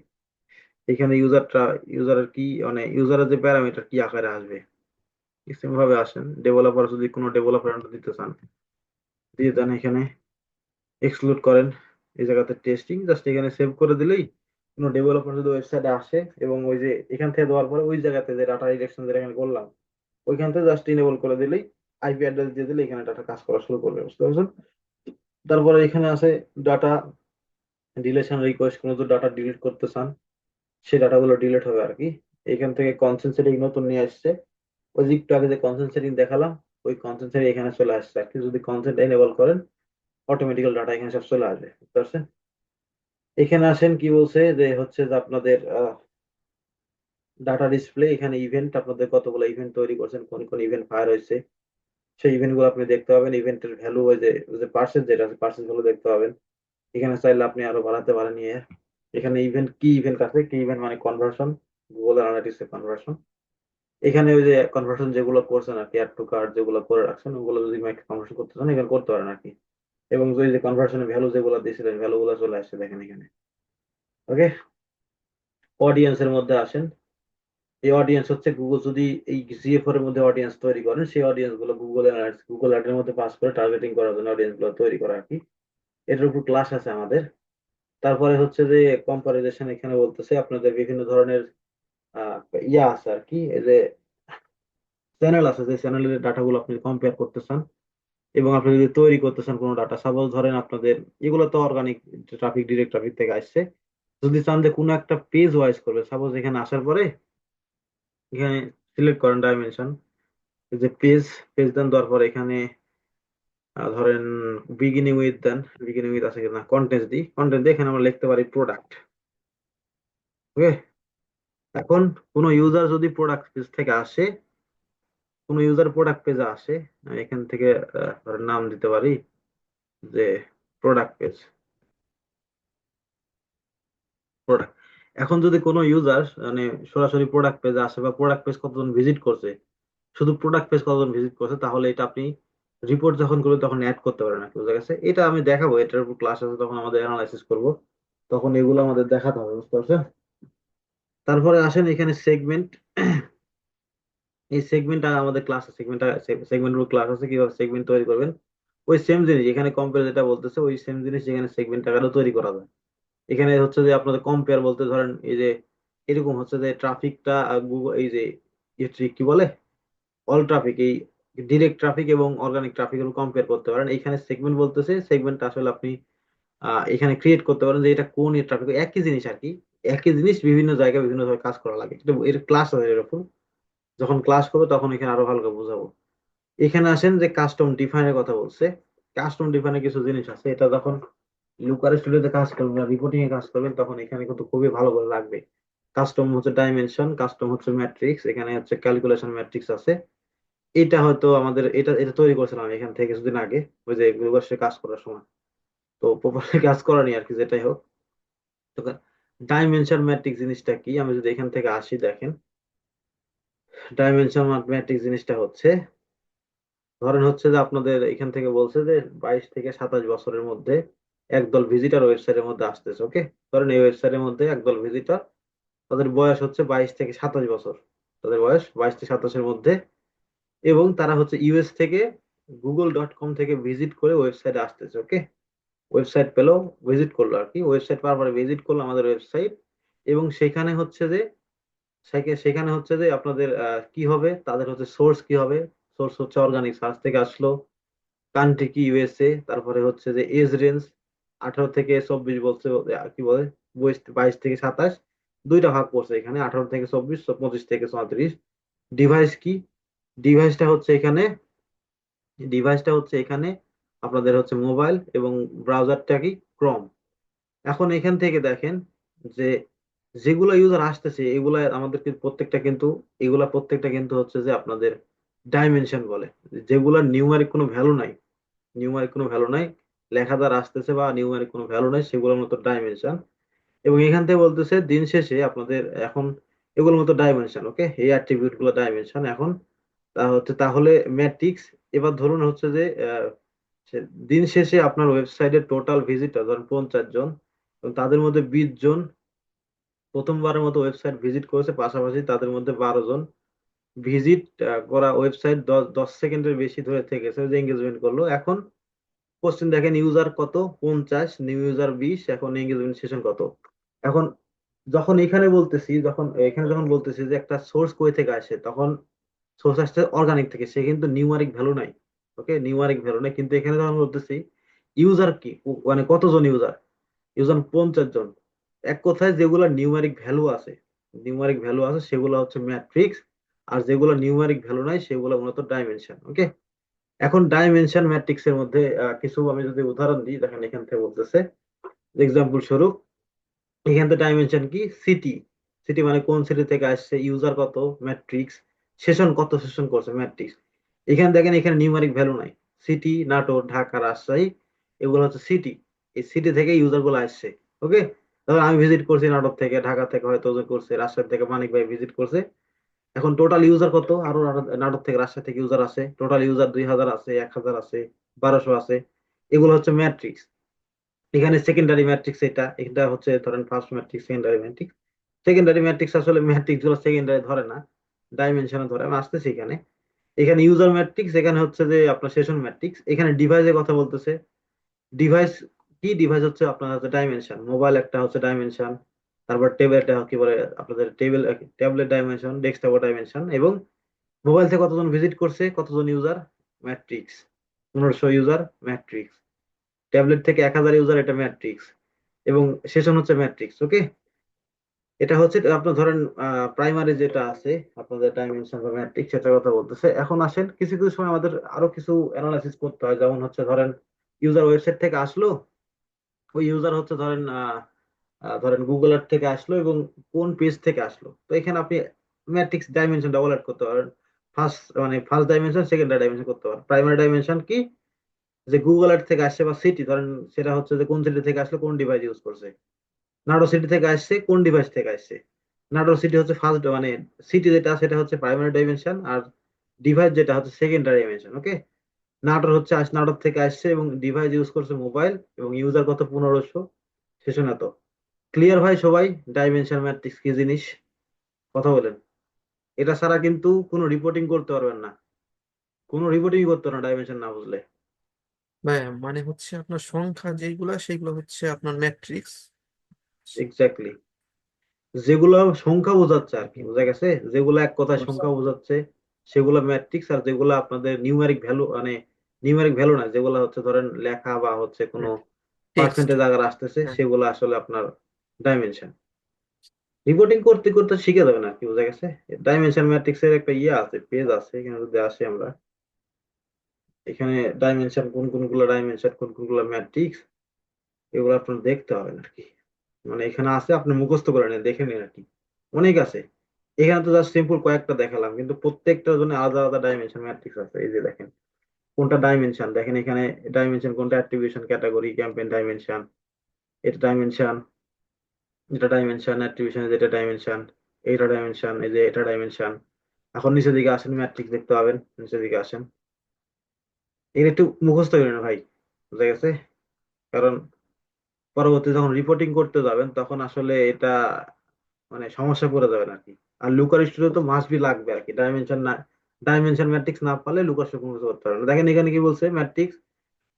এখানে ইউজারের কি মানে ইউজারের যে প্যারামিটার কি আকারে আসবে, সেম ভাবে আসেন। ডেভেলপার যদি কোনো ডেভেলপার দিতে চান দিয়ে দেন, এখানে এক্সক্লুড করেন, এই জায়গাতে টেস্টিং জাস্ট এখানে সেভ করে দিলেই কোনো ডেভেলপার যদি ওয়েবসাইটে আসে এবং ওই যে এখান থেকে দেওয়ার পরে ওই জায়গাতে যে ডাটা রিডাকশন যেটা এখানে করলাম ওইখান থেকে জাস্ট ইনেবল করে দিলেই, আইপি অ্যাড্রেস দিয়ে দিলে এখানে ডাটা কাজ করা শুরু করবে, বুঝতে পারছেন? তারপরে এখানে আছে ডাটা ডিলেশন রিকোয়েস্ট, কোনো যদি ডাটা ডিলিট করতে চান সেই ডাটাগুলো ডিলিট হবে আর কি। এখান থেকে কনসেন্ট সেটিং নতুন নিয়ে আসছে, ওই যে একটু আগে যে কনসেন্ট সেটিং দেখালাম ওই কনসেন্ট সেটিং এখানে চলে আসছে আর কি, যদি কনসেন্ট এনেবল করেন অটোমেটিক্যাল ডাটা এখানে সব চলে আসবে, বুঝতে পারছেন? এখানে আসেন কি বলছে যে হচ্ছে যে আপনাদের ডাটা ডিসপ্লে, এখানে ইভেন্ট, আপনাদের কতগুলো ইভেন্ট তৈরি করছেন, কোন কোন ইভেন্ট ফায়ার হয়েছে সেই ইভেন্ট গুলো আপনি দেখতে পাবেন, ইভেন্টের ভ্যালু, ওই যে পার্সেন্ট যেটা আছে পার্সেন্ট গুলো দেখতে পাবেন। এখানে চাইলে আপনি আরো বাড়াতে পারেন নিয়ে। এখানে ইভেন্ট আছে, কি ইভেন্ট মানে কনভার্সন, গুগল অ্যানালিটিক্স এর কনভার্সন। এখানে ওই যে কনভার্সন যেগুলো করছেন আর কি, অ্যাড টু কার্ট যেগুলো করে রাখছেন, ওগুলো যদি কনভার্সন করতে চান এখানে করতে পারেন আর কি। এবং ওই যে কনভার্সনের ভ্যালু যেগুলো দিয়েছিলেন, ভ্যালু গুলো চলে আসছে দেখেন এখানে। ওকে, অডিয়েন্স এর মধ্যে আসেন। এই অডিয়েন্স হচ্ছে গুগল যদি এই GA4 এর মধ্যে অডিয়েন্স তৈরি করেন, সেই অডিয়েন্স গুলো গুগল অ্যাডের মধ্যে পাস করে টার্গেটিং করার জন্য অডিয়েন্স গুলো তৈরি করা আর কি। এটার উপর ক্লাস আছে আমাদের। তারপরে হচ্ছে যে কম্পারিজেশন, এখানে বলতেছে আপনাদের বিভিন্ন ধরনের আহ ইয়া আছে আর কি, এই যে চ্যানেল আছে, যে চ্যানেলের ডাটাগুলো আপনি কম্পেয়ার করতে চান এবং আপনি যদি তৈরি করতে চান কোনো ডাটা, সাপোজ ধরেন আপনাদের এগুলো তো অর্গানিক ট্রাফিক, ডিরেক্ট ট্রাফিক থেকে আসছে। যদি চান যে কোনো একটা পেজ ওয়াইজ করবে, সাপোজ এখানে আসার পরে এখানে সিলেক্ট করেন ডাইমেনশন, যে পেজ পেজ দেন, দেওয়ার পরে এখানে ধরেন বিগিনিং উইথ আছে কিনা, কন্টেন্ট দিয়ে এখানে আমরা লিখতে পারি প্রোডাক্ট। ওকে, এখন কোনো ইউজার যদি প্রোডাক্ট পেজ থেকে আসে, কোনো ইউজার প্রোডাক্ট পেজে আসে, এখান থেকে ধরেন নাম দিতে পারি যে প্রোডাক্ট পেজ, প্রোডাক্ট। এখন যদি কোনো ইউজার মানে সরাসরি প্রোডাক্ট পেজে আসে বা প্রোডাক্ট পেজ কতজন ভিজিট করছে, শুধু প্রোডাক্ট পেজ কতজন ভিজিট করছে, তাহলে এটা আপনি রিপোর্ট যখন করবেন তখন অ্যাড করতে পারেন আর কি, বুঝা গেছে? এটা আমি দেখাবো, এটার উপর ক্লাস আছে, তখন আমাদের অ্যানালাইসিস করব, তখন এগুলো আমাদের দেখাতে হবে, বুঝতে পারছেন? তারপরে আসেন এখানে সেগমেন্ট। এই সেগমেন্ট আমাদের ক্লাস, সেগমেন্টের ক্লাস আছে, কিভাবে সেগমেন্ট তৈরি করবেন। ওই সেম জিনিস এখানে কম্পেয়ার যেটা বলতেছে, ওই সেম জিনিস এখানে সেগমেন্ট আকারেও তৈরি করা যায়। এখানে হচ্ছে যে আপনাদের কম্পেয়ার বলতে ধরেন এই যে এরকম হচ্ছে যে ট্রাফিকটা গুগল, এই যে কি বলে, অল ট্রাফিক, এই ডিরেক্ট ট্রাফিক এবং অর্গানিক ট্রাফিক কম্পেয়ার করতে পারেন। এখানে সেগমেন্ট বলতেছে, সেগমেন্ট আসলে আপনি এখানে ক্রিয়েট করতে পারেন যে এটা কোন ট্রাফিক, একই জিনিস আর কি, একই জিনিস বিভিন্ন জায়গায় বিভিন্ন ভাবে কাজ করা লাগে। এটা এর ক্লাস আছে এরকম, যখন ক্লাস করবো তখন এখানে আরো ভালো করে বুঝাবো। এখানে আসেন যে কাস্টম ডিফাইনের কথা বলছে। কাস্টম ডিফাইনের কিছু জিনিস আছে, এটা যখন লুকার স্টুডিওতে কাজ করবেন বা রিপোর্টিং এ কাজ করবেন, তখন এখানে কিন্তু খুবই ভালো করে লাগবে। কাস্টম হচ্ছে ডাইমেনশন, কাস্টম হচ্ছে ম্যাট্রিক্স, এখানে হচ্ছে ক্যালকুলেশন ম্যাট্রিক্স আছে। এটা হয়তো আমাদের এটা এটা তৈরি করেছিলাম এখান থেকে কিছুদিন আগে, ওই যে গুগল কাজ করার সময়। তো প্রপারলি কাজ করানি আর কি, যেটাই হোক। তো ডাইমেনশন ম্যাট্রিক্স জিনিসটা কি, আমি যদি এখান থেকে আসি, দেখেন ডাইমেনশন ম্যাট্রিক্স জিনিসটা হচ্ছে, ধরেন হচ্ছে যে আপনাদের এখান থেকে বলছে যে 22 থেকে 27 বছরের মধ্যে একদল ভিজিটর ওয়েবসাইটের মধ্যে আসতেছে। ওকে, ধরেন এই ওয়েবসাইটের মধ্যে একদল ভিজিটর, তাদের বয়স হচ্ছে 22 থেকে 27 বছর, তাদের বয়স 22 থেকে 27-এর মধ্যে, এবং তারা হচ্ছে ইউএস থেকে google.com থেকে ভিজিট করে ওয়েবসাইটে আসতেছে। ওকে, ওয়েবসাইট পেলো, ভিজিট করলো আর কি, ওয়েবসাইট পাওয়ার পরে ভিজিট করলো আমাদের ওয়েবসাইট, এবং সেখানে হচ্ছে যে আপনাদের কি হবে, তাদের হচ্ছে সোর্স কি হবে, সোর্স হচ্ছে অর্গানিক সার্চ থেকে আসলো, কান্ট্রি কি USA, তারপরে হচ্ছে যে এজ রেঞ্জ 18 থেকে 24 বলছে, কি বলে 22 থেকে 27, দুইটা ভাগ করছে এখানে, 18 থেকে 24, 25 থেকে 34। ডিভাইস কি, ডিভাইসটা হচ্ছে এখানে ডিভাইসটা হচ্ছে এখানে আপনাদের হচ্ছে মোবাইল, এবং ব্রাউজারটা কি ক্রোম। এখন এখান থেকে দেখেন যে যেগুলো ইউজার আসতেছে, এগুলা আমাদের প্রত্যেকটা কিন্তু হচ্ছে যে আপনাদের ডাইমেনশন বলে, যেগুলা নিউমারিক কোনো ভ্যালু নাই, লেখা দ্বারা আসতেছে বা নিউমারিক কোনো ভ্যালু নাই, সেগুলোর মতো ডাইমেনশন। এবং এখান থেকে বলতেছে দিন শেষে আপনাদের এখন এগুলোর মতো ডাইমেনশন। ওকে, এই অ্যাট্রিবিউট গুলো ডাইমেনশন। এখন তাহলে ম্যাট্রিক্স, এবার ধরুন হচ্ছে যে দিন শেষে আপনার ওয়েবসাইটের টোটাল ভিজিটর ধরুন 50 জন, এবং তাদের মধ্যে 20 জন প্রথমবারের মতো ওয়েবসাইট ভিজিট করেছে, পাশাপাশি তাদের মধ্যে 12 জন ভিজিট করা ওয়েবসাইট 10 সেকেন্ডের বেশি ধরে থেকেছে, যে এঙ্গেজমেন্ট করলো। এখন কোশ্চেন দেখেন, ইউজার কত, 50, নিউ ইউজার 20, এখন এঙ্গেজমেন্ট সেশন কত। এখন যখন বলতেছি যে একটা সোর্স কই থেকে আসে, তখন সোর্স আসছে অর্গানিক থেকে, সে কিন্তু নিউমারিক ভ্যালু নাই। ওকে, নিউমারিক ভ্যালু নাই, কিন্তু এখানে যখন বলতেছি ইউজার কি, মানে কতজন ইউজার, ইউজার 50 জন। এক কথায় যেগুলো নিউমারিক ভ্যালু আছে সেগুলো হচ্ছে ম্যাট্রিক্স, আর যেগুলো নিউমারিক ভ্যালু নাই সেগুলো মূলত ডাইমেনশন। ওকে, এখন ডাইমেনশন ম্যাট্রিক্স এর মধ্যে কিছু আমি যদি উদাহরণ দিই, দেখেন এখান থেকে বলতেছে এক্সাম্পল স্বরূপ, এখান থেকে ডাইমেনশন কি, সিটি, সিটি মানে কোন সিটি থেকে আসছে, ইউজার কত ম্যাট্রিক্স, সেশন কত সেশন করছে ম্যাট্রিক্স। এখানে দেখেন এখানে নিউমারিক ভ্যালু নাই। সিটি, নাটোর, ঢাকা, রাজশাহী, এগুলো হচ্ছে সিটি। এই সিটি থেকে ইউজার গুলো আসছে। ওকে, ধরো আমি ভিজিট করছি নাটোর থেকে, ঢাকা থেকে হয়তো যে করছে, রাজশাহী থেকে মানিক ভাই ভিজিট করছে। এখন টোটাল ইউজার কত? আরো নাটোর থেকে, রাজশাহী থেকে ইউজার আছে, টোটাল ইউজার 2000 আছে, 1000 আছে, 1200 আছে। এগুলো হচ্ছে ম্যাট্রিক্স। এখানে সেকেন্ডারি ম্যাট্রিক্স, এটা হচ্ছে ধরেন first matrix, secondary matrix. Secondary matrix আসলে ম্যাট্রিক্স গুলো সেকেন্ডারি ধরে না, ডাইমেনশনে ধরে। আমি আসতেছি এখানে। এখানে ইউজার ম্যাট্রিক্স, এখানে হচ্ছে যে আপনার সেশন ম্যাট্রিক্স। এখানে ডিভাইসের কথা বলতেছে। ডিভাইস কি? ডিভাইস হচ্ছে আপনার হচ্ছে ডাইমেনশন। মোবাইল একটা হচ্ছে ডাইমেনশন, তারপর টেবিল, কি বলে আপনাদের table, tablet dimension, desktop dimension, এবং মোবাইল থেকে কতজন ভিজিট করছে, কতজন user, matrix. 1500 user, matrix. Tablet থেকে 1000 ইউজার, এটা ম্যাট্রিক্স। এবং সেশন হচ্ছে ম্যাট্রিক্স। ওকে, এটা হচ্ছে আপনার ধরেন প্রাইমারি যেটা আছে আপনাদের ডাইমেনশন বা ম্যাট্রিক্স, সেটার কথা বলতেছে। এখন আসেন, কিছু কিছু সময় আমাদের আরো কিছু অ্যানালাইসিস করতে হয়। যেমন হচ্ছে ধরেন ইউজার ওয়েবসাইট থেকে আসলো, ওই ইউজার হচ্ছে ধরেন ধরেন গুগল আর্থ থেকে আসলো, এবং কোন পেজ থেকে আসলো। তো এখানে আপনি ম্যাট্রিক্স ডাইমেনশন ডাবল অ্যাড করতে পারেন। ফার্স্ট ডাইমেনশন, সেকেন্ডারি ডাইমেনশন করতে পারেন। প্রাইমারি ডাইমেনশন কি? যে গুগল আর্থ থেকে আসছে বা সিটি, ধরেন সেটা হচ্ছে যে কোন সিটি থেকে আসলো, কোন ডিভাইস ইউজ করছে। নাটোর সিটি থেকে আসছে, কোন ডিভাইস থেকে আসছে। নাটোর সিটি হচ্ছে ফার্স্ট, সিটি যেটা সেটা হচ্ছে প্রাইমারি ডাইমেনশন, আর ডিভাইস যেটা হচ্ছে সেকেন্ডারি ডাইমেনশন। ওকে, নাটোর থেকে আসছে এবং ডিভাইস ইউজ করছে মোবাইল, এবং ইউজার কত? 1500, সেশন এত। ক্লিয়ার ভাই সবাই? ডাইমেনশন ম্যাট্রিক্স কি জিনিস? কথা বলেন। এটা ছাড়া কিন্তু কোনো রিপোর্টিং করতে পারবেন না, কোনো রিপোর্টিং করতে পারবেন না ডাইমেনশন না বুঝলে। ভাই মানে হচ্ছে আপনার সংখ্যা যেগুলা সেগুলো হচ্ছে আপনার ম্যাট্রিক্স। এক্স্যাক্টলি, যেগুলো সংখ্যা বোঝাচ্ছে আর কি, বোঝা গেছে? যেগুলো এক কথায় সংখ্যা বোঝাচ্ছে সেগুলো ম্যাট্রিক্স। আর যেগুলো আপনাদের নিউমেরিক ভ্যালু, নিউমেরিক ভ্যালু না, যেগুলো হচ্ছে ধরেন লেখা বা হচ্ছে কোনো টেক্সট। পার্সেন্টেজ আকার আসতেছে, হ্যাঁ। সেগুলো আসলে আপনার ডাইমেনশন। রিপোর্টিং করতে করতে শিখে যাবেন আর কি, বোঝা গেছে? ডাইমেনশন ম্যাট্রিক্স এর একটা ইয়ে আছে, পেজ আছে। এখানে যদি আসি আমরা, এখানে ডাইমেনশন কোন কোনগুলো ডাইমেনশন, কোন কোনগুলো ম্যাট্রিক্স, এগুলো আপনার দেখতে হবে আর কি। মানে এখানে আছে, আপনি মুখস্থ করে নেন, দেখে নিন আর কি। অনেক আছে। এখানে তো জাস্ট সিম্পল কয়েকটা দেখালাম, কিন্তু প্রত্যেকটার জন্য আলাদা আলাদা ডাইমেনশন ম্যাট্রিক্স আছে। এই যে দেখেন কোনটা ডাইমেনশন, দেখেন এখানে ডাইমেনশন কোনটা, অ্যাট্রিবিউশন, ক্যাটাগরি, ক্যাম্পেইন ডাইমেনশন, এটা ডাইমেনশন, এটা ডাইমেনশন, অ্যাট্রিবিউশন, যেটা ডাইমেনশন, এইটা ডাইমেনশন, এই যে এটা ডাইমেনশন। এখন নিচের দিকে আসেন, ম্যাট্রিক্স দেখতে পাবেন, নিচের দিকে আসেন। এটা একটু মুখস্থ করে নেন ভাই, বুঝা গেছে? কারণ পরবর্তী যখন রিপোর্টিং করতে যাবেন, তখন আসলে এটা সমস্যা পড়ে যাবেন আর কি। আর লুকার স্টুডিও তো মাস্ট বি লাগবে আর কি। ডাইমেনশন না, ডাইমেনশন ম্যাট্রিক্স না পারলে লুকার কোনো কিছু করতে পারবে না। দেখেন এখানে কি বলছে, metrics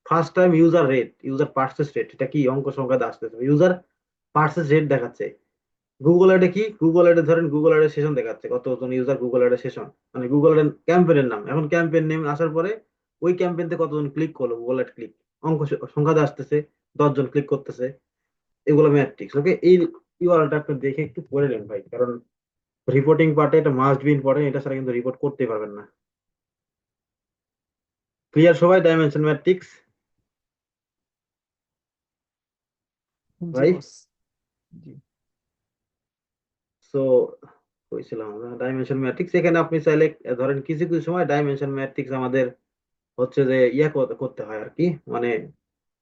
first time user rate, user purchase rate. এটা কি অঙ্ক সংখ্যা আসতেছে, ইউজার পার্সেস রেট দেখাচ্ছে। গুগল অ্যাডে কি? গুগল অ্যাডে ধরেন গুগল অ্যাডে সেশন দেখাচ্ছে, কতজন ইউজার গুগল অ্যাডে সেশন, গুগল অ্যাড ক্যাম্পেনের নাম। এখন ক্যাম্পেন নেম আসার পরে ওই ক্যাম্পেনতে কতজন ক্লিক করলো, গুগল অ্যাড ক্লিক, অঙ্ক সংখ্যা আসতেছে, 10 জন ক্লিক করতেছে। এগুলো ম্যাট্রিক্স। ওকে, এই ইউআরএলটা আপনি দেখে একটু পড়ে নেন ভাই, কারণ রিপোর্টিং পার্টে এটা মাস্ট বি ইম্পর্টেন্ট। এটা ছাড়া কিন্তু রিপোর্ট করতে পারবেন না। ক্লিয়ার সবাই? ডাইমেনশন ম্যাট্রিক্স জি ভাই। বস। জি। সো কইছিলাম আমরা ডাইমেনশন ম্যাট্রিক্স। এখানে আপনি চাইলে ধরেন কিছু কিছু সময় ডাইমেনশন ম্যাট্রিক্স আমাদের হচ্ছে যে করতে হয় আর কি, মানে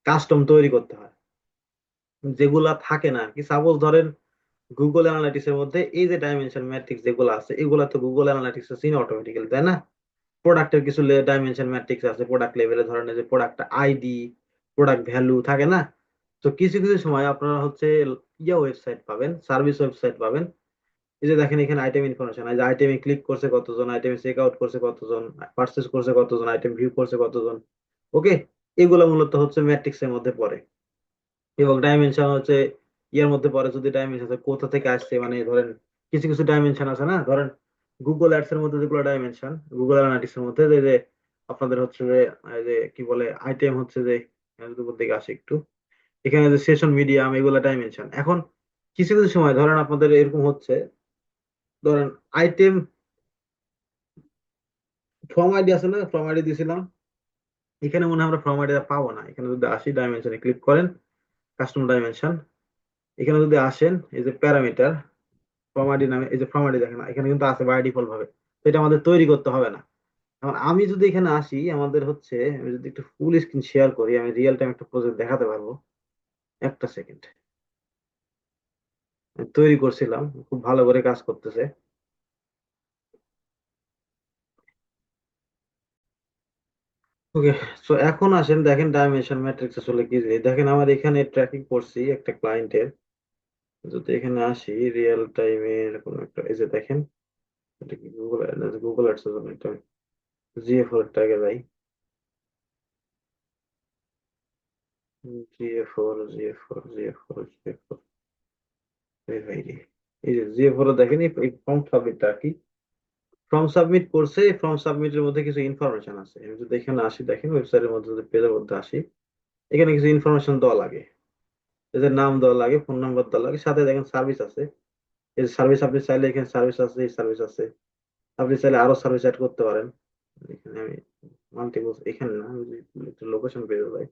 কাস্টম তৈরি করতে হয়, যেগুলা থাকে না আর কি। সাপোজ ধরেন গুগল অ্যানালিটিক্স এর মধ্যে এই যে ডাইমেনশন ম্যাট্রিক্স যেগুলো আছে, এগুলা তো গুগল অ্যানালিটিক্স চিনে অটোমেটিক্যালি, তাই না? প্রোডাক্টের কিছু ডাইমেনশন ম্যাট্রিক্স আছে, প্রোডাক্ট লেভেলে ধরেন এই যে প্রোডাক্ট আইডি, প্রোডাক্ট ভ্যালু থাকে না? তো কিছু কিছু সময় আপনারা হচ্ছে ওয়েবসাইট পাবেন, সার্ভিস ওয়েবসাইট পাবেন। এই যে দেখেন এখানে আইটেম ইনফরমেশন, এই যে আইটেমে ক্লিক করছে কতজন, আইটেমে চেক আউট করছে কতজন, পারচেস করছে কতজন, আইটেম ভিউ করছে কতজন। ওকে, এগুলো মূলত হচ্ছে ম্যাট্রিক্স এর মধ্যে পড়ে। এবং ডাইমেনশন হচ্ছে ইয়ের মধ্যে পড়ে। যদি ডাইমেনশন কোথা থেকে আসছে, ধরেন কিছু কিছু ডাইমেনশন আছে না, ধরেন গুগল অ্যাডস এর মধ্যে যেগুলো ডাইমেনশন, গুগল অ্যানালিটিক্স এর মধ্যে যে যে আপনাদের হচ্ছে যে এই যে কি বলে আইটেম হচ্ছে যে, যদি উপর দিকে আসে একটু, এখানে যে সেশন মিডিয়াম, এগুলো ডাইমেনশন। এখন কিছু কিছু সময় ধরেন আপনাদের এরকম হচ্ছে, ধরেন আইটেম ফর্ম আইডি আছে না, ফর্ম আইডি দিয়েছিলাম। এখানে মনে হয় আমরা ফর্ম আইডি পাবো না। এখানে যদি আসি, ডাইমেনশনে ক্লিক করেন, কাস্টম ডাইমেনশন, এখানে যদি আসেন, এই যে প্যারামিটার, ফর্ম আইডি নামে এই যে ফর্ম আইডি দেখেন, এখানে কিন্তু আছে বাই ডিফল্ট ভাবে। তো এটা আমাদের তৈরি করতে হবে না। এখন আমি যদি এখানে আসি, আমাদের হচ্ছে আমি যদি একটু ফুল স্ক্রিন শেয়ার করি, আমি রিয়েল টাইম একটা প্রজেক্ট দেখাতে পারবো। একটা সেকেন্ড, তৈরি করছিলাম, খুব ভালো করে কাজ করতেছে। ওকে, সো এখন আসেন দেখেন ডাইমেনশন ম্যাট্রিক্স আসলে কি জিনিস। দেখেন আমার এখানে ট্র্যাকিং করছি একটা ক্লায়েন্টের, যদি এখানে আসি রিয়েল টাইমে এরকম একটা, এই যে দেখেন, এটা কি গুগল, গুগল অ্যাডসেন্স জন্য একটা জিএফ4 ট্যাগে যাই। জিএফ4 এই ভাই রে, এই যে জিএফ4 দেখেন এই ফর্ম সাবমিটটা কি ফর্ম সাবমিট করছে। এই ফর্ম সাবমিটের মধ্যে কিছু ইনফরমেশন আছে। আমি যদি এখানে আসি, দেখেন ওয়েবসাইটের মধ্যে যদি পেজের মধ্যে আসি, এখানে কিছু ইনফরমেশন দেওয়া লাগে। এদের নাম দেওয়া লাগে, ফোন নাম্বার দেওয়া লাগে, সাথে দেখেন সার্ভিস আছে। এই সার্ভিস আপনি চাইলে এখানে সার্ভিস আছে, এই সার্ভিস আছে। আপনি চাইলে আরো সার্ভিস অ্যাড করতে পারেন। এখানে আমি মাল্টিপল, এখানে না, আমি যদি একটু লোকেশন পেজে যাই,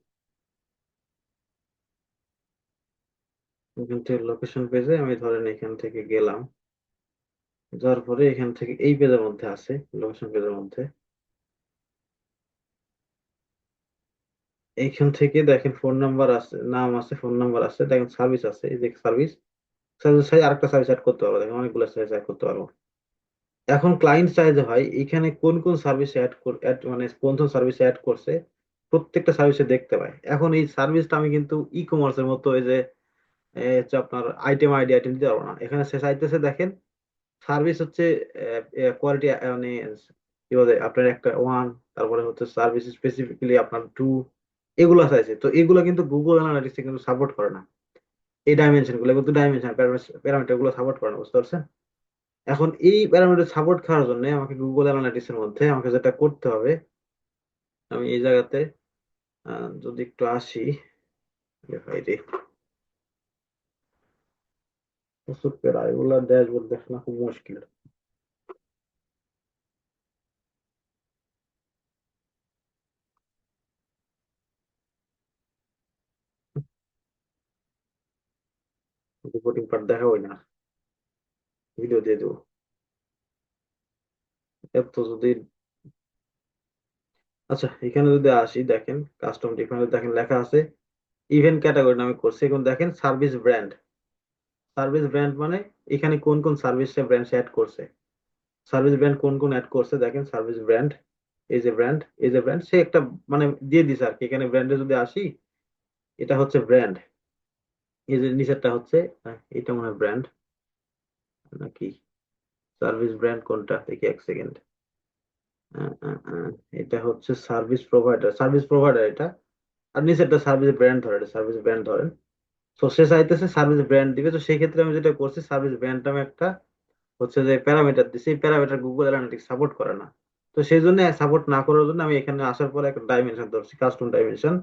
এখান থেকে লোকেশন পেজে আমি ধরেন এখান থেকে গেলাম, যাওয়ার পরে এখান থেকে এই পেজের মধ্যে আছে, লোকেশন পেজের মধ্যে এইখান থেকে দেখেন ফোন নাম্বার আছে, নাম আছে, ফোন নাম্বার আছে, দেখেন সার্ভিস আছে, এই যে সার্ভিস, সার্ভিস চাই আরেকটা সার্ভিস অ্যাড করতে পারবো, দেখেন অনেকগুলো সার্ভিস অ্যাড করতে পারবো। এখন ক্লায়েন্ট চাই যে ভাই এখানে কোন কোন সার্ভিস মানে কোন কোন সার্ভিস অ্যাড করছে, প্রত্যেকটা সার্ভিসে দেখতে পায়। এখন এই সার্ভিসটা আমি কিন্তু ই কমার্সের মতো এই যে হচ্ছে আপনার আইটেম আইডি আইটেম দিতে পারবো না। এখানে সে চাইতেছে দেখেন সার্ভিস হচ্ছে কোয়ালিটি, মানে কি বলে আপনার একটা ওয়ান, তারপরে হচ্ছে সার্ভিস স্পেসিফিক্যালি আপনার টু, এগুলো চাইছে। তো এগুলো কিন্তু গুগল অ্যানালিটিক্স কিন্তু সাপোর্ট করে না। এই ডাইমেনশন গুলো কিন্তু ডাইমেনশন প্যারামিটার গুলো সাপোর্ট করে না, বুঝতে পারছেন? এখন এই প্যারামিটার সাপোর্ট খাওয়ার জন্য আমাকে গুগল অ্যানালিটিক্স এর মধ্যে আমাকে যেটা করতে হবে, আমি এই জায়গাতে যদি একটু আসি, এ ভাই রে, প্রচুর প্যারা, এগুলা ড্যাশবোর্ড দেখা খুব মুশকিল। রিপোর্টিং পার্ট দেখা হয় না, ভিডিও দিয়ে দেবো। এত যদি, আচ্ছা এখানে যদি আসি, দেখেন কাস্টম ডিফারেন্স, দেখেন লেখা আছে ইভেন্ট ক্যাটাগরি নামে করছে। এখন দেখেন সার্ভিস ব্র্যান্ড, সার্ভিস ব্র্যান্ড মানে এখানে কোন কোন সার্ভিস ব্র্যান্ড অ্যাড করছে, সার্ভিস ব্র্যান্ড কোন কোন অ্যাড করছে, দেখেন সার্ভিস ব্র্যান্ড, এই যে ব্র্যান্ড, এই যে ব্র্যান্ড, সে একটা মানে দিয়ে দিছে আর কি। এখানে ব্র্যান্ডে যদি আসি, এটা হচ্ছে ব্র্যান্ড, এই যে নিচেরটা হচ্ছে, এটা মনে হয় ব্র্যান্ড নাকি সার্ভিস ব্র্যান্ড কোনটা, দেখি এক সেকেন্ড। এটা হচ্ছে সার্ভিস প্রোভাইডার, সার্ভিস প্রোভাইডার এটা। আর নিচেরটা সার্ভিস ব্র্যান্ড ধরেন, সার্ভিস ব্র্যান্ড ধরেন। তো সে চাইতেছে সার্ভিস ব্র্যান্ড দিবে। তো সেই ক্ষেত্রে আমি যেটা করছি, সার্ভিস ব্র্যান্ড নামে একটা হচ্ছে যে প্যারামিটার দিছি, এই প্যারামিটার গুগল অ্যানালিটিক্স সাপোর্ট করে না। তো সেই জন্য সাপোর্ট না করার জন্য আমি এখানে আসার পরে একটা ডাইমেনশন ধরছি, কাস্টম ডাইমেনশন।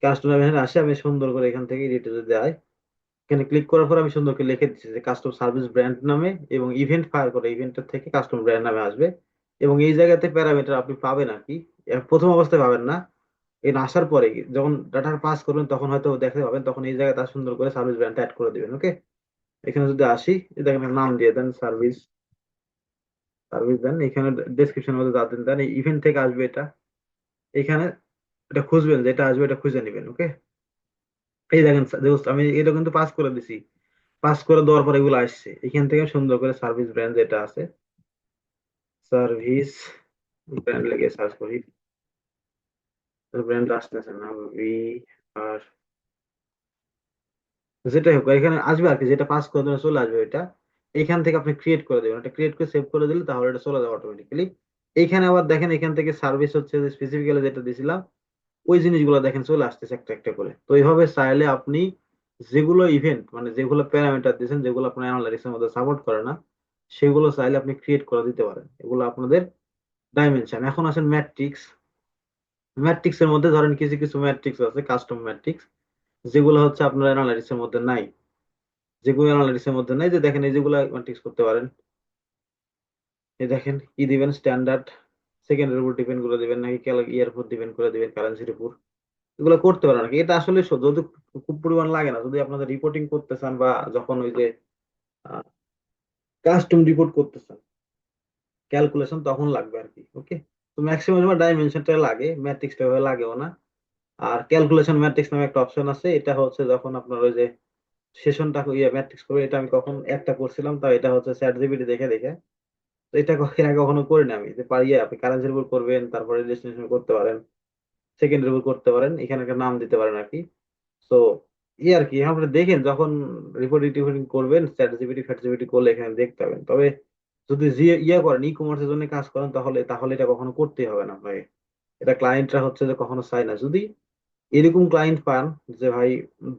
কাস্টম ডাইমেনশন আসে, আমি সুন্দর করে এখান থেকে এডিটে যদি যাই, এখানে ক্লিক করার পর আমি সুন্দর করে লিখে দিচ্ছি যে কাস্টম সার্ভিস ব্র্যান্ড নামে, এবং ইভেন্ট ফায়ার করে ইভেন্টের থেকে কাস্টম ব্র্যান্ড নামে আসবে। এবং এই জায়গাতে প্যারামিটার আপনি পাবেন আর কি, প্রথম অবস্থায় পাবেন না, এই আসার পরে যখন ডাটা পাস করবেন তখন হয়তো দেখতে পাবেন, তখন এই জায়গায় তার সুন্দর করে সার্ভিস ব্র্যান্ড অ্যাড করে দিবেন। ওকে, এখানে যদি আসি, এই দেখেন একটা নাম দিয়ে দেন সার্ভিস, সার্ভিস দেন, এখানে ডেসক্রিপশনের মধ্যে দেন দেন এই ইভেন্ট থেকে আসবে এটা, এখানে এটা খুঁজবেন, যেটা আসবে এটা খুঁজে নেবেন। ওকে, এই দেখেন আমি এটা কিন্তু পাস করে দিছি, পাস করে দেওয়ার পর এগুলো আসছে। এখান থেকে সুন্দর করে সার্ভিস ব্র্যান্ড যেটা আছে, সার্ভিস ব্র্যান্ড লেগে সার্চ করি, ব্র্যান্ড আসতেছে না, ভি আর যেটাই হোক এখানে আসবে আর কি, যেটা পাস করে দেবেন চলে আসবে এটা। এখান থেকে আপনি ক্রিয়েট করে দেবেন, এটা ক্রিয়েট করে সেভ করে দিলে তাহলে এটা চলে যাবে অটোমেটিক্যালি। এইখানে আবার দেখেন এখান থেকে সার্ভিস হচ্ছে যে স্পেসিফিক্যালি যেটা দিয়েছিলাম, ওই জিনিসগুলো দেখেন চলে আসতেছে একটা একটা করে। তো এইভাবে চাইলে আপনি যেগুলো ইভেন্ট মানে যেগুলো প্যারামিটার দিয়েছেন, যেগুলো আপনার অ্যানালাইটিক্স এর মধ্যে সাপোর্ট করে না, সেগুলো চাইলে আপনি ক্রিয়েট করে দিতে পারেন। এগুলো আপনাদের ডাইমেনশন। এখন আসেন ম্যাট্রিক্স। ম্যাট্রিক্স এর মধ্যে ধরেন কিছু কিছু ম্যাট্রিক্স আছে কাস্টম ম্যাট্রিক্স, যেগুলো হচ্ছে আপনার অ্যানালাইটিক্স এর মধ্যে নাই, যেগুলো অ্যানালাইটিক্স এর মধ্যে নাই, যে দেখেন এই যেগুলো ম্যাট্রিক্স করতে পারেন। এই দেখেন কি দিবেন, স্ট্যান্ডার্ড, সেকেন্ডের উপর ডিপেন্ড করে দিবেন নাকি ইয়ার উপর ডিপেন্ড করে দিবেন, কারেন্সির উপর, এগুলো করতে পারেন নাকি। এটা আসলে যদি খুব পরিমাণ লাগে না, যদি আপনাদের রিপোর্টিং করতে চান বা যখন ওই যে কাস্টম রিপোর্ট করতে চান, ক্যালকুলেশন তখন লাগবে আর কি। ওকে, তো ম্যাক্সিমাম ডাইমেনশনটা লাগে, ম্যাট্রিক্সটা লাগেও না। আর ক্যালকুলেশন ম্যাট্রিক্স নামে একটা অপশন আছে, এটা হচ্ছে যখন আপনার ওই যে সেশনটা ম্যাট্রিক্স করবে, এটা আমি কখন একটা করছিলাম, তাও এটা হচ্ছে চ্যাট জিপিটি দেখে দেখে। তো এটা এর আগে কখনো করিনি আমি, যে পারিয়ে আপনি কারেন্সির উপর করবেন, তারপরে ডেস্টিনেশন করতে পারেন, সেকেন্ডের উপর করতে পারেন, এখানে একটা নাম দিতে পারেন আর কি। তো আর কি আপনারা দেখেন যখন রিপোর্টিং টিপোর্টিং করবেন, চ্যাট জিপিটি ফ্যাট জিপিটি করলে এখানে দেখতে পাবেন। তবে যদি যে করেন, ই কমার্সের জন্য কাজ করেন, তাহলে তাহলে এটা কখনো করতেই হবে না আপনাকে। এটা ক্লায়েন্টরা হচ্ছে যে কখনো চায় না। যদি এরকম ক্লায়েন্ট পান যে ভাই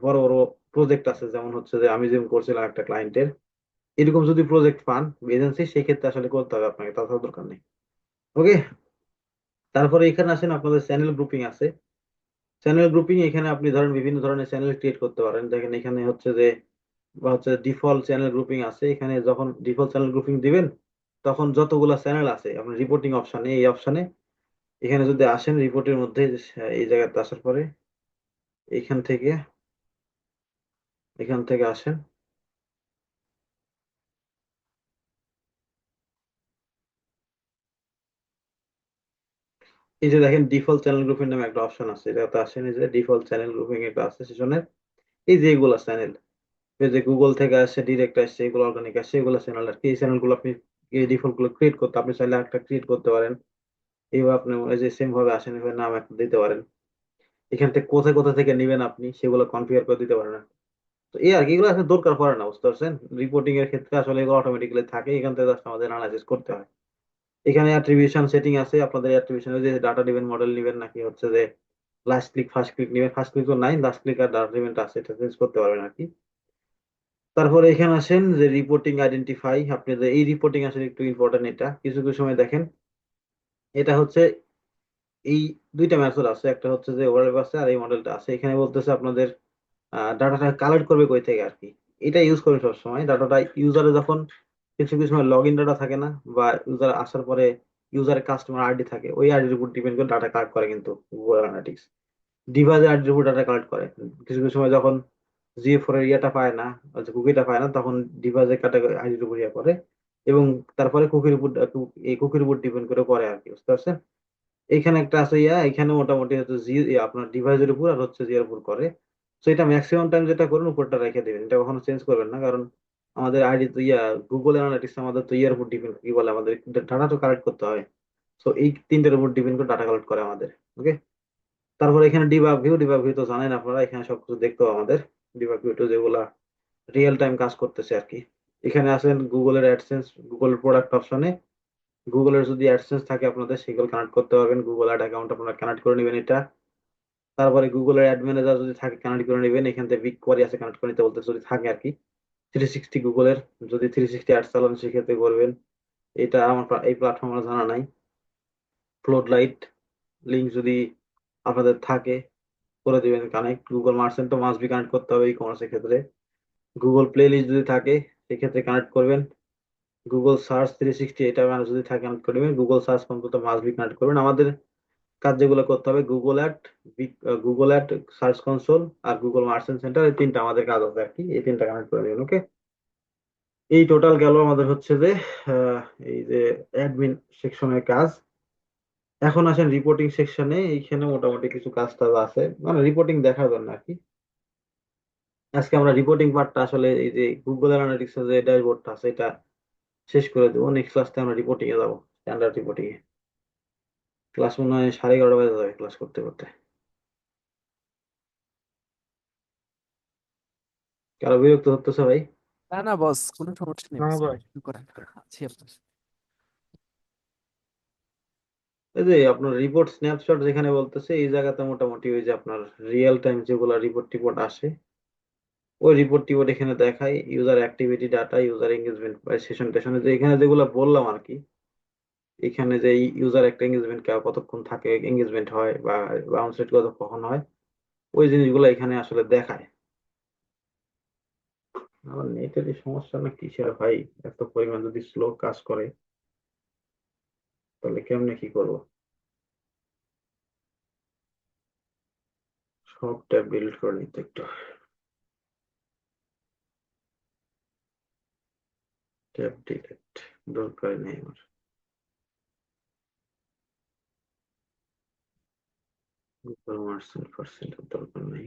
বড় বড় প্রজেক্ট আছে, যেমন হচ্ছে যে আমি যেমন করছিলাম একটা ক্লায়েন্টের, এরকম যদি প্রজেক্ট পান এজেন্সি, সেক্ষেত্রে আসলে করতে হবে আপনাকে, তাছাড়া দরকার নেই। ওকে। তারপরে এখানে আসেন, আপনাদের চ্যানেল গ্রুপিং আছে। চ্যানেল গ্রুপিং এখানে আপনি ধরেন বিভিন্ন ধরনের চ্যানেল ক্রিয়েট করতে পারেন। দেখেন এখানে হচ্ছে যে ডিফল্ট চ্যানেল গ্রুপিং আছে। এখানে যখন ডিফল্ট চ্যানেল গ্রুপিং দিবেন, তখন যতগুলা চ্যানেল আছে আপনার রিপোর্টিং অপশনে, এই অপশনে এখানে যদি আসেন রিপোর্টের মধ্যে, এই জায়গাতে আসার পরে এখান থেকে আসেন। এই যে দেখেন ডিফল্ট চ্যানেল গ্রুপিং নামে একটা অপশন আছে, এটাতে আসেন। এই যে ডিফল্ট চ্যানেল গ্রুপিং একটা আছে সেশনের, এই যে এগুলা চ্যানেল, এই যে গুগল থেকে আসছে, ডিরেক্ট আসছে, এগুলো অর্গানিক আসছে, এগুলো চ্যানেল আর কি। এই চ্যানেলগুলো আপনি এই ডিফল্ট গুলো ক্রিয়েট করতে, আপনি চাইলে একটা ক্রিয়েট করতে পারেন। এইভাবে আপনি এই যে সেম ভাবে আসেন, এভাবে নাম একটা দিতে পারেন। এখান থেকে কোথায় কোথা থেকে নেবেন আপনি সেগুলো কনফিগার করে দিতে পারেন। তো এই আর কি, এগুলো আসলে দরকার পড়ে না, বুঝতে পারছেন। রিপোর্টিং এর ক্ষেত্রে আসলে এগুলো অটোমেটিক্যালি থাকে, এখান থেকে জাস্ট আমাদের অ্যানালাইসিস করতে হয়। এখানে অ্যাট্রিবিউশন সেটিং আছে, আপনাদের অ্যাট্রিবিউশন যে ডাটা দিবেন, মডেল নেবেন, নাকি হচ্ছে যে লাস্ট ক্লিক ফার্স্ট ক্লিক নেবেন। ফার্স্ট ক্লিক তো নাই, লাস্ট ক্লিক আর ডাটা দিবেন আছে, এটা চেঞ্জ করতে পারবেন আর কি। তারপরে এখানে আসেন যে রিপোর্টিং আইডেন্টিফাই, আপনি যে এই রিপোর্টিং আসলে একটু ইম্পর্টেন্ট। এটা কিছু কিছু সময় দেখেন, এটা হচ্ছে এই দুইটা মেথড আছে, একটা হচ্ছে যে ওয়েব আছে আর এই মডেলটা আছে। এখানে বলতেছে আপনাদের ডাটাটা কালেক্ট করবে কই থেকে আর কি। এটা ইউজ করবে সবসময় ডাটাটা ইউজারে যখন কিছু কিছু সময় লগ ইন ডাটা থাকে না, বা ইউজার আসার পরে ইউজারের কাস্টমার আইডি থাকে, ওই আইডির উপর ডিপেন্ড করে ডাটা কালেক্ট করে কিন্তু গুগল অ্যানালিটিক্স। ডিভাইসের আইডির উপর ডাটা কালেক্ট করে। কিছু কিছু সময় যখন জিএ4 এর ইয়েটা পায় না, কুকিটা পায় না, তখন ডিভাইসের কাটা আইডির উপর ইয়ে করে, এবং তারপরে কুকির উপর এই কুকির উপর ডিপেন্ড করে করে আর কি, বুঝতে পারছেন। এখানে একটা আছে এখানে মোটামুটি হচ্ছে আপনার ডিভাইসের উপর আর হচ্ছে জিএর উপর করে। তো এটা ম্যাক্সিমাম টাইম যেটা করুন, উপরটা রেখে দেবেন, এটা কখনো চেঞ্জ করবেন না। কারণ আমাদের আইডি তো গুগল অ্যানালিটিক্স আমাদের তো ইয়ার উপর ডিপেন্ড, কি বলে, আমাদের ডাটা তো কালেক্ট করতে হয়। তো এই তিনটের উপর ডিপেন্ড করে ডাটা কালেক্ট করে আমাদের। ওকে। তারপর এখানে ডিবাগ ভিউ তো জানেন আপনারা, এখানে সবকিছু দেখতে হবে আমাদের। ডিবাগ ভিউ তো যেগুলা রিয়েল টাইম কাজ করতেছে আর কি। এখানে আসেন গুগলের অ্যাডসেন্স, গুগল প্রোডাক্ট অপশনে গুগলের যদি অ্যাডসেন্স থাকে আপনাদের, সেগুলো কানেক্ট করতে পারবেন। গুগল অ্যাড অ্যাকাউন্ট আপনারা কানেক্ট করে নেবেন এটা। তারপরে গুগলের অ্যাড ম্যানেজার যদি থাকে কানেক্ট করে নেবেন, এখান থেকে বিগ কোয়ারি আছে কানেক্ট করে নিতে বলতে, যদি থাকে আর কি। 360 গুগলের, যদি 360 অ্যাড চালান সেক্ষেত্রে করবেন। এটা আমার এই প্ল্যাটফর্ম আমার জানা নাই। ফ্লোট লাইট লিঙ্ক যদি আপনাদের থাকে করে দিবেন কানেক্ট। গুগল মার্চেন্ট তো মাস্ট বি কানেক্ট করতে হবে ই কমার্সের ক্ষেত্রে। গুগল প্লে লিস্ট যদি থাকে সেক্ষেত্রে কানেক্ট করবেন। গুগল সার্চ 360 এটা মানে যদি থাকে কানেক্ট করবেন। গুগল সার্চ কম্পিউটার তো মাস্ট বি কানেক্ট করবেন। আমাদের কাজ যেগুলো করতে হবে, গুগল অ্যাড, সার্চ কনসোল আর গুগল মার্চেন্ট সেন্টার, এই তিনটা আমাদের কাজ আছে আর কি। এই তিনটা কানেক্ট করে নেবেন। ওকে। এই টোটাল গেল আমাদের হচ্ছে যে আহ, এই যে অ্যাডমিন সেকশনের কাজ। এখন আসেন রিপোর্টিং সেকশনে, এইখানে মোটামুটি কিছু কাজ টাজ আছে, মানে রিপোর্টিং দেখার জন্য আর কি। আজকে আমরা রিপোর্টিং পার্টটা আসলে এই যে গুগল অ্যানালিটিক্স যে ড্যাশবোর্ডটা আছে এটা শেষ করে দেবো। নেক্সট ক্লাসে আমরা রিপোর্টিং এ যাবো, স্ট্যান্ডার্ড রিপোর্টিং এ। ক্লাস মনে হয় 11:30 বাজে যাবে ক্লাস করতে করতে। কারো বিরক্ত হতেছে ভাই? না না বস, কোনো সমস্যা নেই না বস, ভাই। শুরু করেন, আছি আপনার। এই যে আপনার রিপোর্ট স্ন্যাপশট যেখানে বলতেছে, এই জায়গাতে মোটামুটি ওই যে আপনার রিয়েল টাইম যেগুলো রিপোর্ট টিপোর্ট আসে, ওই রিপোর্ট টিপোর্ট এখানে দেখায়। User activity data, user engagement, session টেশনে যে এখানে যেগুলো বললাম আর কি। এখানে যে ইউজার একটা এঙ্গেজমেন্ট কতক্ষণ থাকে, এঙ্গেজমেন্ট হয়, বা বাউন্স রেট কখন হয়, ওই জিনিসগুলো এখানে আসলে দেখায়। আমার নেটের সমস্যা না কিসের ভাই, এত পরিমাণ যদি স্লো কাজ করে তাহলে কেমনে কি করবো। সব ট্যাব ডিলিট করে নিতে একটু। ট্যাব ডিলিট দরকার নেই আমার। পার্সেন্ট দরকার নাই।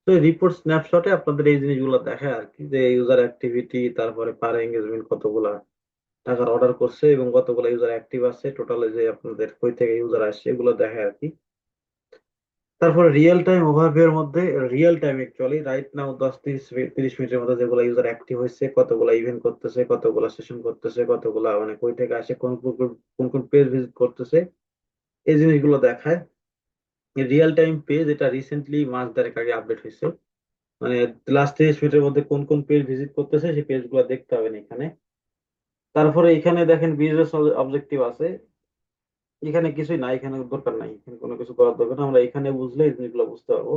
তো রিপোর্ট স্ন্যাপশটে আপনাদের এই জিনিসগুলো দেখায় আর কি, যে ইউজার অ্যাক্টিভিটি, তারপরে পার এঙ্গেজমেন্ট কতগুলা টাকার অর্ডার করছে এবং কতগুলো ইউজার অ্যাক্টিভ আছে, টোটালে যে আপনাদের কই থেকে ইউজার আসছে এগুলো দেখায় আর কি। তারপরে রিয়েল টাইম ওভারভিউ এর মধ্যে real time actually right now 10-30 মিনিটের মধ্যে যেগুলো ইউজার অ্যাক্টিভ হয়েছে, কতগুলো ইভেন্ট করতেছে, কতগুলো সেশন করতেছে, কতগুলা মানে কই থেকে আসে, কোন কোন কোন পেজ ভিজিট করতেছে, এই জিনিসগুলো দেখায়। রিয়েল টাইম পেজ এটা রিসেন্টলি মাস দেড়েক আগে আপডেট হয়েছে, মানে লাস্ট 30 মিনিটের মধ্যে কোন কোন পেজ ভিজিট করতেছে সেই পেজগুলো দেখতে হবে না এখানে। তারপরে এখানে দেখেন বিজনেস অবজেক্টিভ আছে, এখানে কিছুই নাই, এখানে দরকার নাই, এখানে কোনো কিছু করার দরকার না, আমরা এখানে বুঝলে এই জিনিসগুলো বুঝতে পারবো।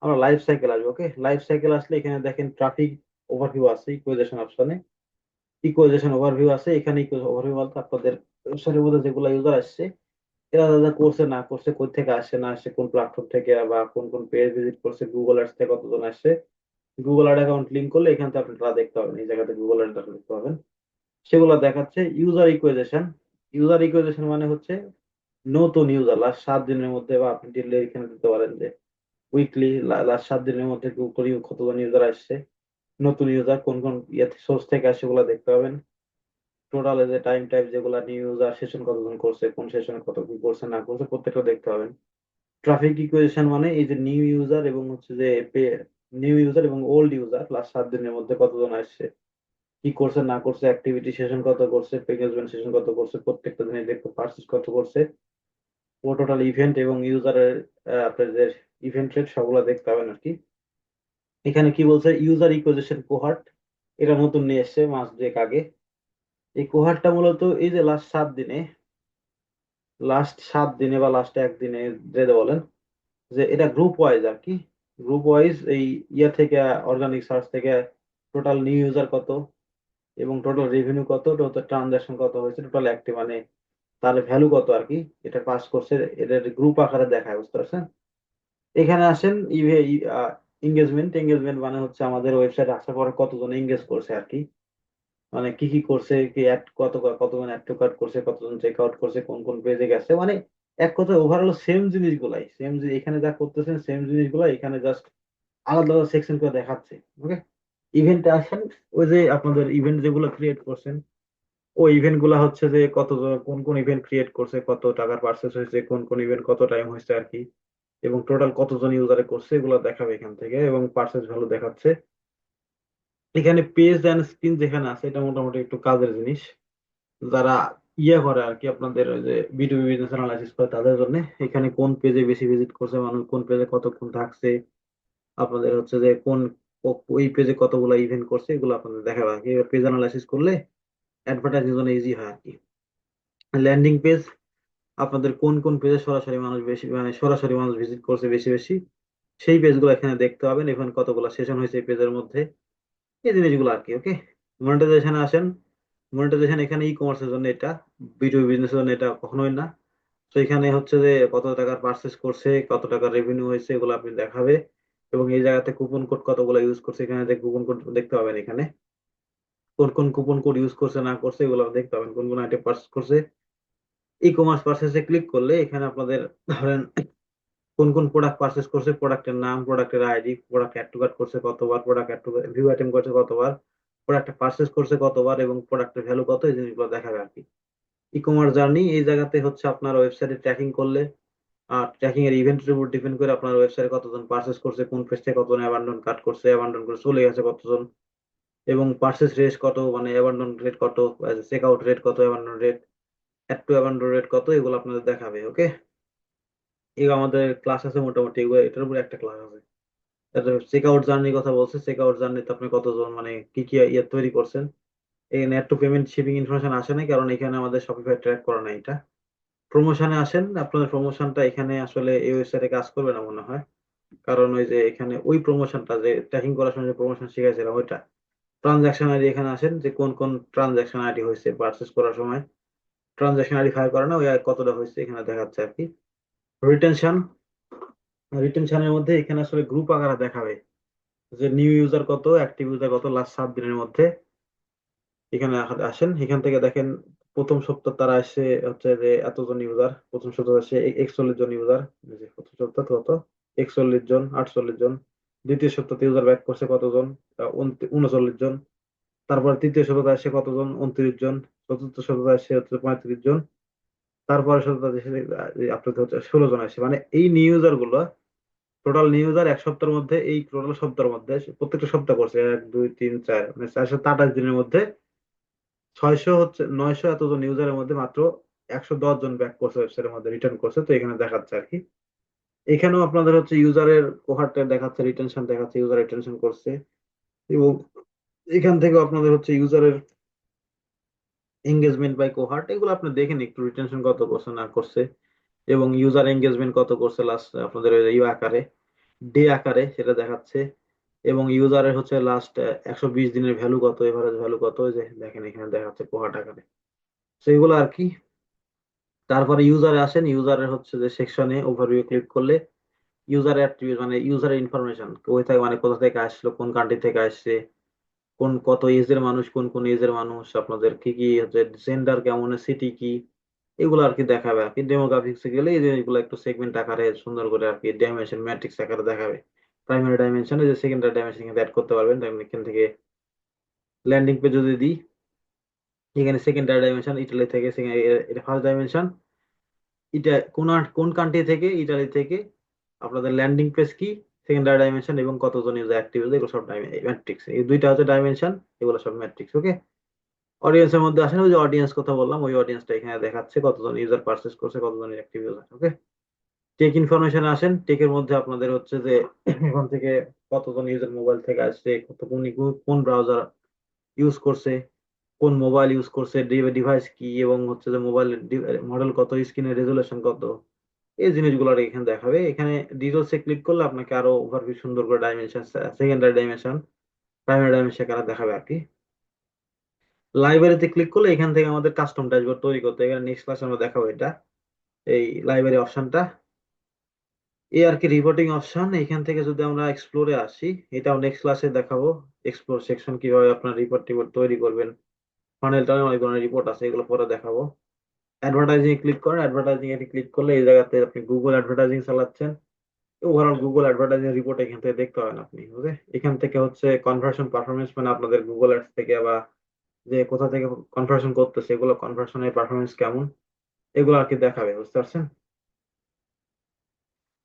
আমরা লাইফ সাইকেল আসবো, ওকে। লাইফ সাইকেল আসলে এখানে দেখেন ট্রাফিক ওভারভিউ আছে, ইকুয়াইজেশন অপশনে ইকুয়াইজেশন ওভারভিউ আছে। এখানে ওভারভিউ বলতে আপনাদের ওয়েবসাইটের মধ্যে যেগুলো ইউজার আসছে, এরা যা যা করছে না করছে, কোথা থেকে আসছে না আসছে, কোন প্ল্যাটফর্ম থেকে বা কোন কোন পেজ ভিজিট করছে, গুগল অ্যাডস থেকে কতজন আসছে, গুগল অ্যাড অ্যাকাউন্ট লিঙ্ক করলে এখান থেকে আপনি তারা দেখতে পাবেন, এই জায়গাতে গুগল অ্যাড দেখতে পাবেন, সেগুলো দেখাচ্ছে। ইউজার ইকুয়াইজেশন মানে হচ্ছে নতুন ইউজার লাস্ট 7 দিনের মধ্যে, বা আপনি দিলে এখানে দিতে পারেন যে উইকলি লাস্ট 7 দিনের মধ্যে গুগল কতজন ইউজার আসছে, নতুন ইউজার কোন কোন সোর্স থেকে আসছে সেগুলো দেখতে পাবেন। টোটাল যে টাইম টাইপ যেগুলো নিউ ইউজার সেশন কতজন করছে, কোন সেশনে কত কি করছে না করছে প্রত্যেকটা দেখতে পাবেন। ট্রাফিক ইকুয়েশন মানে এই যে নিউ ইউজার এবং হচ্ছে যে নিউ ইউজার এবং ওল্ড ইউজার লাস্ট 7 দিনের মধ্যে কতজন আসছে, কি করছে না করছে, অ্যাক্টিভিটি সেশন কত করছে, এঙ্গেজমেন্ট সেশন কত করছে, প্রত্যেকটা জিনিস দেখতে, পার্সেস কত করছে, ও টোটাল ইভেন্ট এবং ইউজারের আপনাদের ইভেন্ট রেট সবগুলো দেখতে পাবেন আর কি। এখানে কি বলছে, ইউজার ইকুয়েশন কোহার্ট, এটা নতুন নিয়ে এসছে মাস দুয়েক আগে। এই কোহার্টটা মূলত এই যে লাস্ট 7 দিনে বা লাস্ট একদিনে যেটা বলেন, যে এটা গ্রুপ ওয়াইজ আর কি। গ্রুপ ওয়াইজ এই ইয়ে থেকে, অর্গানিক সার্চ থেকে টোটাল নিউ ইউজার কত এবং টোটাল রেভিনিউ কত, টোটাল ট্রানজাকশন কত হয়েছে, টোটাল অ্যাক্টিভ মানে তার ভ্যালু কত আর কি, এটা পাস করছে, এদের গ্রুপ আকারে দেখায়, বুঝতে পারছেন। এখানে আসেন এঙ্গেজমেন্ট মানে হচ্ছে আমাদের ওয়েবসাইট আসার পরে কতজন এঙ্গেজ করছে আর কি, মানে কি কি করছে, কি অ্যাড কতজন অ্যাড টু কার্ট করছে, কতজন চেক আউট করছে, কোন কোন পেজে গেছে, মানে এক কথায় ওভারঅল সেম জিনিসগুলাই, এখানে যা করতেছেন সেম জিনিসগুলাই এখানে জাস্ট আলাদা আলাদা সেকশন করে দেখাচ্ছে, ওকে। ইভেন্টে আসেন, ওই যে আপনাদের ইভেন্ট যেগুলো ক্রিয়েট করছেন, ওই ইভেন্ট গুলা হচ্ছে যে কতজন কোন কোন ইভেন্ট ক্রিয়েট করছে, কত টাকার পার্সেস হয়েছে, কোন কোন ইভেন্ট কত টাইম হয়েছে আর কি, এবং টোটাল কতজন ইউজারে করছে এগুলো দেখাবে এখান থেকে, এবং পার্সেস ভ্যালু দেখাচ্ছে। এখানে পেজ এন্ড স্ক্রিন যেখানে আছে, এটা মোটামুটি একটু কাজের জিনিস, যারা ইয়ে করে আর কি, আপনাদের ওই যে বিটুবি বিজনেস অ্যানালাইসিস করে তাদের জন্য। এখানে কোন পেজে বেশি ভিজিট করছে মানুষ, কোন পেজে কতক্ষণ থাকছে, আপনাদের হচ্ছে যে ওই পেজে কতগুলো ইভেন্ট করছে, এগুলো আপনাদের দেখাবে আর কি। পেজ অ্যানালাইসিস করলে অ্যাডভার্টাইজিং জন্য ইজি হয় আর কি। ল্যান্ডিং পেজ, আপনাদের কোন কোন পেজে সরাসরি মানুষ বেশি, মানে সরাসরি মানুষ ভিজিট করছে বেশি বেশি, সেই পেজগুলো এখানে দেখতে পাবেন, এখন কতগুলো সেশন হয়েছে এই পেজের মধ্যে, এই জিনিসগুলো আর কি, ওকে। মনিটাইজেশনে আসেন, মনিটাইজেশন এখানে ই কমার্সের জন্য এটা, বিটুবি বিজনেসের জন্য এটা কখনোই না। তো এখানে হচ্ছে যে কত টাকার পার্চেস করছে, কত টাকার রেভিনিউ হয়েছে, এগুলো আপনি দেখাবে, এবং এই জায়গাতে কুপন কোড কতগুলো ইউজ করছে, এখানে কুপন কোড দেখতে পাবেন, এখানে কোন কোন কুপন কোড ইউজ করছে না করছে এগুলো দেখতে পাবেন, কোন কোন আইটেম পার্চেস করছে। ই কমার্স পার্চেসে ক্লিক করলে এখানে আপনাদের ধরেন কোন কোন প্রোডাক্ট পারচেস করছে, প্রোডাক্টের নাম, প্রোডাক্টের ID, product add to cart করছে কতবার, product add to view item করছে কতবার, প্রোডাক্ট পারচেস করছে কতবার, এবং প্রোডাক্টের ভ্যালু কত, এই জিনিসগুলো দেখাবে আর কি। ই কমার্স জার্নি এই জায়গাতে হচ্ছে আপনার ওয়েবসাইটে ট্র্যাকিং করলে, আর ট্র্যাকিং এর ইভেন্টের উপর ডিপেন্ড করে আপনার ওয়েবসাইটে কতজন পারচেস করছে, কোন পেজ থেকে কতজন অ্যাবান্ডন কাট করছে, অ্যাবান্ডন করে চলে গেছে কতজন, এবং পারচেস রেট কত, মানে অ্যাবান্ডন রেট কত, চেক আউট রেট কত, abandon rate, add to abandon rate কত, এগুলো আপনাদের দেখাবে, ওকে। এই আমাদের ক্লাস আছে মোটামুটি, এটার উপরে একটা ক্লাস আছে। চেক আউট জার্নির কথা বলছে, চেক আউট জার্নিতে আপনি কতজন, মানে কি কি ইয়ে তৈরি করছেন, এখানে add to payment shipping information আসে না, কারণ এখানে আমাদের শপিফাই ট্র্যাক করা নাই এটা। প্রমোশনে আসেন, আপনাদের প্রমোশনটা এখানে আসলে এই ওয়েবসাইটে কাজ করবে না মনে হয়, কারণ ওই যে এখানে ওই প্রমোশনটা যে ট্র্যাকিং করার সময় যে প্রমোশন শিখাইছিলাম ওইটা। ট্রানজাকশন আইডি এখানে আসেন, যে কোন কোন ট্রানজাকশন আইডি হয়েছে পারচেস করার সময়, ট্রানজাকশন আইডি ফায়ার করে না, ওই কতটা হয়েছে এখানে দেখাচ্ছে আর কি। রিটেনশন, রিটেনশনের মধ্যে এখানে আসলে গ্রুপ আকারে দেখাবে যে নিউ ইউজার কত, অ্যাক্টিভ ইউজার কত লাস্ট 7 দিনের মধ্যে। এখানে আসেন, এখান থেকে দেখেন প্রথম সপ্তাহ তারা আসছে হচ্ছে যে এতজন ইউজার, প্রথম সপ্তাহ আসছে 41 জন ইউজার, প্রথম সপ্তাহ কত 41 জন 48 জন। দ্বিতীয় সপ্তাহে ইউজার ব্যাক করছে কতজন, 39 জন। তারপর তৃতীয় সপ্তাহে আসছে কতজন, 29 জন। চতুর্থ সপ্তাহে আসছে হচ্ছে 35 জন। তারপরে সপ্তাহে এসে আপনাদের হচ্ছে 16 জন আসছে। মানে এই নিউ ইউজার গুলো, টোটাল নিউ ইউজার এক সপ্তাহের মধ্যে, এই টোটাল সপ্তাহের মধ্যে প্রত্যেকটা সপ্তাহ করছে 1 2 3 4 মানে 428 দিনের মধ্যে 900 এতজন ইউজারের মধ্যে মাত্র 110 জন ব্যাক করছে, ওয়েবসাইটের মধ্যে রিটার্ন করছে। তো এখানে দেখাচ্ছে আর কি। এখানেও আপনাদের হচ্ছে ইউজারের কোহার্টে দেখাচ্ছে, রিটেনশন দেখাচ্ছে, ইউজার রিটেনশন করছে। এবং এখান থেকে আপনাদের হচ্ছে ইউজারের এঙ্গেজমেন্ট বাই কোহার্ট, এগুলো আপনি দেখেন একটু, রিটেনশন কত করছে না করছে, এবং ইউজার এঙ্গেজমেন্ট কত করছে লাস্ট আপনাদের ইউ আকারে, ডে আকারে সেটা দেখাচ্ছে। এবং ইউজারের হচ্ছে লাস্ট 120 দিনের ভ্যালু কত, এভারেজ ভ্যালু কত, ওই যে দেখেন এখানে দেখাচ্ছে কোহার্ট আকারে। সেগুলো আর কি। তারপরে ইউজারে আসেন, ইউজারের হচ্ছে যে সেকশনে ওভারভিউ ক্লিক করলে ইউজার অ্যাট্রিবিউট মানে ইউজারের ইনফরমেশন, ওই থেকে মানে কোথা থেকে আসলো, কোন কান্ট্রি থেকে আসছে, কোন কত এজের মানুষ, কোন কোন এজের মানুষ, আপনাদের কি কি হচ্ছে জেন্ডার কেমন, সিটি কি, এগুলো আর কি দেখাবে আর কি। ডেমোগ্রাফিক্সে গেলে এই যে এগুলো একটু সেগমেন্ট আকারে সুন্দর করে আর কি ডাইমেনশন ম্যাট্রিক্স আকারে দেখাবে। প্রাইমারি ডাইমেনশন, এই যে সেকেন্ডারি ডাইমেনশন এখানে অ্যাড করতে পারবেন। তাহলে এখান থেকে ল্যান্ডিং পেজ যদি দিই, এখানে সেকেন্ডারি ডাইমেনশন ইটালি থেকে, এটা ফার্স্ট ডাইমেনশন, এটা কোন কোন কান্ট্রি থেকে, ইটালি থেকে, আপনাদের ল্যান্ডিং পেজ কি, সেকেন্ডারি ডাইমেনশন, এবং কতজন ইউজার অ্যাক্টিভ ইউজার, এগুলো সব ম্যাট্রিক্স। এই দুইটা হচ্ছে ডাইমেনশন, এগুলো সব ম্যাট্রিক্স। ওকে, অডিয়েন্সের মধ্যে আসেন, ওই যে অডিয়েন্স কথা বললাম, ওই অডিয়েন্সটা এখানে দেখাচ্ছে কতজন ইউজার পারচেস করছে, কতজন অ্যাক্টিভ ইউজার। ওকে, টেক ইনফরমেশন আসেন, টেকের মধ্যে আপনাদের হচ্ছে যে এখান থেকে কতজন ইউজার মোবাইল থেকে আসছে, কত কোন ব্রাউজার ইউজ করছে, কোন মোবাইল ইউজ করছে, ডিভাইস কি, এবং হচ্ছে যে মোবাইল মডেল কত, স্ক্রিনের রেজুলেশন কত, এই জিনিসগুলো আর এখানে দেখাবে। এখানে ডিটেলসে ক্লিক করলে আপনাকে আরো ওভারভিউ সুন্দর করে dimension, secondary dimension, primary dimension দেখাবে আর কি। লাইব্রেরিতে ক্লিক করলে এখান থেকে আমাদের কাস্টম ড্যাশবোর্ড তৈরি করতে, এখানে নেক্সট ক্লাসে আমরা দেখাবো এটা, এই লাইব্রেরি অপশনটা। এই আর কি রিপোর্টিং অপশন। এখান থেকে যদি আমরা এক্সপ্লোরে আসি, এটাও নেক্সট ক্লাসে দেখাবো, এক্সপ্লোর সেকশন কিভাবে আপনার রিপোর্ট টিপোর্ট তৈরি করবেন, ফানেল টানেল অনেক ধরনের রিপোর্ট আছে, এগুলো পরে দেখাবো। অ্যাডভার্টাইজিং এ ক্লিক করেন, অ্যাডভার্টাইজিং এ ক্লিক করলে এই জায়গাতে আপনি গুগল অ্যাডভার্টাইজিং চালাচ্ছেন, ওভারঅল গুগল অ্যাডভার্টাইজিং রিপোর্ট এখান থেকে দেখতে পাবেন আপনি। ওকে, এখান থেকে হচ্ছে কনভার্সন পারফরমেন্স, মানে আপনাদের গুগল অ্যাডস থেকে বা যে কোথা থেকে কনভার্সন করতেছে, এগুলো কনভার্সনের পারফরমেন্স কেমন, এগুলো আর কি দেখাবে, বুঝতে পারছেন।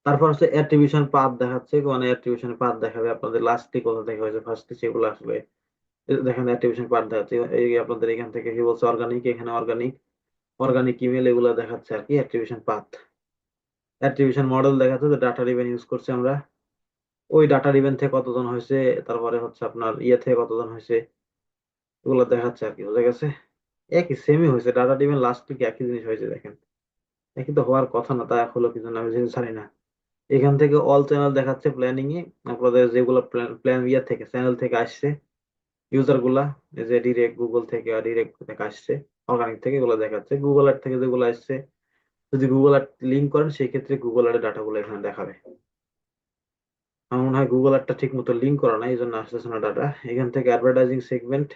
তারপর হচ্ছে অ্যাট্রিবিউশন পাথ দেখাচ্ছে, মানে অ্যাট্রিবিউশন পাথ দেখাবে আপনাদের লাস্টে কোথা থেকে হয়েছে, ফার্স্টে, সেগুলো আসলে দেখেন অ্যাট্রিবিউশন পাথ দেখাচ্ছে। এই আপনাদের এখান থেকে কি বলছে, অর্গানিক, এখানে অর্গানিক, অর্গানিক ইমেল, এগুলো দেখাচ্ছে আর কি অ্যাট্রিবিউশন পাথ। অ্যাট্রিবিউশন মডেল দেখাচ্ছে যে ডাটা রিবেন ইউজ করছে আমরা, ওই ডাটা রিবেন থেকে কতজন হয়েছে, তারপরে হচ্ছে আপনার ইয়ে থেকে কতজন হয়েছে, এগুলো দেখাচ্ছে আর কি। বুঝা গেছে, একই সেমই হয়েছে, ডাটা রিবেন লাস্ট থেকে একই জিনিস হয়েছে দেখেন। একই তো হওয়ার কথা না, তা হলো কি জন্য আমি জিনিস জানি না। এখান থেকে অল চ্যানেল দেখাচ্ছে প্ল্যানিং এ, আপনাদের যেগুলো প্ল্যান ইয়ে থেকে চ্যানেল থেকে আসছে ইউজার গুলা, এই যে ডিরেক্ট গুগল থেকে আর ডিরেক্ট থেকে আসছে, অর্গানিক থেকে, এগুলো দেখাচ্ছে। গুগল অ্যাড থেকে যেগুলো আসছে, যদি গুগল অ্যাড লিঙ্ক করেন সেই ক্ষেত্রে গুগল অ্যাডের ডাটাগুলো এখানে দেখাবে। আমার মনে হয় গুগল অ্যাডটা ঠিক মতো লিঙ্ক করা নাই, এই জন্য আসতেছে না ডাটা। এখান থেকে অ্যাডভার্টাইজিং সেগমেন্ট,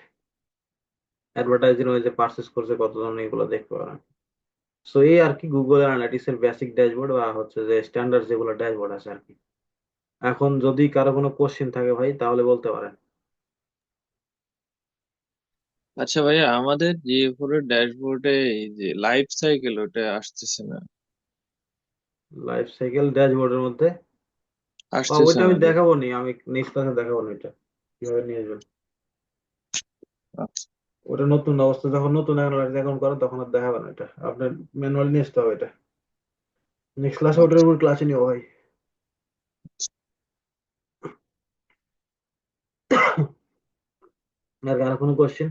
অ্যাডভার্টাইজিং ওই যে পারচেস করছে কতজন, এগুলো দেখতে পারেন। সো এই আর কি গুগল অ্যানালিটিক্স এর বেসিক ড্যাশবোর্ড, বা হচ্ছে যে স্ট্যান্ডার্ড যেগুলো ড্যাশবোর্ড আছে আর কি। এখন যদি কারো কোনো কোশ্চেন থাকে ভাই, তাহলে বলতে পারেন। আচ্ছা ভাইয়া, আমাদের জিএ4 এর ড্যাশবোর্ডে এই যে লাইফ সাইকেল ওটা আসতেছে না, লাইফ সাইকেল ড্যাশবোর্ডের মধ্যে, আসতেছে ওইটা না আমি যে। দেখাবো নি, আমি নেক্সট ক্লাসে দেখাবো না এটা কিভাবে নিয়ে আসবেন। আচ্ছা, ওটা নতুন অবস্থা, যখন নতুন অ্যানালাইসিস এখন করেন তখন আর দেখাবেন না, এটা আপনার ম্যানুয়ালি নিয়ে আসতে হবে এটা। নেক্সট ক্লাসে ওটার আচ্ছা। উপর ক্লাসে নিও ভাই। আর কোনো কোশ্চেন,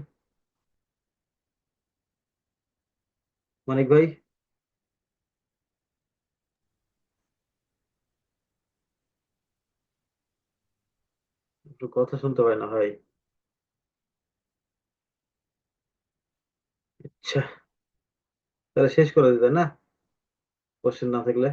মানিক ভাই? একটু কথা শুনতে পাই না ভাই। আচ্ছা। তাহলে শেষ করে দিতে না কোশ্চেন না থাকলে